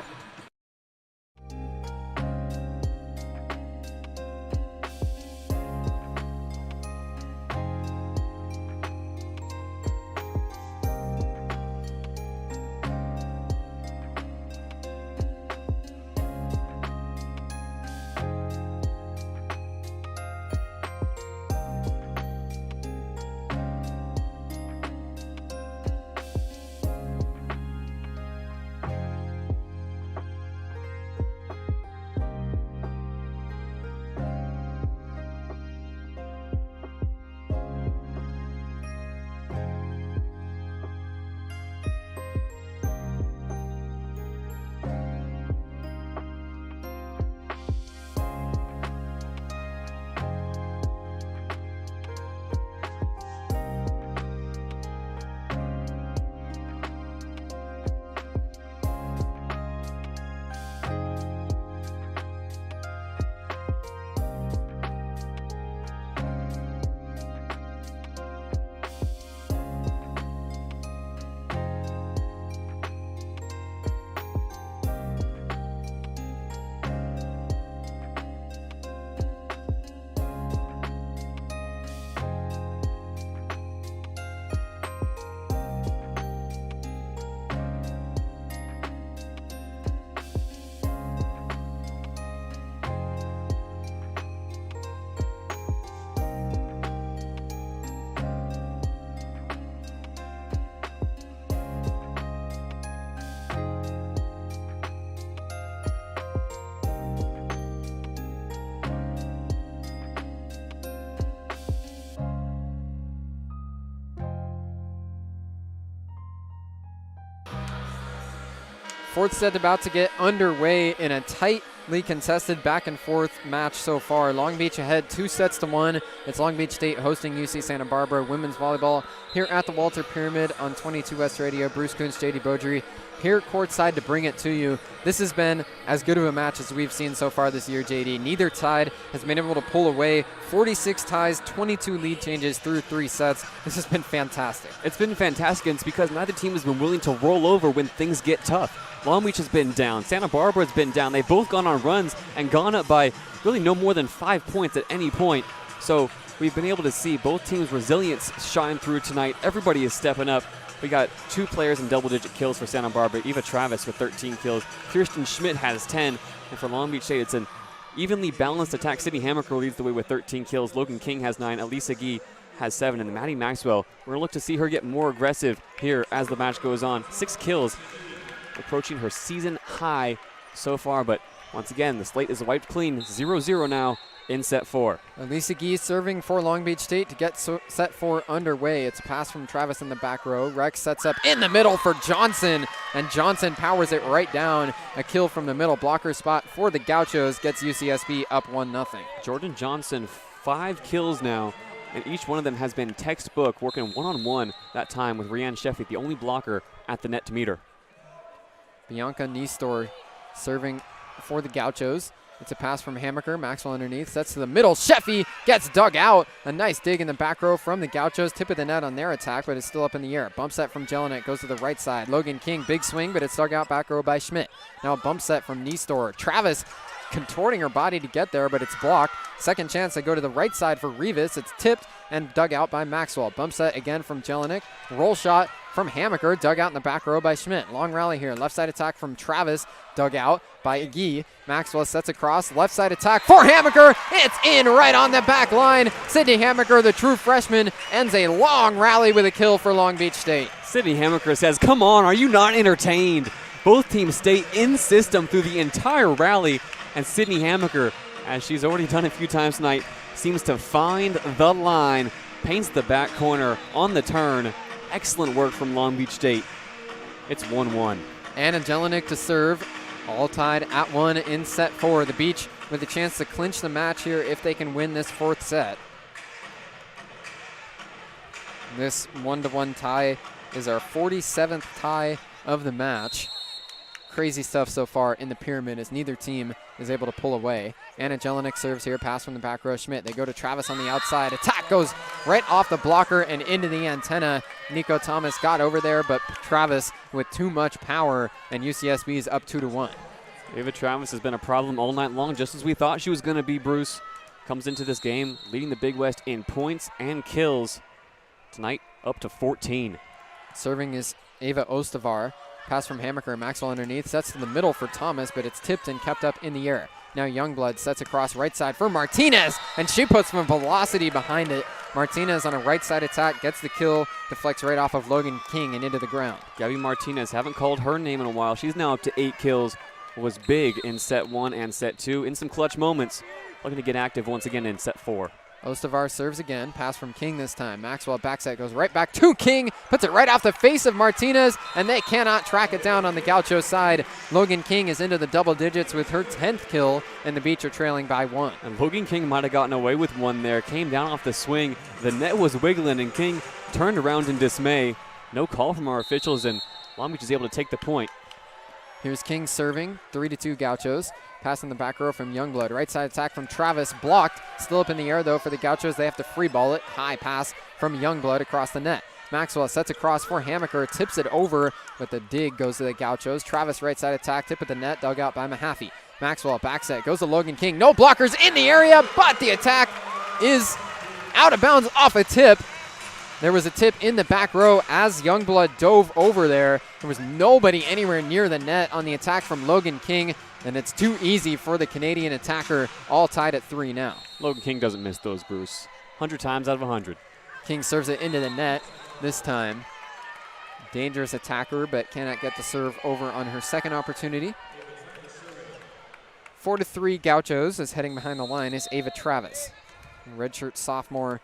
[SPEAKER 1] Fourth set about to get underway in a tightly contested back and forth match so far. Long Beach ahead 2-1. It's Long Beach State hosting UC Santa Barbara women's volleyball here at the Walter Pyramid on 22 West Radio. Bruce Kuntz, JayDe Beaudry here courtside to bring it to you. This has been as good of a match as we've seen so far this year, JayDe. Neither side has been able to pull away. 46 ties, 22 lead changes through 3 sets. This has been fantastic.
[SPEAKER 2] It's been fantastic, and it's because neither team has been willing to roll over when things get tough. Long Beach has been down. Santa Barbara has been down. They've both gone on runs and gone up by really no more than 5 points at any point. So we've been able to see both teams' resilience shine through tonight. Everybody is stepping up. We got 2 players in double-digit kills for Santa Barbara. Eva Travis with 13 kills. Kirsten Schmidt has 10. And for Long Beach State, it's an evenly balanced attack. Sydney Hammaker leads the way with 13 kills. Logan King has 9. Elisa Gee has 7. And Maddie Maxwell, we're going to look to see her get more aggressive here as the match goes on. 6 kills, approaching her season high so far. But Once again, the slate is wiped clean, 0-0 now in set 4.
[SPEAKER 1] Elisa Gee serving for Long Beach State to get set 4 underway. It's a pass from Travis in the back row. Rex sets up in the middle for Johnson, and Johnson powers it right down. A kill from the middle blocker spot for the Gauchos gets UCSB up 1-0.
[SPEAKER 2] Jordan Johnson, 5 kills now, and each one of them has been textbook, working one-on-one that time with Rianne Sheffy, the only blocker at the net to meet her.
[SPEAKER 1] Bianca Nistor serving for the Gauchos. It's a pass from Hammaker. Maxwell underneath. Sets to the middle. Sheffy gets dug out. A nice dig in the back row from the Gauchos. Tip of the net on their attack, but it's still up in the air. Bump set from Jelinek. Goes to the right side. Logan King, big swing, but it's dug out back row by Schmidt. Now a bump set from Nistor. Travis contorting her body to get there, but it's blocked. Second chance to go to the right side for Rivas. It's tipped and dug out by Maxwell. Bump set again from Jelinek. Roll shot from Hammaker, dug out in the back row by Schmidt. Long rally here. Left side attack from Travis, dug out by Agee. Maxwell sets across. Left side attack for Hammaker. It's in right on the back line. Sydney Hammaker, the true freshman, ends a long rally with a kill for Long Beach State.
[SPEAKER 2] Sydney Hammaker says, "Come on, are you not entertained?" Both teams stay in system through the entire rally, and Sydney Hammaker, as she's already done a few times tonight, seems to find the line, paints the back corner on the turn. Excellent work from Long Beach State. It's 1-1.
[SPEAKER 1] Anna Jelinek to serve. All tied at 1 in set 4. The Beach with a chance to clinch the match here if they can win this 4th set. This 1-1 tie is our 47th tie of the match. Crazy stuff so far in the pyramid as neither team is able to pull away. Anna Jelinek serves here, pass from the back row. Schmidt, they go to Travis on the outside. Attack goes right off the blocker and into the antenna. Nico Thomas got over there, but Travis with too much power, and UCSB is up 2-1.
[SPEAKER 2] Ava Travis has been a problem all night long, just as we thought she was going to be, Bruce. Comes into this game leading the Big West in points and kills. Tonight, up to 14.
[SPEAKER 1] Serving is Ava Ostavar. Pass from Hammaker, Maxwell underneath, sets to the middle for Thomas, but it's tipped and kept up in the air. Now Youngblood sets across right side for Martinez, and she puts some velocity behind it. Martinez on a right side attack, gets the kill, deflects right off of Logan King and into the ground.
[SPEAKER 2] Gabby Martinez, haven't called her name in a while. She's now up to 8 kills, was big in set 1 and set 2. In some clutch moments, looking to get active once again in set 4.
[SPEAKER 1] Ostavar serves again, pass from King this time. Maxwell backset goes right back to King, puts it right off the face of Martinez, and they cannot track it down on the Gaucho side. Logan King is into the double digits with her 10th kill, and the Beach are trailing by 1.
[SPEAKER 2] And Logan King might have gotten away with one there, came down off the swing. The net was wiggling, and King turned around in dismay. No call from our officials, and Long Beach is able to take the point.
[SPEAKER 1] Here's King serving, 3-2 Gauchos. Pass in the back row from Youngblood. Right side attack from Travis, blocked. Still up in the air though for the Gauchos. They have to free ball it. High pass from Youngblood across the net. Maxwell sets across for Hammaker, tips it over, but the dig goes to the Gauchos. Travis right side attack, tip at the net, dug out by Mahaffey. Maxwell back set, goes to Logan King. No blockers in the area, but the attack is out of bounds off a tip. There was a tip in the back row as Youngblood dove over there. There was nobody anywhere near the net on the attack from Logan King, and it's too easy for the Canadian attacker, all tied at 3 now.
[SPEAKER 2] Logan King doesn't miss those, Bruce. 100 times out of 100. King
[SPEAKER 1] serves it into the net this time. Dangerous attacker, but cannot get the serve over on her second opportunity. 4-3 Gauchos, as heading behind the line is Ava Travis. Redshirt sophomore,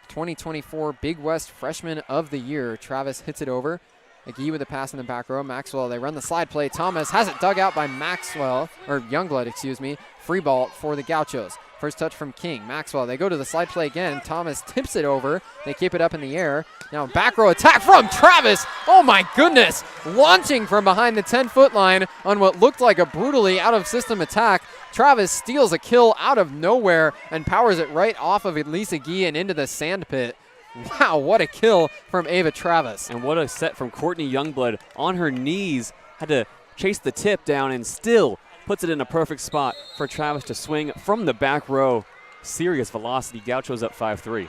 [SPEAKER 1] 2024 Big West Freshman of the Year. Travis hits it over. Agee with a pass in the back row. Maxwell, they run the slide play. Thomas has it dug out by Youngblood, excuse me. Free ball for the Gauchos. First touch from King. Maxwell, they go to the slide play again. Thomas tips it over. They keep it up in the air. Now back row attack from Travis. Oh my goodness. Launching from behind the 10-foot line on what looked like a brutally out-of-system attack. Travis steals a kill out of nowhere and powers it right off of Elisa Gee and into the sand pit. Wow, what a kill from Ava Travis.
[SPEAKER 2] And what a set from Courtney Youngblood on her knees. Had to chase the tip down and still puts it in a perfect spot for Travis to swing from the back row. Serious velocity. Gauchos up 5-3.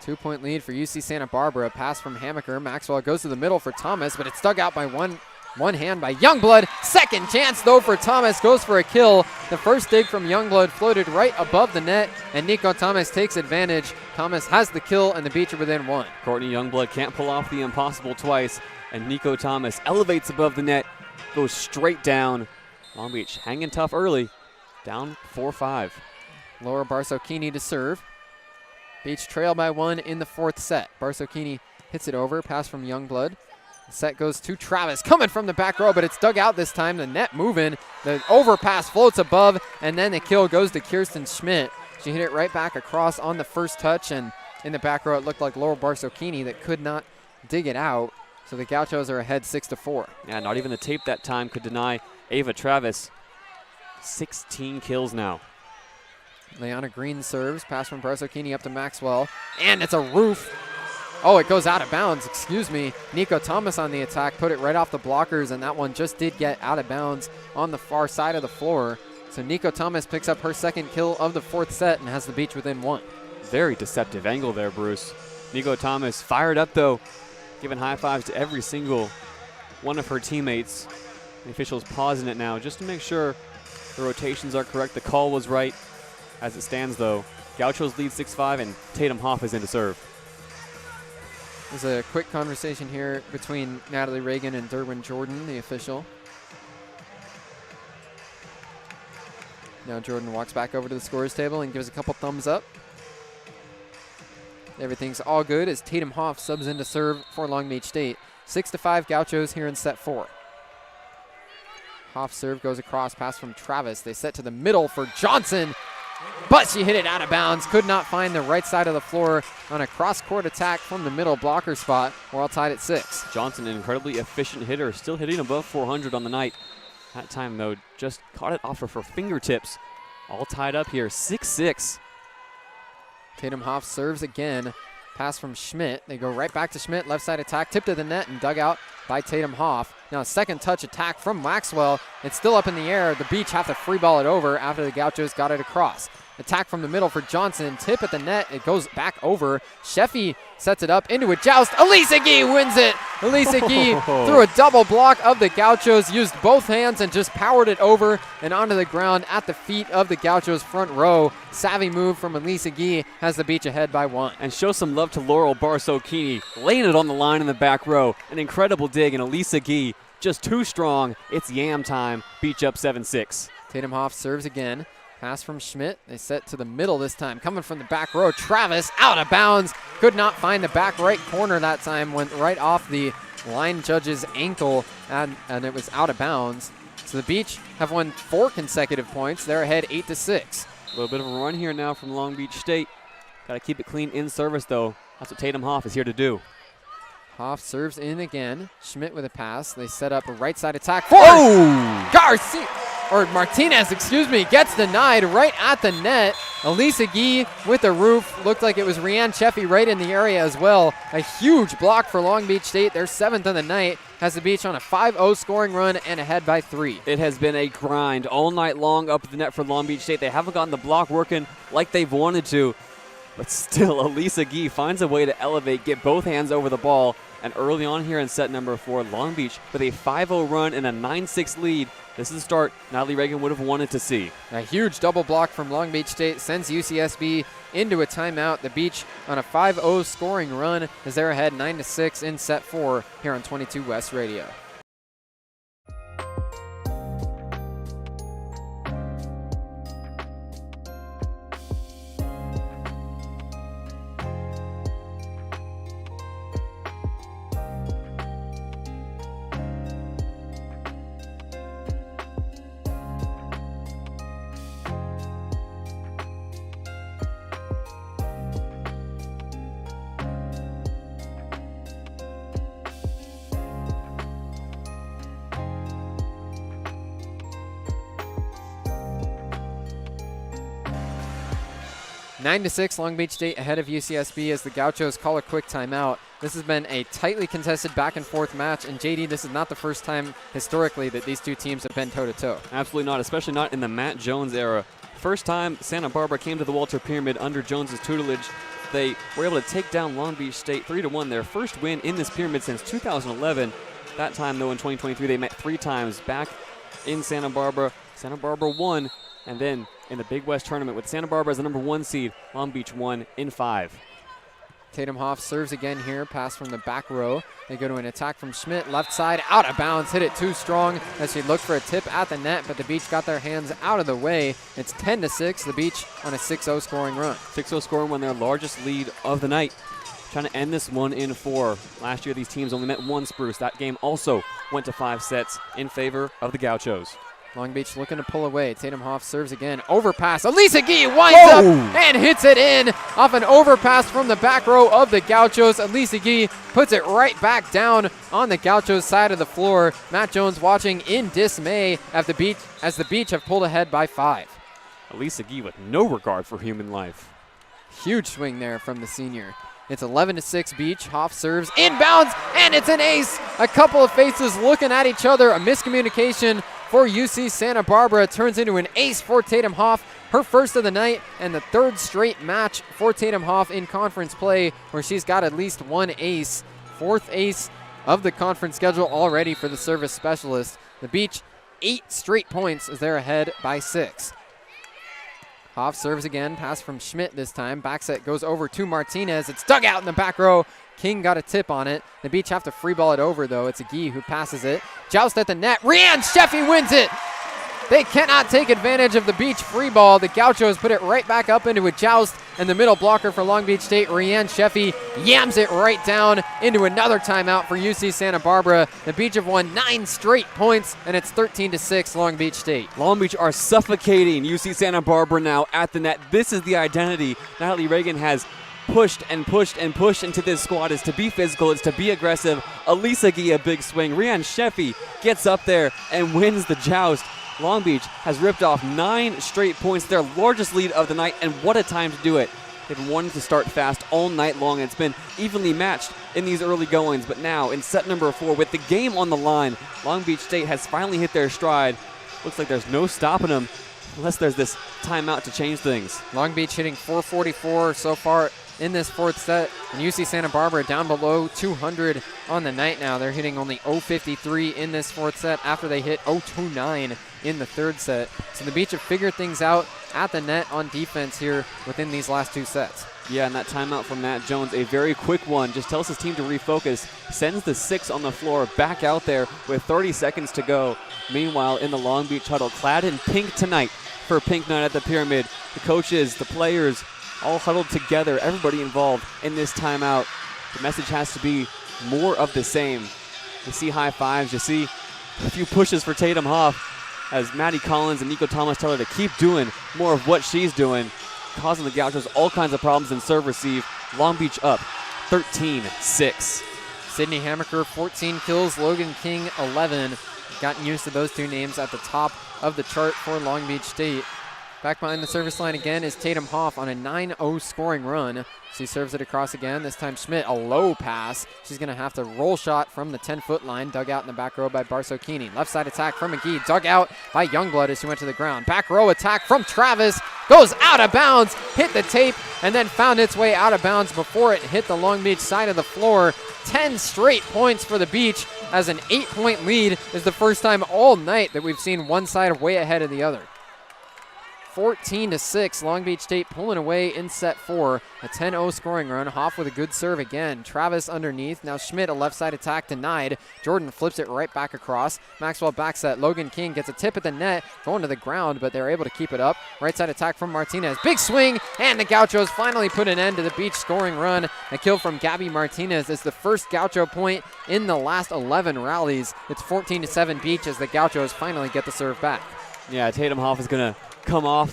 [SPEAKER 1] 2-point lead for UC Santa Barbara. Pass from Hammaker. Maxwell goes to the middle for Thomas, but it's dug out by one hand by Youngblood. Second chance, though, for Thomas. Goes for a kill. The first dig from Youngblood floated right above the net, and Nico Thomas takes advantage. Thomas has the kill, and the Beach are within 1.
[SPEAKER 2] Courtney Youngblood can't pull off the impossible twice, and Nico Thomas elevates above the net, goes straight down, Long Beach hanging tough early, down 4-5.
[SPEAKER 1] Laura Barsocchini to serve. Beach trail by 1 in the 4th set. Barsocchini hits it over, pass from Youngblood. The set goes to Travis, coming from the back row, but it's dug out this time. The net moving, the overpass floats above, and then the kill goes to Kirsten Schmidt. She hit it right back across on the first touch, and in the back row it looked like Laura Barsocchini that could not dig it out. So the Gauchos are ahead 6-4.
[SPEAKER 2] Yeah, not even the tape that time could deny Ava Travis. 16 kills now.
[SPEAKER 1] Leanna Green serves, pass from Barsocchini up to Maxwell, and it's a roof. Oh, it goes out of bounds, excuse me. Nico Thomas on the attack, put it right off the blockers, and that one just did get out of bounds on the far side of the floor. So Nico Thomas picks up her 2nd kill of the 4th set and has the Beach within 1.
[SPEAKER 2] Very deceptive angle there, Bruce. Nico Thomas fired up, though, giving high fives to every single one of her teammates. The official's pausing it now just to make sure the rotations are correct. The call was right. As it stands, though, Gauchos lead 6-5, and Tatum Hoff is in to serve.
[SPEAKER 1] There's a quick conversation here between Natalie Reagan and Derwin Jordan, the official. Now Jordan walks back over to the scorer's table and gives a couple thumbs up. Everything's all good as Tatum Hoff subs in to serve for Long Beach State. 6-5 Gauchos here in set 4. Hoff serve goes across, pass from Travis. They set to the middle for Johnson, but she hit it out of bounds. Could not find the right side of the floor on a cross-court attack from the middle blocker spot. We're all tied at 6.
[SPEAKER 2] Johnson, an incredibly efficient hitter, still hitting above 400 on the night. That time, though, just caught it off of her fingertips. All tied up here, 6-6.
[SPEAKER 1] Tatum Hoff serves again. Pass from Schmidt. They go right back to Schmidt. Left side attack, tipped to the net and dug out by Tatum Hoff. Now a second touch attack from Maxwell. It's still up in the air. The Beach have to free ball it over after the Gauchos got it across. Attack from the middle for Johnson. Tip at the net. It goes back over. Sheffy sets it up into a joust. Elisa Gee wins it. Elisa Gee through a double block of the Gauchos. Used both hands and just powered it over and onto the ground at the feet of the Gauchos front row. Savvy move from Elisa Gee has the Beach ahead by 1.
[SPEAKER 2] And show some love to Laurel Barsocchini, laying it on the line in the back row. An incredible dig, and Elisa Gee just too strong. It's Yam time. Beach up 7-6.
[SPEAKER 1] Tatum Hoff serves again. Pass from Schmidt. They set to the middle this time. Coming from the back row. Travis out of bounds. Could not find the back right corner that time. Went right off the line judge's ankle, and it was out of bounds. So the Beach have won 4 consecutive points. They're ahead 8-6.
[SPEAKER 2] A little bit of a run here now from Long Beach State. Got to keep it clean in service, though. That's what Tatum Hoff is here to do.
[SPEAKER 1] Hoff serves in again. Schmidt with a pass. They set up a right side attack for Garcia. Or Martinez, excuse me, gets denied right at the net. Elisa Gee with the roof. Looked like it was Rianne Sheffy right in the area as well. A huge block for Long Beach State. Their 7th of the night. Has the Beach on a 5-0 scoring run and ahead by 3.
[SPEAKER 2] It has been a grind all night long up the net for Long Beach State. They haven't gotten the block working like they've wanted to. But still, Elisa Gee finds a way to elevate, get both hands over the ball. And early on here in set number 4, Long Beach with a 5-0 run and a 9-6 lead. This is the start Natalie Reagan would have wanted to see.
[SPEAKER 1] A huge double block from Long Beach State sends UCSB into a timeout. The Beach on a 5-0 scoring run as they're ahead 9-6 in set 4 here on 22 West Radio. Nine to 6, Long Beach State ahead of UCSB as the Gauchos call a quick timeout. This has been a tightly contested back-and-forth match, and JD, this is not the first time historically that these two teams have been toe-to-toe.
[SPEAKER 2] Absolutely not, especially not in the Matt Jones era. First time Santa Barbara came to the Walter Pyramid under Jones's tutelage, they were able to take down Long Beach State 3-1, their first win in this pyramid since 2011. That time, though, in 2023, they met 3 times back in Santa Barbara. Santa Barbara won, and then in the Big West tournament with Santa Barbara as the number 1 seed, Long Beach won in 5.
[SPEAKER 1] Tatum Hoff serves again here, pass from the back row. They go to an attack from Schmidt, left side, out of bounds, hit it too strong as she looked for a tip at the net, but the Beach got their hands out of the way. It's 10-6, the Beach on a 6-0 scoring run. 6-0
[SPEAKER 2] scoring run, their largest lead of the night. Trying to end this one in 4. Last year, these teams only met once, Bruce. That game also went to 5 sets in favor of the Gauchos.
[SPEAKER 1] Long Beach looking to pull away. Tatum Hoff serves again. Overpass. Elisa Gee winds up and hits it in off an overpass from the back row of the Gauchos. Elisa Gee puts it right back down on the Gauchos side of the floor. Matt Jones watching in dismay as the Beach have pulled ahead by 5.
[SPEAKER 2] Elisa Gee with no regard for human life.
[SPEAKER 1] Huge swing there from the senior. It's 11-6 Beach. Hoff serves inbounds, and it's an ace. A couple of faces looking at each other. A miscommunication for UC Santa Barbara turns into an ace for Tatum Hoff. Her first of the night and the 3rd straight match for Tatum Hoff in conference play where she's got at least 1 ace. 4th ace of the conference schedule already for the service specialist. The Beach 8 straight points as they're ahead by 6. Hoff serves again, pass from Schmidt this time. Back set goes over to Martinez. It's dug out in the back row. King got a tip on it. The Beach have to free ball it over, though. It's Agee who passes it. Joust at the net. Rianne Sheffy wins it. They cannot take advantage of the Beach free ball. The Gauchos put it right back up into a joust, and the middle blocker for Long Beach State, Rianne Sheffy, yams it right down into another timeout for UC Santa Barbara. The Beach have won 9 straight points, and it's 13-6 Long Beach State.
[SPEAKER 2] Long Beach are suffocating UC Santa Barbara now at the net. This is the identity Natalie Reagan has pushed and pushed and pushed into this squad, is to be physical, it's to be aggressive. Elisa Gee, a big swing. Rianne Sheffy gets up there and wins the joust. Long Beach has ripped off 9 straight points, their largest lead of the night, and what a time to do it. They've been wanting to start fast all night long, and it's been evenly matched in these early goings, but now in set number 4, with the game on the line, Long Beach State has finally hit their stride. Looks like there's no stopping them unless there's this timeout to change things.
[SPEAKER 1] Long Beach hitting 444 so far in this 4th set, and UC Santa Barbara down below 200 on the night now. They're hitting only 053 in this 4th set after they hit 029 in the 3rd set. So the Beach have figured things out at the net on defense here within these last 2 sets.
[SPEAKER 2] Yeah, and that timeout from Matt Jones, a very quick one, just tells his team to refocus, sends the 6 on the floor back out there with 30 seconds to go. Meanwhile, in the Long Beach huddle, clad in pink tonight for Pink Night at the Pyramid, the coaches, the players, all huddled together, everybody involved in this timeout. The message has to be more of the same. You see high fives, you see a few pushes for Tatum Hoff as Maddie Collins and Nico Thomas tell her to keep doing more of what she's doing, causing the Gauchos all kinds of problems in serve receive. Long Beach up 13-6.
[SPEAKER 1] Sydney Hammaker, 14 kills, Logan King, 11. Gotten used to those 2 names at the top of the chart for Long Beach State. Back behind the service line again is Tatum Hoff on a 9-0 scoring run. She serves it across again. This time Schmidt, a low pass. She's going to have to roll shot from the 10-foot line. Dug out in the back row by Barso Keeney. Left side attack from McGee. Dug out by Youngblood as she went to the ground. Back row attack from Travis. Goes out of bounds. Hit the tape and then found its way out of bounds before it hit the Long Beach side of the floor. 10 straight points for the Beach as an 8-point lead is the first time all night that we've seen one side way ahead of the other. 14-6, Long Beach State pulling away in set 4. A 10-0 scoring run. Hoff with a good serve again. Travis underneath. Now Schmidt, a left side attack denied. Jordan flips it right back across. Maxwell back set. Logan King gets a tip at the net, going to the ground, but they're able to keep it up. Right side attack from Martinez. Big swing, and the Gauchos finally put an end to the Beach scoring run. A kill from Gabby Martinez is the first Gaucho point in the last 11 rallies. It's 14-7 Beach as the Gauchos finally get the serve back.
[SPEAKER 2] Yeah, Tatum Hoff is going to come off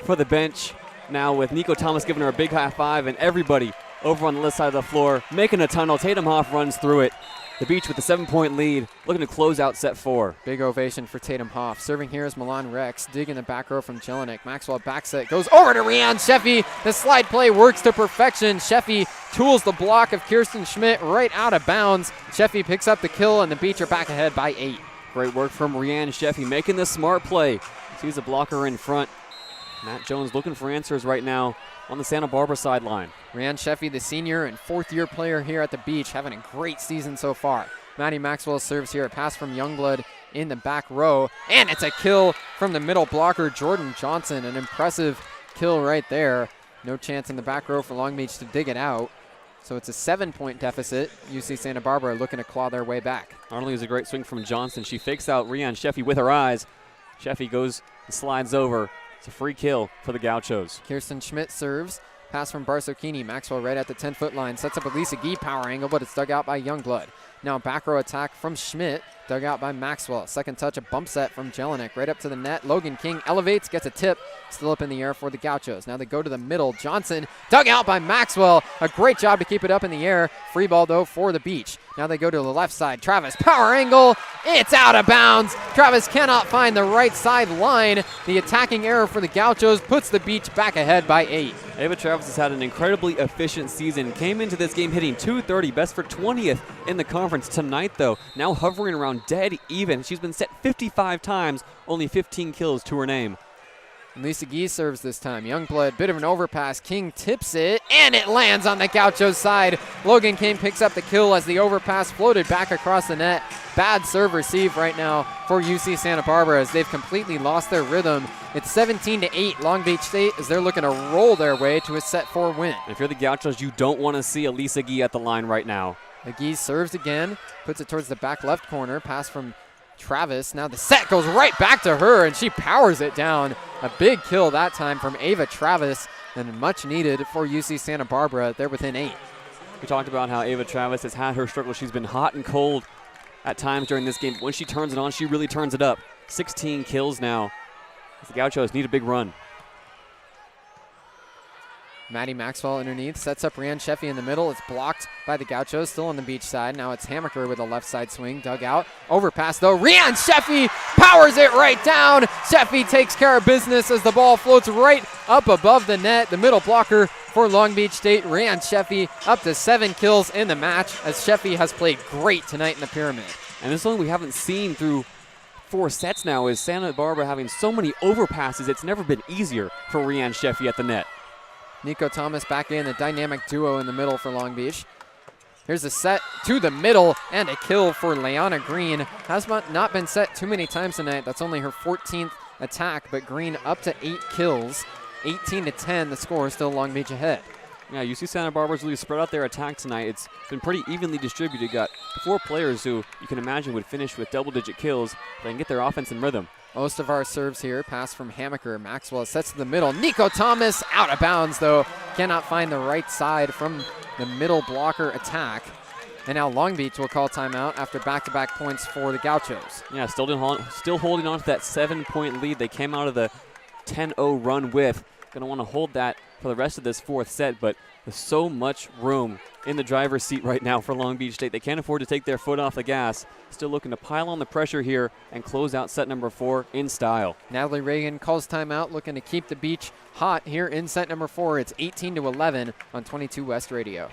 [SPEAKER 2] for the bench now with Nico Thomas giving her a big high five and everybody over on the left side of the floor making a tunnel. Tatum Hoff runs through it. The Beach with a 7-point lead, looking to close out set 4.
[SPEAKER 1] Big ovation for Tatum Hoff. Serving here is Milan Rex, digging the back row from Jelinek. Maxwell back set, goes over to Rianne Sheffy. The slide play works to perfection. Sheffy tools the block of Kirsten Schmidt right out of bounds. Sheffy picks up the kill, and the Beach are back ahead by 8.
[SPEAKER 2] Great work from Rianne Sheffy, making the smart play. Sees a blocker in front. Matt Jones looking for answers right now on the Santa Barbara sideline.
[SPEAKER 1] Rianne Sheffy, the senior and 4th-year player here at the Beach, having a great season so far. Maddie Maxwell serves here. A pass from Youngblood in the back row. And it's a kill from the middle blocker, Jordan Johnson. An impressive kill right there. No chance in the back row for Long Beach to dig it out. So it's a 7-point deficit. UC Santa Barbara looking to claw their way back.
[SPEAKER 2] Not only is a great swing from Johnson, she fakes out Rian Sheffy with her eyes. Sheffy goes and slides over. It's a free kill for the Gauchos.
[SPEAKER 1] Kirsten Schmidt serves. Pass from Barsokini. Maxwell right at the 10-foot line. Sets up a Lisa Gee power angle, but it's dug out by Youngblood. Now back row attack from Schmidt. Dug out by Maxwell. Second touch, a bump set from Jelinek. Right up to the net. Logan King elevates, gets a tip. Still up in the air for the Gauchos. Now they go to the middle. Johnson dug out by Maxwell. A great job to keep it up in the air. Free ball, though, for the Beach. Now they go to the left side. Travis, power angle. It's out of bounds. Travis cannot find the right side line. The attacking error for the Gauchos puts the Beach back ahead by 8.
[SPEAKER 2] Ava Travis has had an incredibly efficient season. Came into this game hitting .230, best for 20th in the conference. Tonight, though, now hovering around dead even. She's been set 55 times, only 15 kills to her name.
[SPEAKER 1] Lisa Gee serves this time. Youngblood, bit of an overpass. King tips it, and it lands on the Gauchos side. Logan King picks up the kill as the overpass floated back across the net. Bad serve receive right now for UC Santa Barbara as they've completely lost their rhythm. It's 17-8 Long Beach State as they're looking to roll their way to a set 4 win.
[SPEAKER 2] If you're the Gauchos, you don't want to see a Lisa Gee at the line right now.
[SPEAKER 1] Gee serves again, puts it towards the back left corner. Pass from Travis. Now the set goes right back to her, and she powers it down. A big kill that time from Ava Travis, and much needed for UC Santa Barbara. They're within 8.
[SPEAKER 2] We talked about how Ava Travis has had her struggle. She's been hot and cold at times during this game. When she turns it on, she really turns it up. 16 kills now. The Gauchos need a big run.
[SPEAKER 1] Maddie Maxwell underneath, sets up Rian Sheffy in the middle. It's blocked by the Gauchos, still on the Beach side. Now it's Hammaker with a left side swing, dug out. Overpass though, Rian Sheffy powers it right down. Sheffy takes care of business as the ball floats right up above the net. The middle blocker for Long Beach State, Rian Sheffy, up to 7 kills in the match as Sheffy has played great tonight in the Pyramid.
[SPEAKER 2] And this is something we haven't seen through 4 sets now, is Santa Barbara having so many overpasses. It's never been easier for Rian Sheffy at the net.
[SPEAKER 1] Nico Thomas back in, the dynamic duo in the middle for Long Beach. Here's a set to the middle and a kill for Leanna Green. Has not been set too many times tonight. That's only her 14th attack, but Green up to 8 kills. 18-10, the score, still Long Beach ahead.
[SPEAKER 2] Yeah, you see Santa Barbara's really spread out their attack tonight. It's been pretty evenly distributed. Got 4 players who you can imagine would finish with double-digit kills. They can get their offense in rhythm.
[SPEAKER 1] Ostavar serves here, pass from Hammaker. Maxwell sets to the middle. Nico Thomas out of bounds, though. Cannot find the right side from the middle blocker attack. And now Long Beach will call timeout after back-to-back points for the Gauchos.
[SPEAKER 2] Yeah, still holding on to that 7-point lead they came out of the 10-0 run with. Going to want to hold that for the rest of this 4th set, but there's so much room in the driver's seat right now for Long Beach State. They can't afford to take their foot off the gas. Still looking to pile on the pressure here and close out set number 4 in style.
[SPEAKER 1] Natalie Reagan calls timeout, looking to keep the Beach hot here in set number 4. It's 18-11 on 22 West Radio.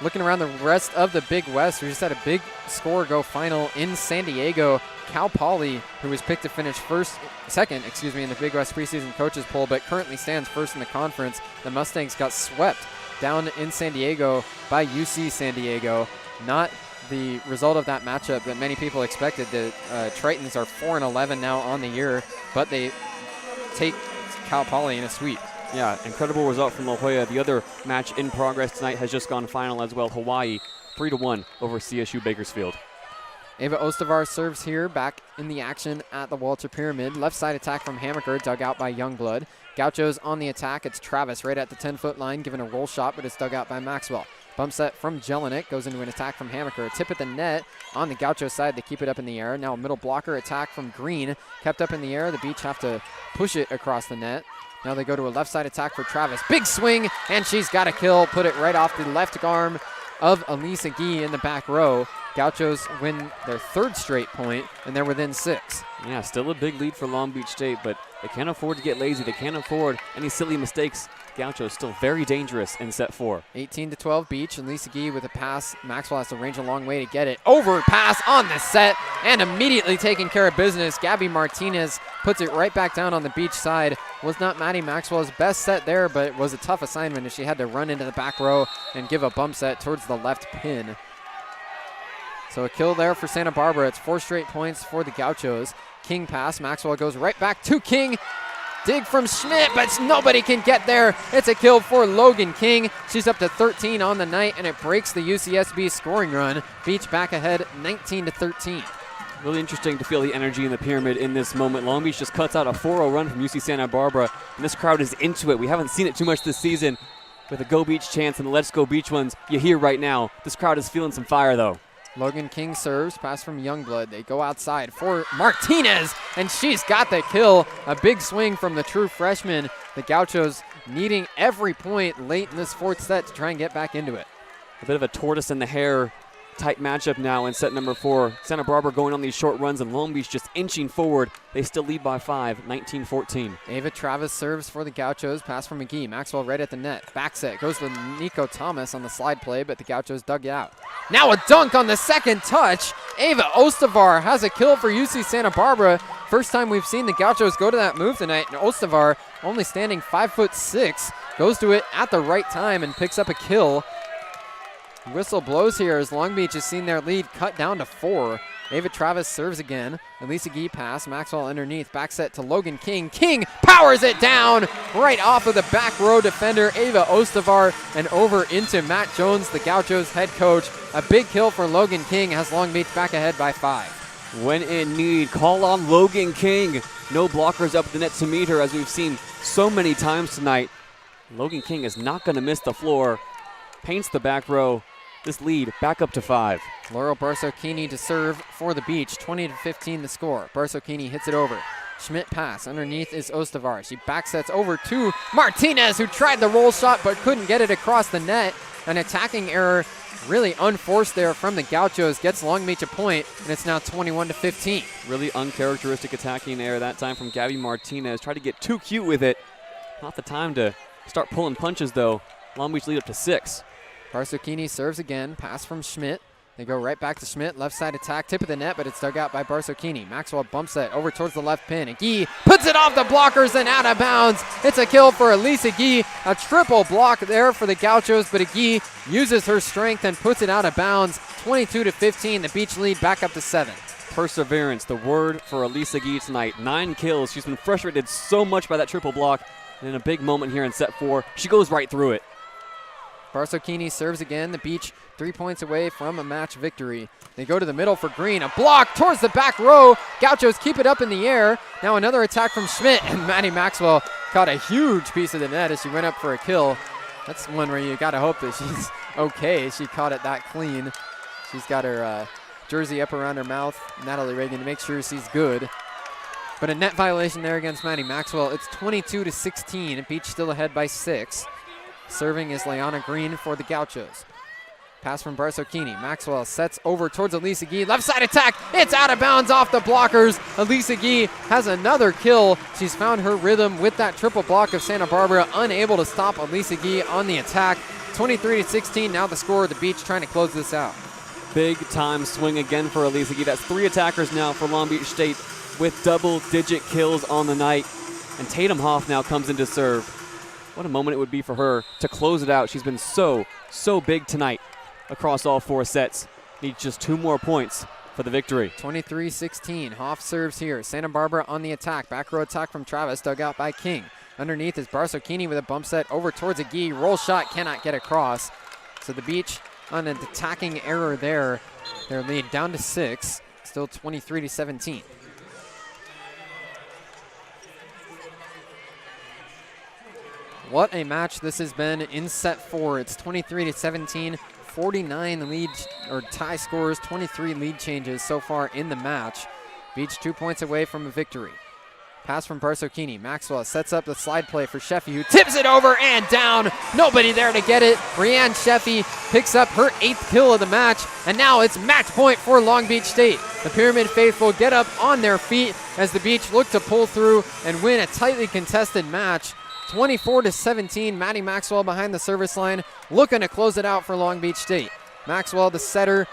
[SPEAKER 1] Looking around the rest of the Big West, we just had a big score go final in San Diego. Cal Poly, who was picked to finish second in the Big West preseason coaches poll, but currently stands first in the conference. The Mustangs got swept down in San Diego by UC San Diego. Not the result of that matchup that many people expected. The Tritons are 4-11 now on the year, but they take Cal Poly in a sweep.
[SPEAKER 2] Yeah, incredible result from La Jolla. The other match in progress tonight has just gone final as well. Hawaii 3-1 over CSU Bakersfield.
[SPEAKER 1] Ava Ostavar serves here, back in the action at the Walter Pyramid. Left side attack from Hammaker, dug out by Youngblood. Gauchos on the attack. It's Travis right at the 10-foot line, given a roll shot, but it's dug out by Maxwell. Bump set from Jelinek, goes into an attack from Hammaker. A tip at the net on the Gaucho side to keep it up in the air. Now a middle blocker attack from Green, kept up in the air. The Beach have to push it across the net. Now they go to a left side attack for Travis. Big swing, and she's got a kill. Put it right off the left arm of Elisa Gee in the back row. Gauchos win their 3rd straight point, and they're within 6.
[SPEAKER 2] Yeah, still a big lead for Long Beach State, but they can't afford to get lazy. They can't afford any silly mistakes. Gauchos still very dangerous in set 4.
[SPEAKER 1] 18-12 Beach, and Lisa Gee with a pass. Maxwell has to range a long way to get it. Over pass on the set, and immediately taking care of business. Gabby Martinez puts it right back down on the Beach side. Was not Maddie Maxwell's best set there, but it was a tough assignment as she had to run into the back row and give a bump set towards the left pin. So a kill there for Santa Barbara. It's 4 straight points for the Gauchos. King pass. Maxwell goes right back to King. Dig from Schmidt, but nobody can get there. It's a kill for Logan King. She's up to 13 on the night, and it breaks the UCSB scoring run. Beach back ahead 19-13.
[SPEAKER 2] Really interesting to feel the energy in the pyramid in this moment. Long Beach just cuts out a 4-0 run from UC Santa Barbara, and this crowd is into it. We haven't seen it too much this season with the Go Beach chants and the Let's Go Beach ones you hear right now. This crowd is feeling some fire, though.
[SPEAKER 1] Logan King serves, pass from Youngblood. They go outside for Martinez, and she's got the kill. A big swing from the true freshman. The Gauchos needing every point late in this 4th set to try and get back into it.
[SPEAKER 2] A bit of a tortoise in the hair tight matchup now in set number 4. Santa Barbara going on these short runs, and Long Beach just inching forward. They still lead by 5, 19-14.
[SPEAKER 1] Ava Travis serves for the Gauchos. Pass from McGee. Maxwell right at the net. Back set goes to Nico Thomas on the slide play, but the Gauchos dug it out. Now a dunk on the second touch. Ava Ostavar has a kill for UC Santa Barbara. First time we've seen the Gauchos go to that move tonight, and Ostavar, only standing 5'6", goes to it at the right time and picks up a kill. Whistle blows here as Long Beach has seen their lead cut down to 4. Ava Travis serves again. Elisa Gee pass. Maxwell underneath. Back set to Logan King. King powers it down right off of the back row defender, Ava Ostavar, and over into Matt Jones, the Gauchos head coach. A big kill for Logan King has Long Beach back ahead by 5.
[SPEAKER 2] When in need, call on Logan King. No blockers up the net to meet her, as we've seen so many times tonight. Logan King is not going to miss the floor. Paints the back row. This lead back up to 5.
[SPEAKER 1] Laurel Barsocchini to serve for the Beach. 20-15 the score. Barsocchini hits it over. Schmidt pass. Underneath is Ostavar. She backsets over to Martinez, who tried the roll shot but couldn't get it across the net. An attacking error really unforced there from the Gauchos. Gets Long Beach a point, and it's now 21-15.
[SPEAKER 2] Really uncharacteristic attacking error that time from Gabby Martinez. Tried to get too cute with it. Not the time to start pulling punches, though. Long Beach lead up to 6.
[SPEAKER 1] Barsocchini serves again. Pass from Schmidt. They go right back to Schmidt. Left side attack. Tip of the net, but it's dug out by Barsocchini. Maxwell bumps it over towards the left pin. Gee puts it off the blockers and out of bounds. It's a kill for Elisa Gee. A triple block there for the Gauchos, but Gee uses her strength and puts it out of bounds. 22-15. The Beach lead back up to 7.
[SPEAKER 2] Perseverance, the word for Elisa Gee tonight. 9 kills. She's been frustrated so much by that triple block. And in a big moment here in set 4, she goes right through it.
[SPEAKER 1] Barsocchini serves again. The Beach 3 points away from a match victory. They go to the middle for Green. A block towards the back row. Gauchos keep it up in the air. Now another attack from Schmidt, and Maddie Maxwell caught a huge piece of the net as she went up for a kill. That's one where you got to hope that she's okay. She caught it that clean. She's got her jersey up around her mouth, Natalie Reagan, to make sure she's good. But a net violation there against Maddie Maxwell. It's 22-16. Beach still ahead by 6. Serving is Leanna Green for the Gauchos. Pass from Barsocchini. Maxwell sets over towards Elisa Gee. Left side attack. It's out of bounds off the blockers. Elisa Gee has another kill. She's found her rhythm with that triple block of Santa Barbara. Unable to stop Elisa Gee on the attack. 23-16. Now the score. The Beach trying to close this out.
[SPEAKER 2] Big time swing again for Elisa Gee. That's 3 attackers now for Long Beach State with double-digit kills on the night. And Tatum Hoff now comes in to serve. What a moment it would be for her to close it out. She's been so big tonight across all 4 sets. Needs just 2 more points for the victory.
[SPEAKER 1] 23-16. Hoff serves here. Santa Barbara on the attack. Back row attack from Travis, dug out by King. Underneath is Barsocchini with a bump set over towards Gee. Roll shot cannot get across. So the Beach on an attacking error there. Their lead down to 6. Still 23-17. What a match this has been in set 4. It's 23-17, 49 lead or tie scores, 23 lead changes so far in the match. Beach 2 points away from a victory. Pass from Barsocchini. Maxwell sets up the slide play for Sheffy, who tips it over and down. Nobody there to get it. Rianne Sheffy picks up her 8th kill of the match, and now it's match point for Long Beach State. The Pyramid faithful get up on their feet as the Beach look to pull through and win a tightly contested match. 24-17, Maddie Maxwell behind the service line, looking to close it out for Long Beach State. Maxwell, the setter,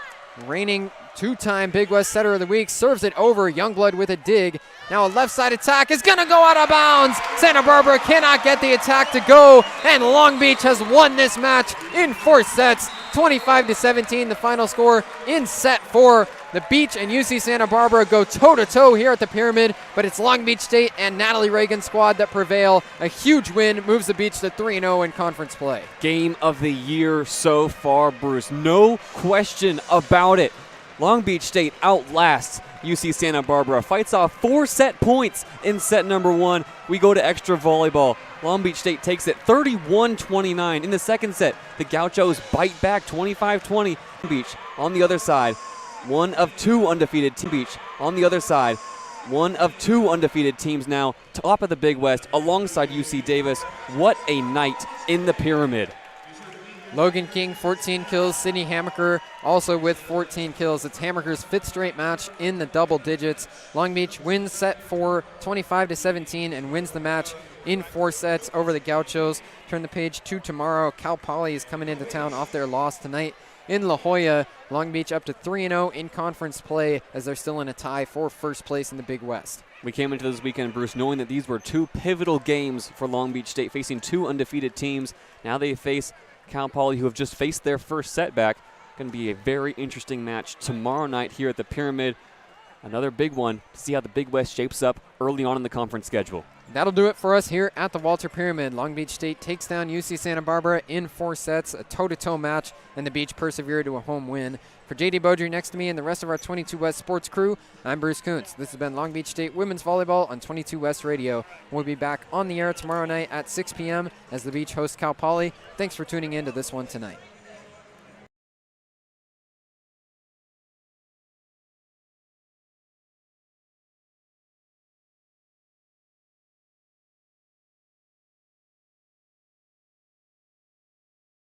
[SPEAKER 1] reigning 2-time Big West Setter of the Week, serves it over. Youngblood with a dig. Now a left side attack is going to go out of bounds. Santa Barbara cannot get the attack to go, and Long Beach has won this match in 4 sets. 25-17, the final score in set 4. The Beach and UC Santa Barbara go toe-to-toe here at the Pyramid, but it's Long Beach State and Natalie Reagan's squad that prevail. A huge win moves the Beach to 3-0 in conference play.
[SPEAKER 2] Game of the year so far, Bruce. No question about it. Long Beach State outlasts UC Santa Barbara, fights off 4 set points in set number 1. We go to extra volleyball. Long Beach State takes it 31-29. In the second set, the Gauchos bite back 25-20. Beach on the other side, one of 2 undefeated Team Beach on the other side. One of 2 undefeated teams now, top of the Big West, alongside UC Davis. What a night in the Pyramid.
[SPEAKER 1] Logan King, 14 kills. Sydney Hammaker also with 14 kills. It's Hammaker's 5th straight match in the double digits. Long Beach wins set 4, 25-17, and wins the match in 4 sets over the Gauchos. Turn the page to tomorrow. Cal Poly is coming into town off their loss tonight in La Jolla. Long Beach up to 3-0 in conference play as they're still in a tie for first place in the Big West.
[SPEAKER 2] We came into this weekend, Bruce, knowing that these were 2 pivotal games for Long Beach State, facing 2 undefeated teams. Now they face Cal Poly, who have just faced their first setback. Going to be a very interesting match tomorrow night here at the Pyramid. Another big one to see how the Big West shapes up early on in the conference schedule.
[SPEAKER 1] That'll do it for us here at the Walter Pyramid. Long Beach State takes down UC Santa Barbara in 4 sets, a toe-to-toe match, and the Beach persevere to a home win. For JayDe Beaudry next to me and the rest of our 22 West sports crew, I'm Bruce Kuntz. This has been Long Beach State Women's Volleyball on 22 West Radio. We'll be back on the air tomorrow night at 6 p.m. as the Beach hosts Cal Poly. Thanks for tuning in to this one tonight.